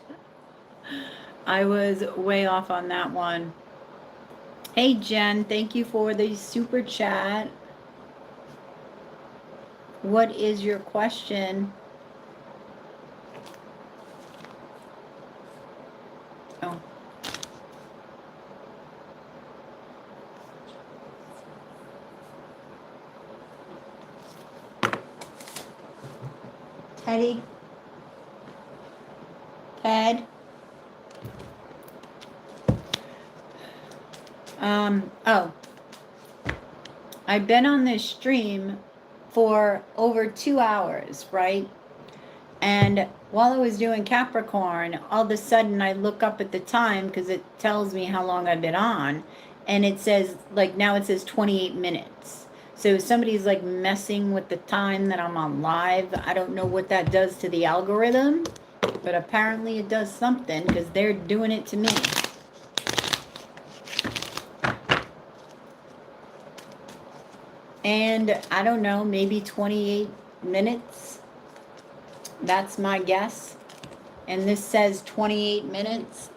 I was way off on that one. Hey, Jen, thank you for the super chat. What is your question? Oh. Teddy? Ted? Oh. I've been on this stream for over 2 hours, right? And while I was doing Capricorn, all of a sudden I look up at the time because it tells me how long I've been on. And it says, like, now it says 28 minutes. So somebody's like messing with the time that I'm on live. I don't know what that does to the algorithm, but apparently it does something because they're doing it to me. And I don't know, maybe 28 minutes. That's my guess. And this says 28 minutes.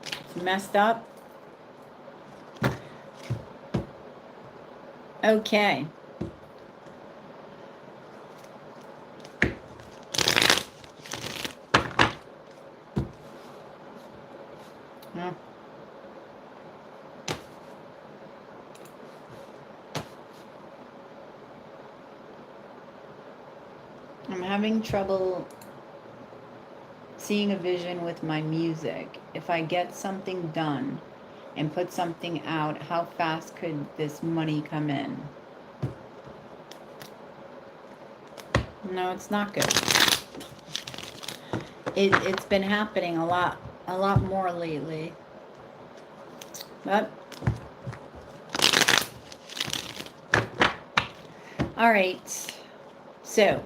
It's messed up. Okay. I'm having trouble seeing a vision with my music. If I get something done and put something out, how fast could this money come in? No, it's not good. It's been happening a lot more lately. But all right, so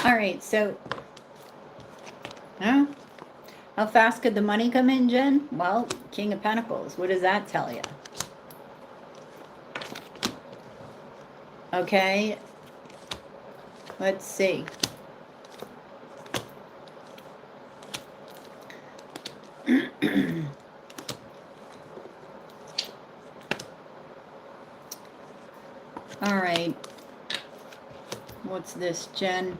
all right, so how fast could the money come in, Jen? Well, King of Pentacles. What does that tell you? Okay, let's see. All right. What's this, Jen?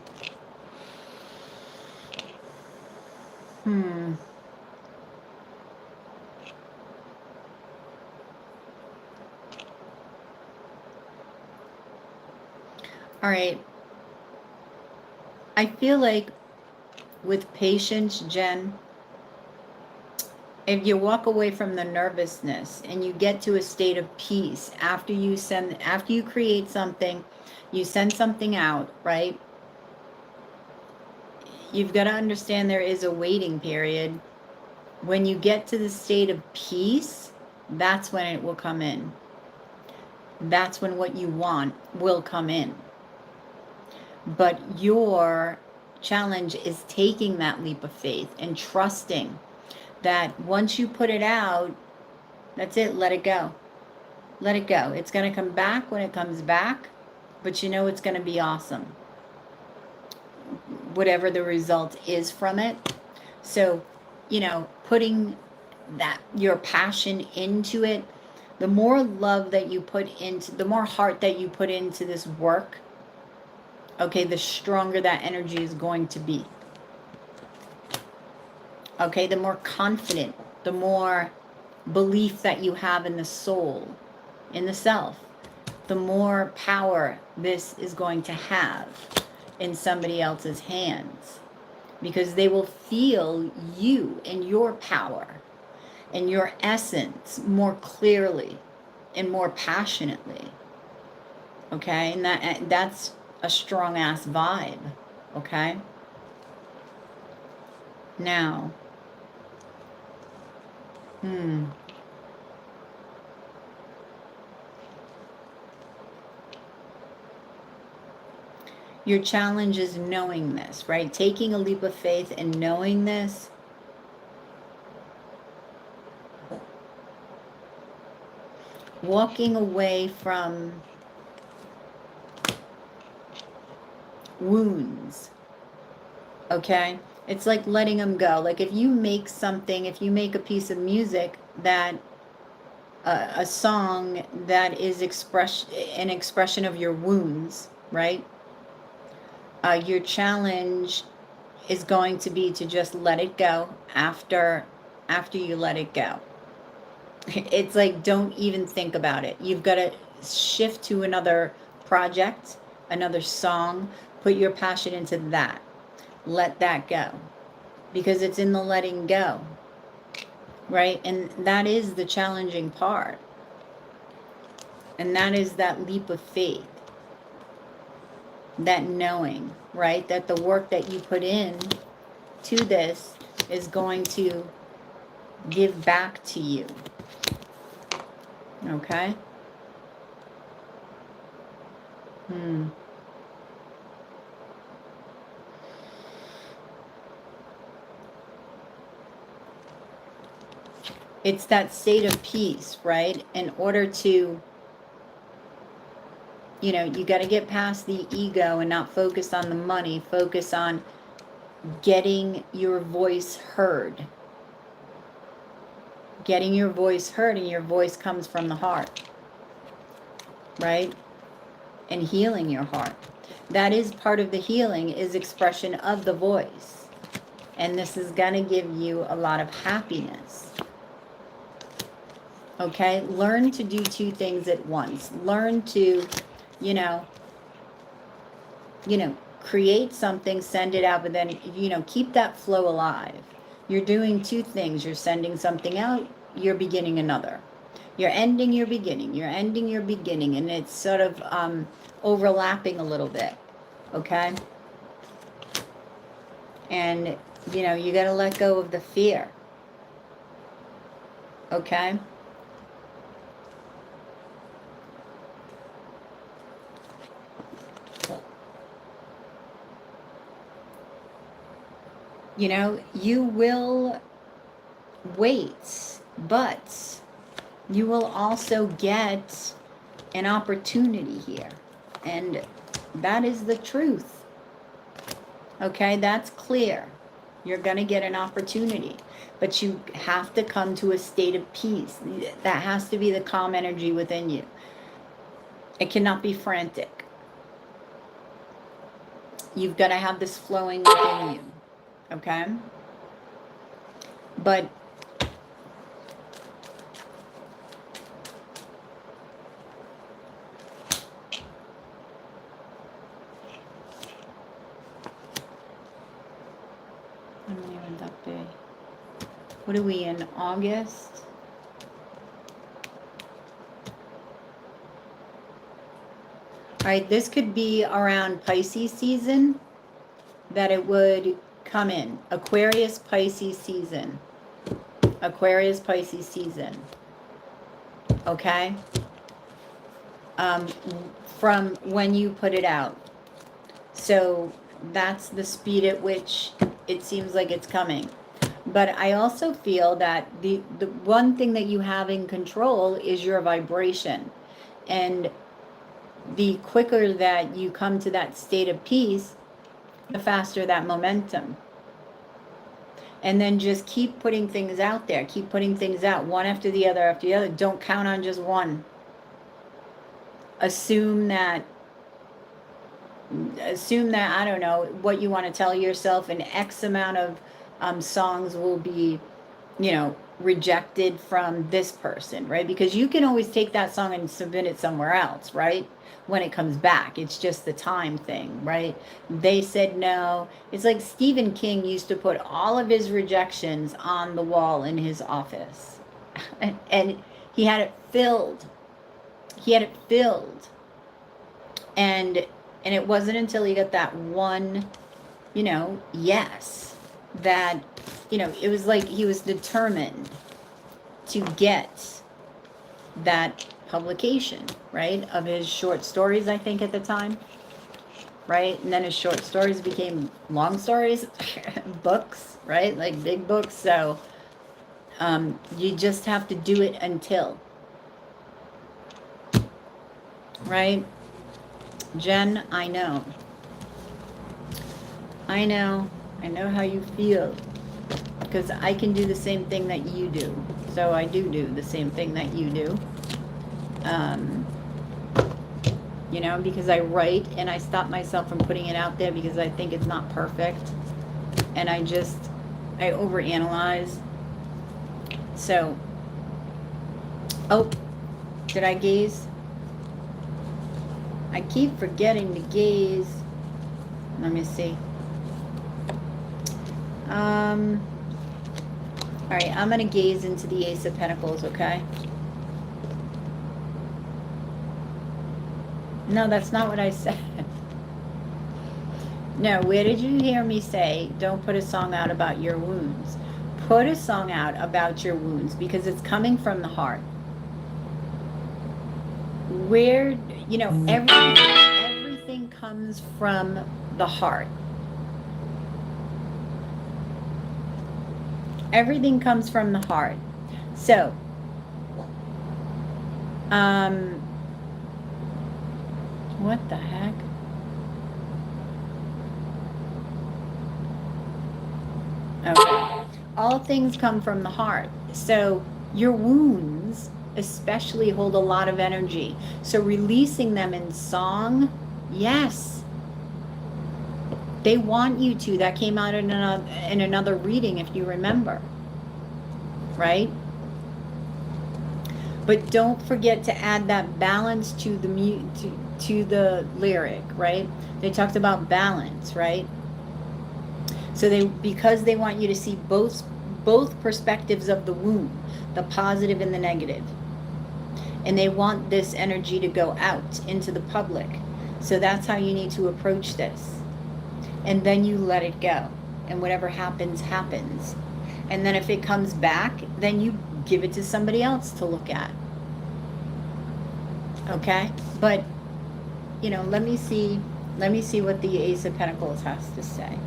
All right. I feel like with patience, Jen, if you walk away from the nervousness and you get to a state of peace after you create something, you send something out, right? You've got to understand there is a waiting period. When you get to the state of peace, that's when it will come in. That's when what you want will come in. But your challenge is taking that leap of faith and trusting that once you put it out, that's it. Let it go. Let it go. It's going to come back when it comes back, but you know it's going to be awesome. Whatever the result is from it. So, you know, putting that, your passion into it, the more love that you put into, the more heart that you put into this work, okay, the stronger that energy is going to be. Okay, the more confident, the more belief that you have in the soul, in the self, the more power this is going to have in somebody else's hands, because they will feel you and your power and your essence more clearly and more passionately. Okay, and that's a strong ass vibe. Okay, now your challenge is knowing this, right? Taking a leap of faith and knowing this. Walking away from wounds. Okay? It's like letting them go. Like if you make something, if you make a piece of music that, a song that is an expression of your wounds, right? Your challenge is going to be to just let it go after you let it go. It's like, don't even think about it. You've got to shift to another project, another song, put your passion into that. Let that go, because it's in the letting go, right? And that is the challenging part. And that is that leap of faith, that knowing, right? That the work that you put in to this is going to give back to you. Okay? It's that state of peace, right? In order to, you know, you got to get past the ego and not focus on the money. Focus on getting your voice heard. Getting your voice heard, and your voice comes from the heart, right? And healing your heart. That is part of the healing, is expression of the voice. And this is going to give you a lot of happiness. Okay? Learn to do two things at once. Learn to, you know, create something, send it out, but then, keep that flow alive. You're doing two things. You're sending something out, you're beginning another. You're ending, you're beginning. You're ending, you're beginning. And it's sort of overlapping a little bit. Okay? And, you got to let go of the fear. Okay? You will wait, but you will also get an opportunity here. And that is the truth. Okay, that's clear. You're going to get an opportunity. But you have to come to a state of peace. That has to be the calm energy within you. It cannot be frantic. You've got to have this flowing within you. Okay? But what are we in, August? All right, this could be around Pisces season that it would come in. Aquarius, Pisces season. Aquarius, Pisces season. Okay? From when you put it out. So that's the speed at which it seems like it's coming. But I also feel that the one thing that you have in control is your vibration. And the quicker that you come to that state of peace, the faster that momentum. And then just keep putting things out there. Keep putting things out, one after the other after the other. Don't count on just one. Assume that, I don't know, what you want to tell yourself, an X amount of songs will be, rejected from this person, right? Because you can always take that song and submit it somewhere else, right? When it comes back, it's just the time thing, right? They said no. It's like Stephen King used to put all of his rejections on the wall in his office. And he had it filled. And it wasn't until he got that one, yes, that, it was like he was determined to get that publication, right, of his short stories, I think, at the time, right? And then his short stories became long stories, books, right, like big books. So you just have to do it until, right? Jen, I know how you feel, because I can do the same thing that you do. So I do the same thing that you do. Because I write and I stop myself from putting it out there because I think it's not perfect. And I overanalyze. So, oh, did I gaze? I keep forgetting to gaze. Let me see. All right, I'm going to gaze into the Ace of Pentacles, okay? No, that's not what I said. No, where did you hear me say, don't put a song out about your wounds? Put a song out about your wounds, because it's coming from the heart. Where, everything comes from the heart. Everything comes from the heart. So, what the heck? Okay. All things come from the heart. So your wounds especially hold a lot of energy. So releasing them in song, yes. They want you to. That came out in another reading, if you remember. Right? But don't forget to add that balance to the lyric, right? They talked about balance, right? So because they want you to see both perspectives of the womb, the positive and the negative. And they want this energy to go out into the public. So that's how you need to approach this. And then you let it go. And whatever happens, happens. And then if it comes back, then you give it to somebody else to look at. Okay? But, you know, let me see what the Ace of Pentacles has to say.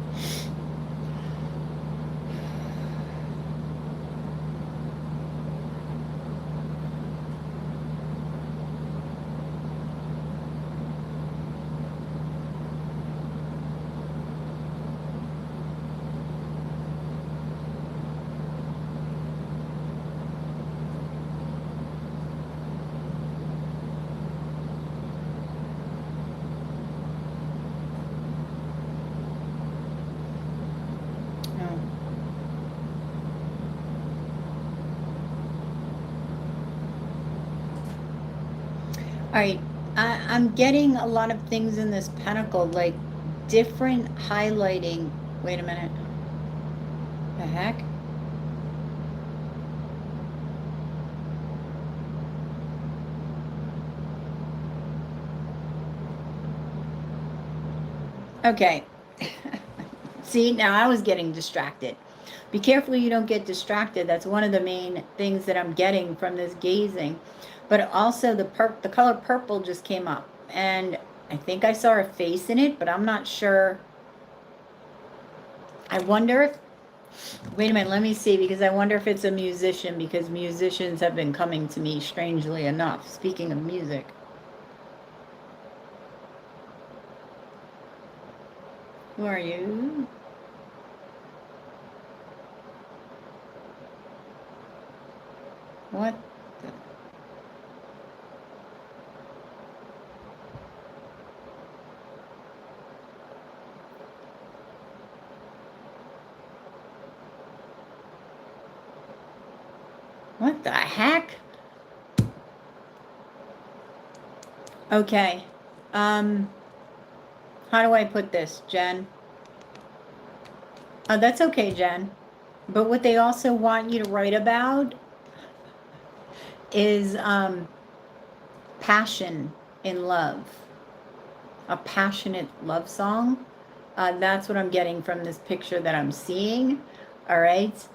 All right, I'm getting a lot of things in this pentacle, like different highlighting. Wait a minute. The heck? Okay. See, now I was getting distracted. Be careful you don't get distracted. That's one of the main things that I'm getting from this gazing. But also the color purple just came up. And I think I saw a face in it, but I'm not sure. I wonder if... Wait a minute, let me see, because I wonder if it's a musician, because musicians have been coming to me, strangely enough. Speaking of music. Who are you? What the... What the heck? Okay. How do I put this, Jen? Oh, that's okay, Jen. But what they also want you to write about is passion in love. A passionate love song. That's what I'm getting from this picture that I'm seeing. All right.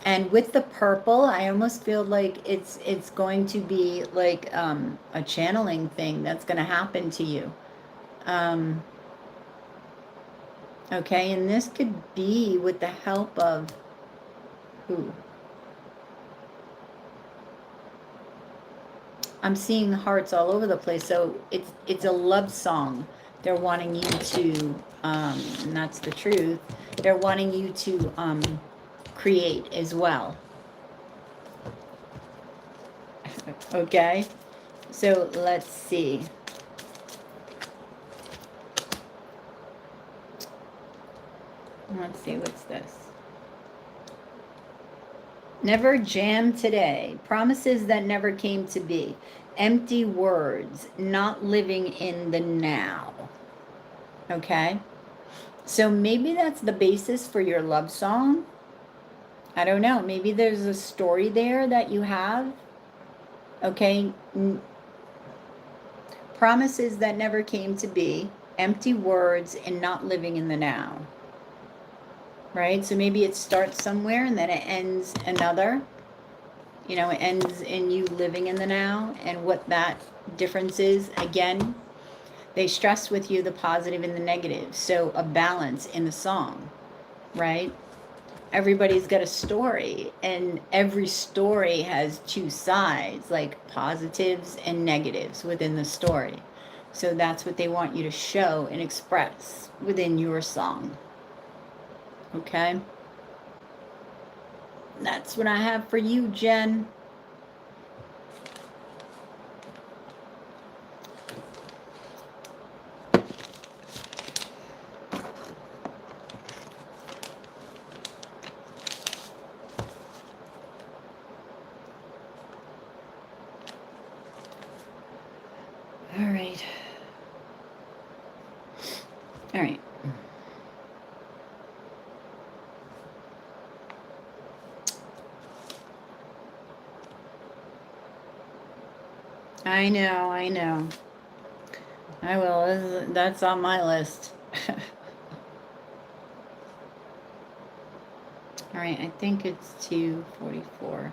And with the purple, I almost feel like it's going to be like a channeling thing that's going to happen to you. Okay, and this could be with the help of who? I'm seeing hearts all over the place. So it's a love song. They're wanting you to, and that's the truth, they're wanting you to create as well. Okay, so let's see. Let's see, what's this? Never jam today. Promises that never came to be. Empty words. Not living in the now. Okay? So maybe that's the basis for your love song. I don't know. Maybe there's a story there that you have. Okay? Promises that never came to be. Empty words and not living in the now. Right? So maybe it starts somewhere and then it ends another. You know, it ends in you living in the now. And what that difference is, again, they stress with you the positive and the negative. So a balance in the song, right? Everybody's got a story, and every story has two sides, like positives and negatives within the story. So that's what they want you to show and express within your song. Okay? That's what I have for you, Jen. All right. I know, I know. I will. That's on my list. All right, I think it's 2:44.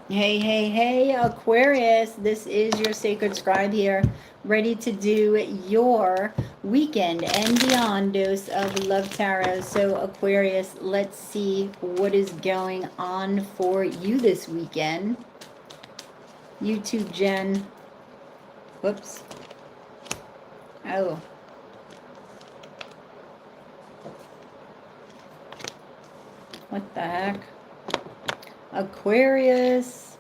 Hey, hey, hey, Aquarius. This is your sacred scribe here, ready to do your weekend and beyond dose of love tarot. So, Aquarius, let's see what is going on for you this weekend. YouTube Jen. Whoops. Oh. What the heck? Aquarius.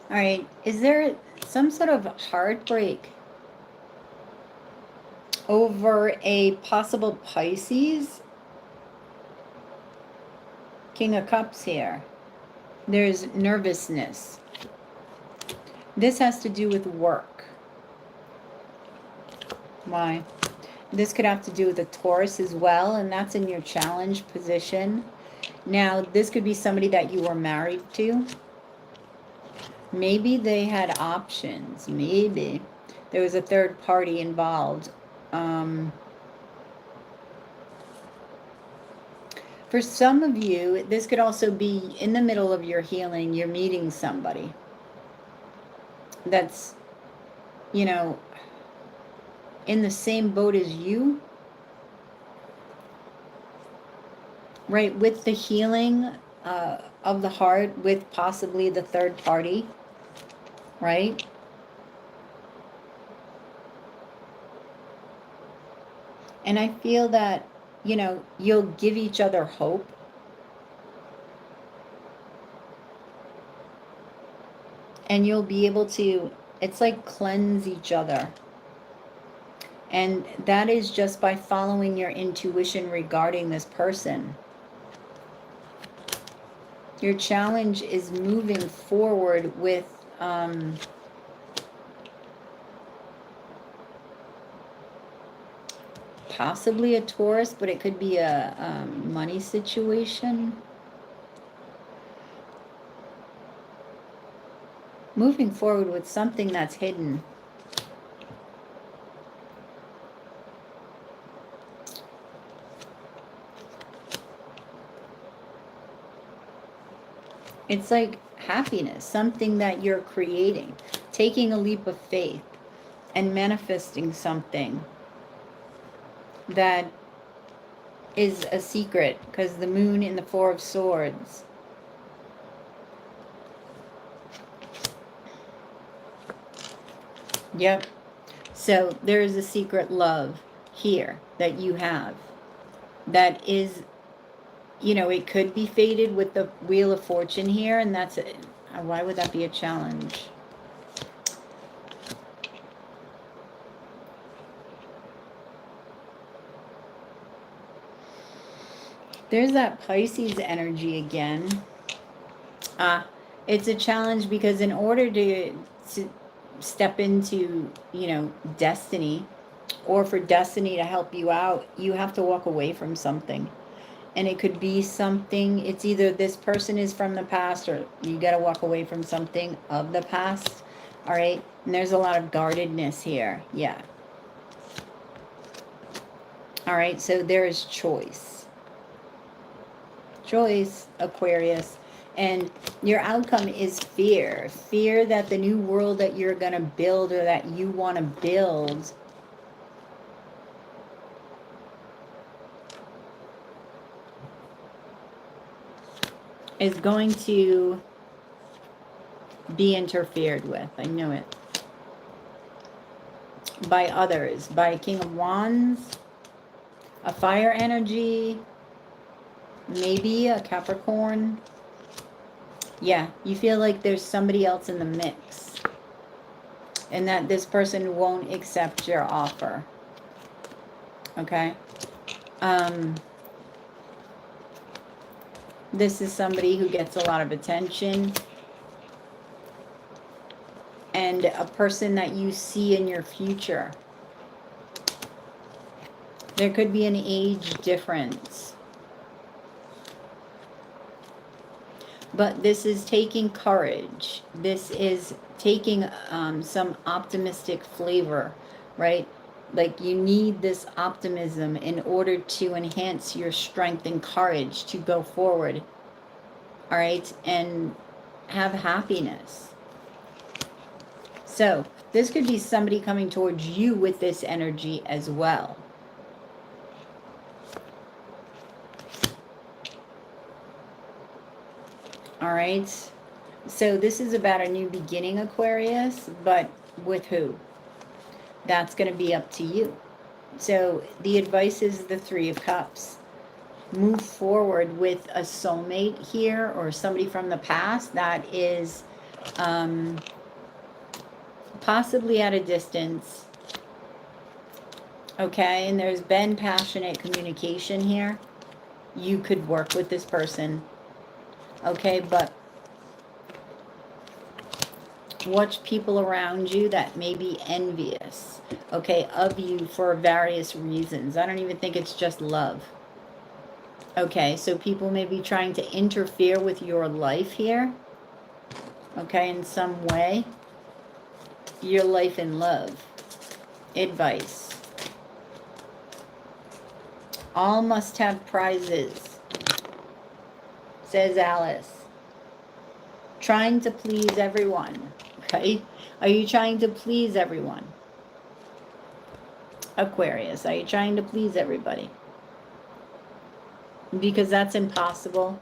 All right. Is there some sort of heartbreak over a possible Pisces? King of Cups here. There's nervousness. This has to do with work. Why? This could have to do with a Taurus as well, and that's in your challenge position. Now, this could be somebody that you were married to. Maybe they had options. Maybe there was a third party involved. For some of you, this could also be in the middle of your healing. You're meeting somebody that's, you know, in the same boat as you, right? With the healing of the heart, with possibly the third party, right? And I feel that, you know, you'll give each other hope. And you'll be able to, it's like cleanse each other. And that is just by following your intuition regarding this person. Your challenge is moving forward with possibly a Taurus, but it could be a money situation. Moving forward with something that's hidden. It's like happiness, something that you're creating, taking a leap of faith and manifesting something that is a secret, because the moon in the Four of Swords. Yep. So there is a secret love here that you have that is, you know, it could be fated with the Wheel of Fortune here, and that's it. Why would that be a challenge? There's that Pisces energy again. It's a challenge because in order to step into, you know, destiny, or for destiny to help you out, you have to walk away from something. And it could be something, it's either this person is from the past, or you got to walk away from something of the past. All right. And there's a lot of guardedness here. Yeah. All right. So there is choice. Choice, Aquarius. And your outcome is fear. Fear that the new world that you're going to build, or that you want to build, is going to be interfered with. I know it. By others. By King of Wands. A fire energy. Maybe a Capricorn. Yeah, you feel like there's somebody else in the mix. and that this person won't accept your offer. Okay? This is somebody who gets a lot of attention, and a person that you see in your future. There could be an age difference. But this is taking courage. This is taking some optimistic flavor, right? Like you need this optimism in order to enhance your strength and courage to go forward, all right? And have happiness. So this could be somebody coming towards you with this energy as well. All right, so this is about a new beginning, Aquarius, but with who? That's going to be up to you. So the advice is the Three of Cups. Move forward with a soulmate here, or somebody from the past that is possibly at a distance. Okay, and there's been passionate communication here. You could work with this person. Okay, but watch people around you that may be envious, okay, of you for various reasons. I don't even think it's just love. Okay, so people may be trying to interfere with your life here, okay, in some way. Your life and love. Advice. All must have prizes, says Alice. Trying to please everyone, okay? Are you trying to please everyone? Aquarius, are you trying to please everybody? Because that's impossible,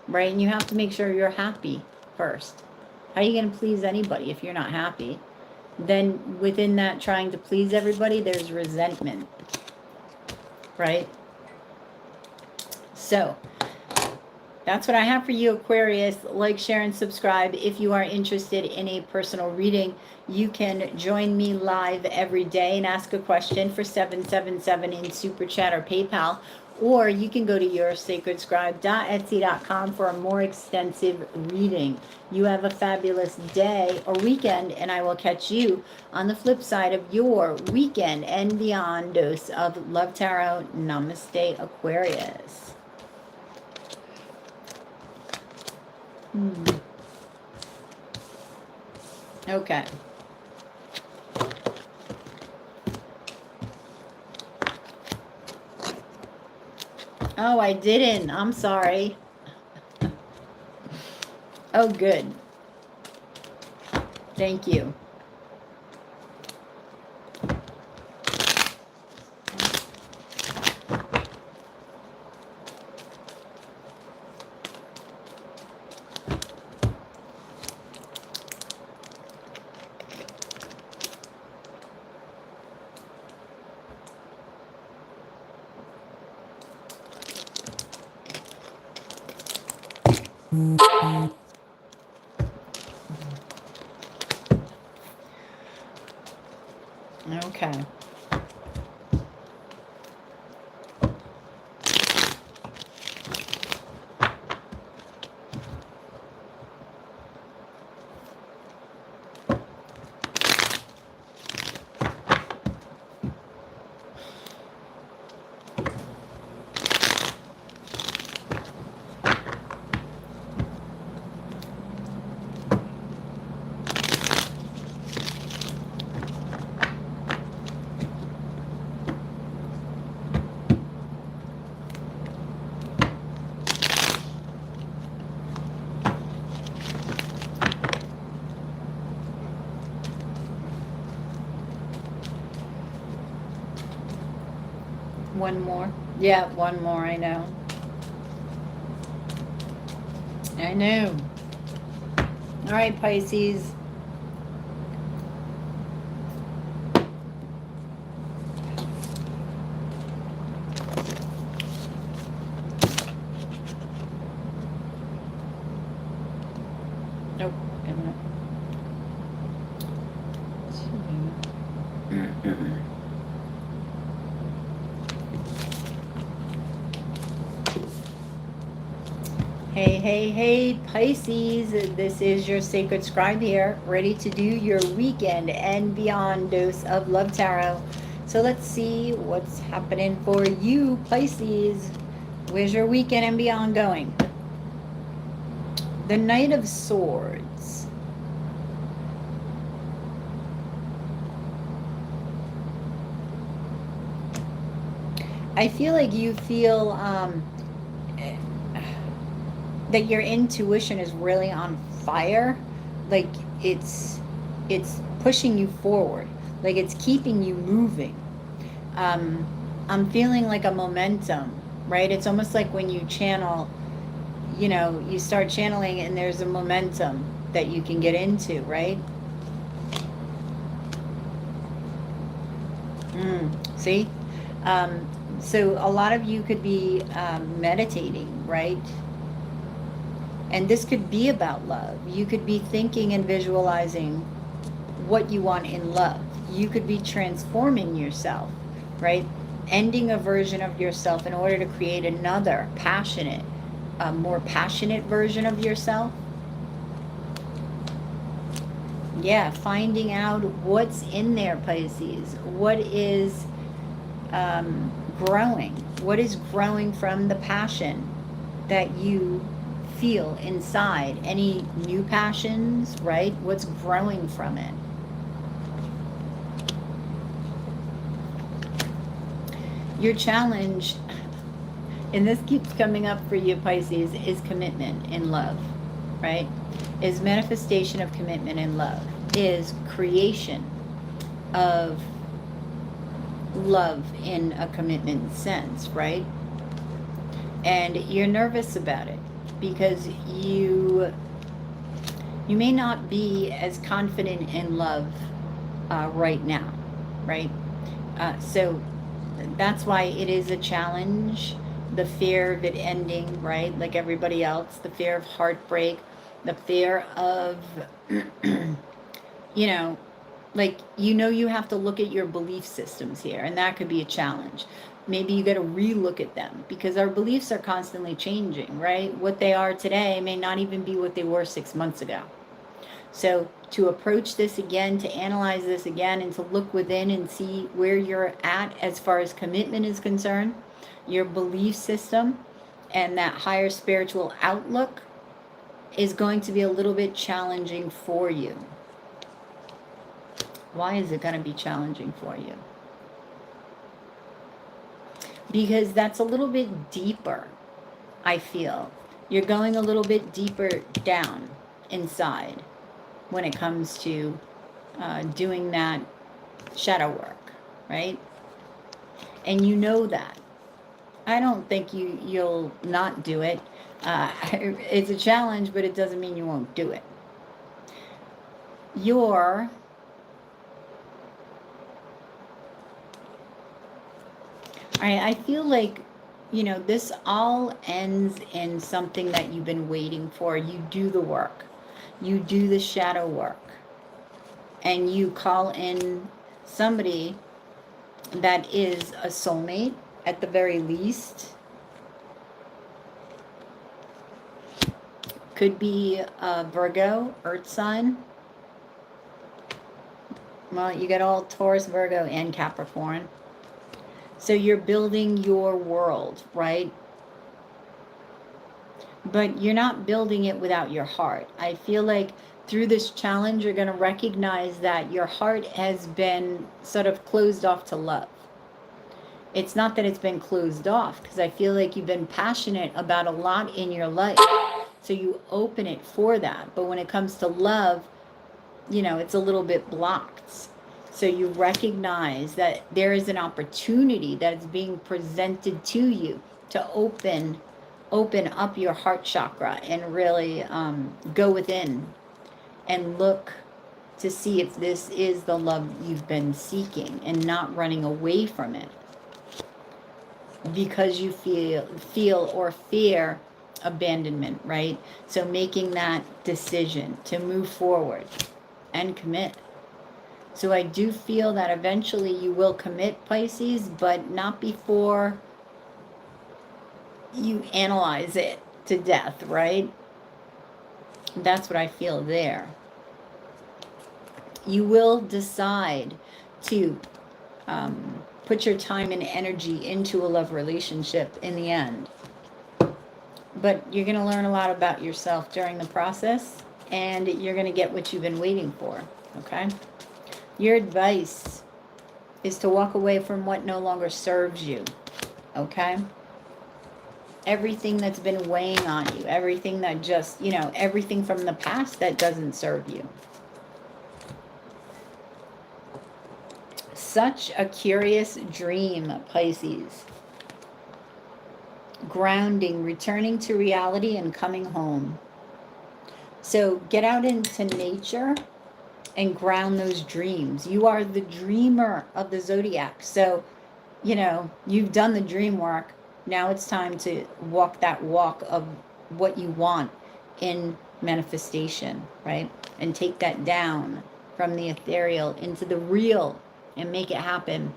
right? And you have to make sure you're happy first. How are you going to please anybody if you're not happy? Then within that trying to please everybody, there's resentment, right? So that's what I have for you, Aquarius. Like, share, and subscribe. If you are interested in a personal reading, you can join me live every day and ask a question for $777 in Super Chat or PayPal. Or you can go to yoursacredscribe.etsy.com for a more extensive reading. You have a fabulous day or weekend, and I will catch you on the flip side of your weekend and beyond dose of Love Tarot. Namaste, Aquarius. Okay. Oh, I didn't. I'm sorry. Oh, good. Thank you. Okay. One more. Yeah, one more, I know. I know. All right, Pisces. Nope. Hey, hey, hey, Pisces. This is your sacred scribe here, ready to do your weekend and beyond dose of love tarot. So let's see what's happening for you, Pisces. Where's your weekend and beyond going? The Knight of Swords. I feel like you feel that your intuition is really on fire. Like it's pushing you forward. Like it's keeping you moving. I'm feeling like a momentum, right? It's almost like when you channel, you know, you start channeling and there's a momentum that you can get into, right? See? So a lot of you could be meditating, right? And this could be about love. You could be thinking and visualizing what you want in love. You could be transforming yourself, right? Ending a version of yourself in order to create another passionate, more passionate version of yourself. Yeah, finding out what's in there, Pisces. What is growing? What is growing from the passion that you feel inside? Any new passions, right? What's growing from it? Your challenge, and this keeps coming up for you, Pisces, is commitment in love, right? Is manifestation of commitment in love, is creation of love in a commitment sense, right? And you're nervous about it because you may not be as confident in love right now, right? So that's why it is a challenge. The fear of it ending, right? Like everybody else, the fear of heartbreak, the fear of, you know, like, you have to look at your belief systems here, and that could be a challenge. Maybe you got to relook at them because our beliefs are constantly changing, right? What they are today may not even be what they were 6 months ago. So to approach this again, to analyze this again, and to look within and see where you're at as far as commitment is concerned, your belief system, and that higher spiritual outlook is going to be a little bit challenging for you. Why is it going to be challenging for you? Because that's a little bit deeper, I feel. You're going a little bit deeper down inside when it comes to doing that shadow work, right? And you know that. I don't think you'll not do it. It's a challenge, but it doesn't mean you won't do it. I feel like, this all ends in something that you've been waiting for. You do the work. You do the shadow work. And you call in somebody that is a soulmate, at the very least. Could be a Virgo, Earth sign. Well, you got all Taurus, Virgo, and Capricorn. So you're building your world, right? But you're not building it without your heart. I feel like through this challenge, you're going to recognize that your heart has been sort of closed off to love. It's not that it's been closed off, because I feel like you've been passionate about a lot in your life. So you open it for that. But when it comes to love, it's a little bit blocked. So you recognize that there is an opportunity that is being presented to you to open up your heart chakra and really go within and look to see if this is the love you've been seeking, and not running away from it because you feel or fear abandonment, right? So making that decision to move forward and commit. So I do feel that eventually you will commit, Pisces, but not before you analyze it, to death, right? That's what I feel there. You will decide to put your time and energy into a love relationship in the end. But you're going to learn a lot about yourself during the process, and you're going to get what you've been waiting for, okay? Your advice is to walk away from what no longer serves you, okay? Everything that's been weighing on you, everything that just, you know, everything from the past that doesn't serve you. Such a curious dream, Pisces. Grounding, returning to reality, and coming home. So get out into nature and ground those dreams. You are the dreamer of the zodiac. So, you know, you've done the dream work. Now it's time to walk that walk of what you want in manifestation, right? And take that down from the ethereal into the real and make it happen.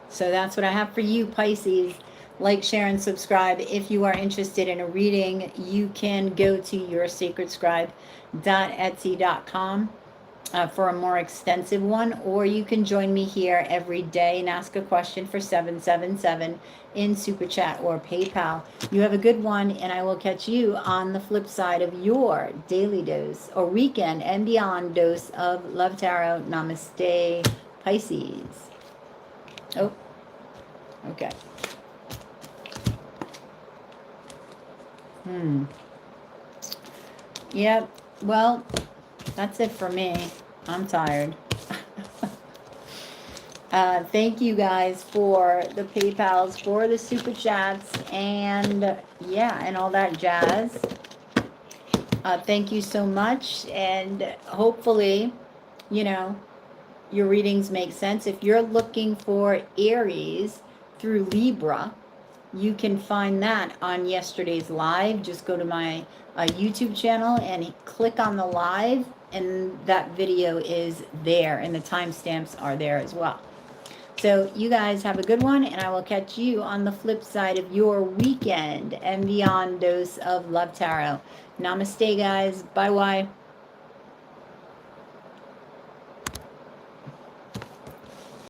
So that's what I have for you, Pisces. Like, share, and subscribe. If you are interested in a reading, you can go to yoursacredscribe.etsy.com for a more extensive one, or you can join me here every day and ask a question for $777 in Super Chat or PayPal. You have a good one, and I will catch you on the flip side of your daily dose or weekend and beyond dose of Love Tarot. Namaste, Pisces. Oh, okay. Yep. Well, that's it for me. I'm tired. Thank you guys for the PayPals, for the Super Chats, and yeah, and all that jazz. Thank you so much, and hopefully, you know, your readings make sense. If you're looking for Aries through Libra, you can find that on yesterday's live. Just go to my YouTube channel and click on the live, and that video is there, and the timestamps are there as well. So you guys have a good one, and I will catch you on the flip side of your weekend and beyond dose of Love Tarot. Namaste, guys. Bye-bye.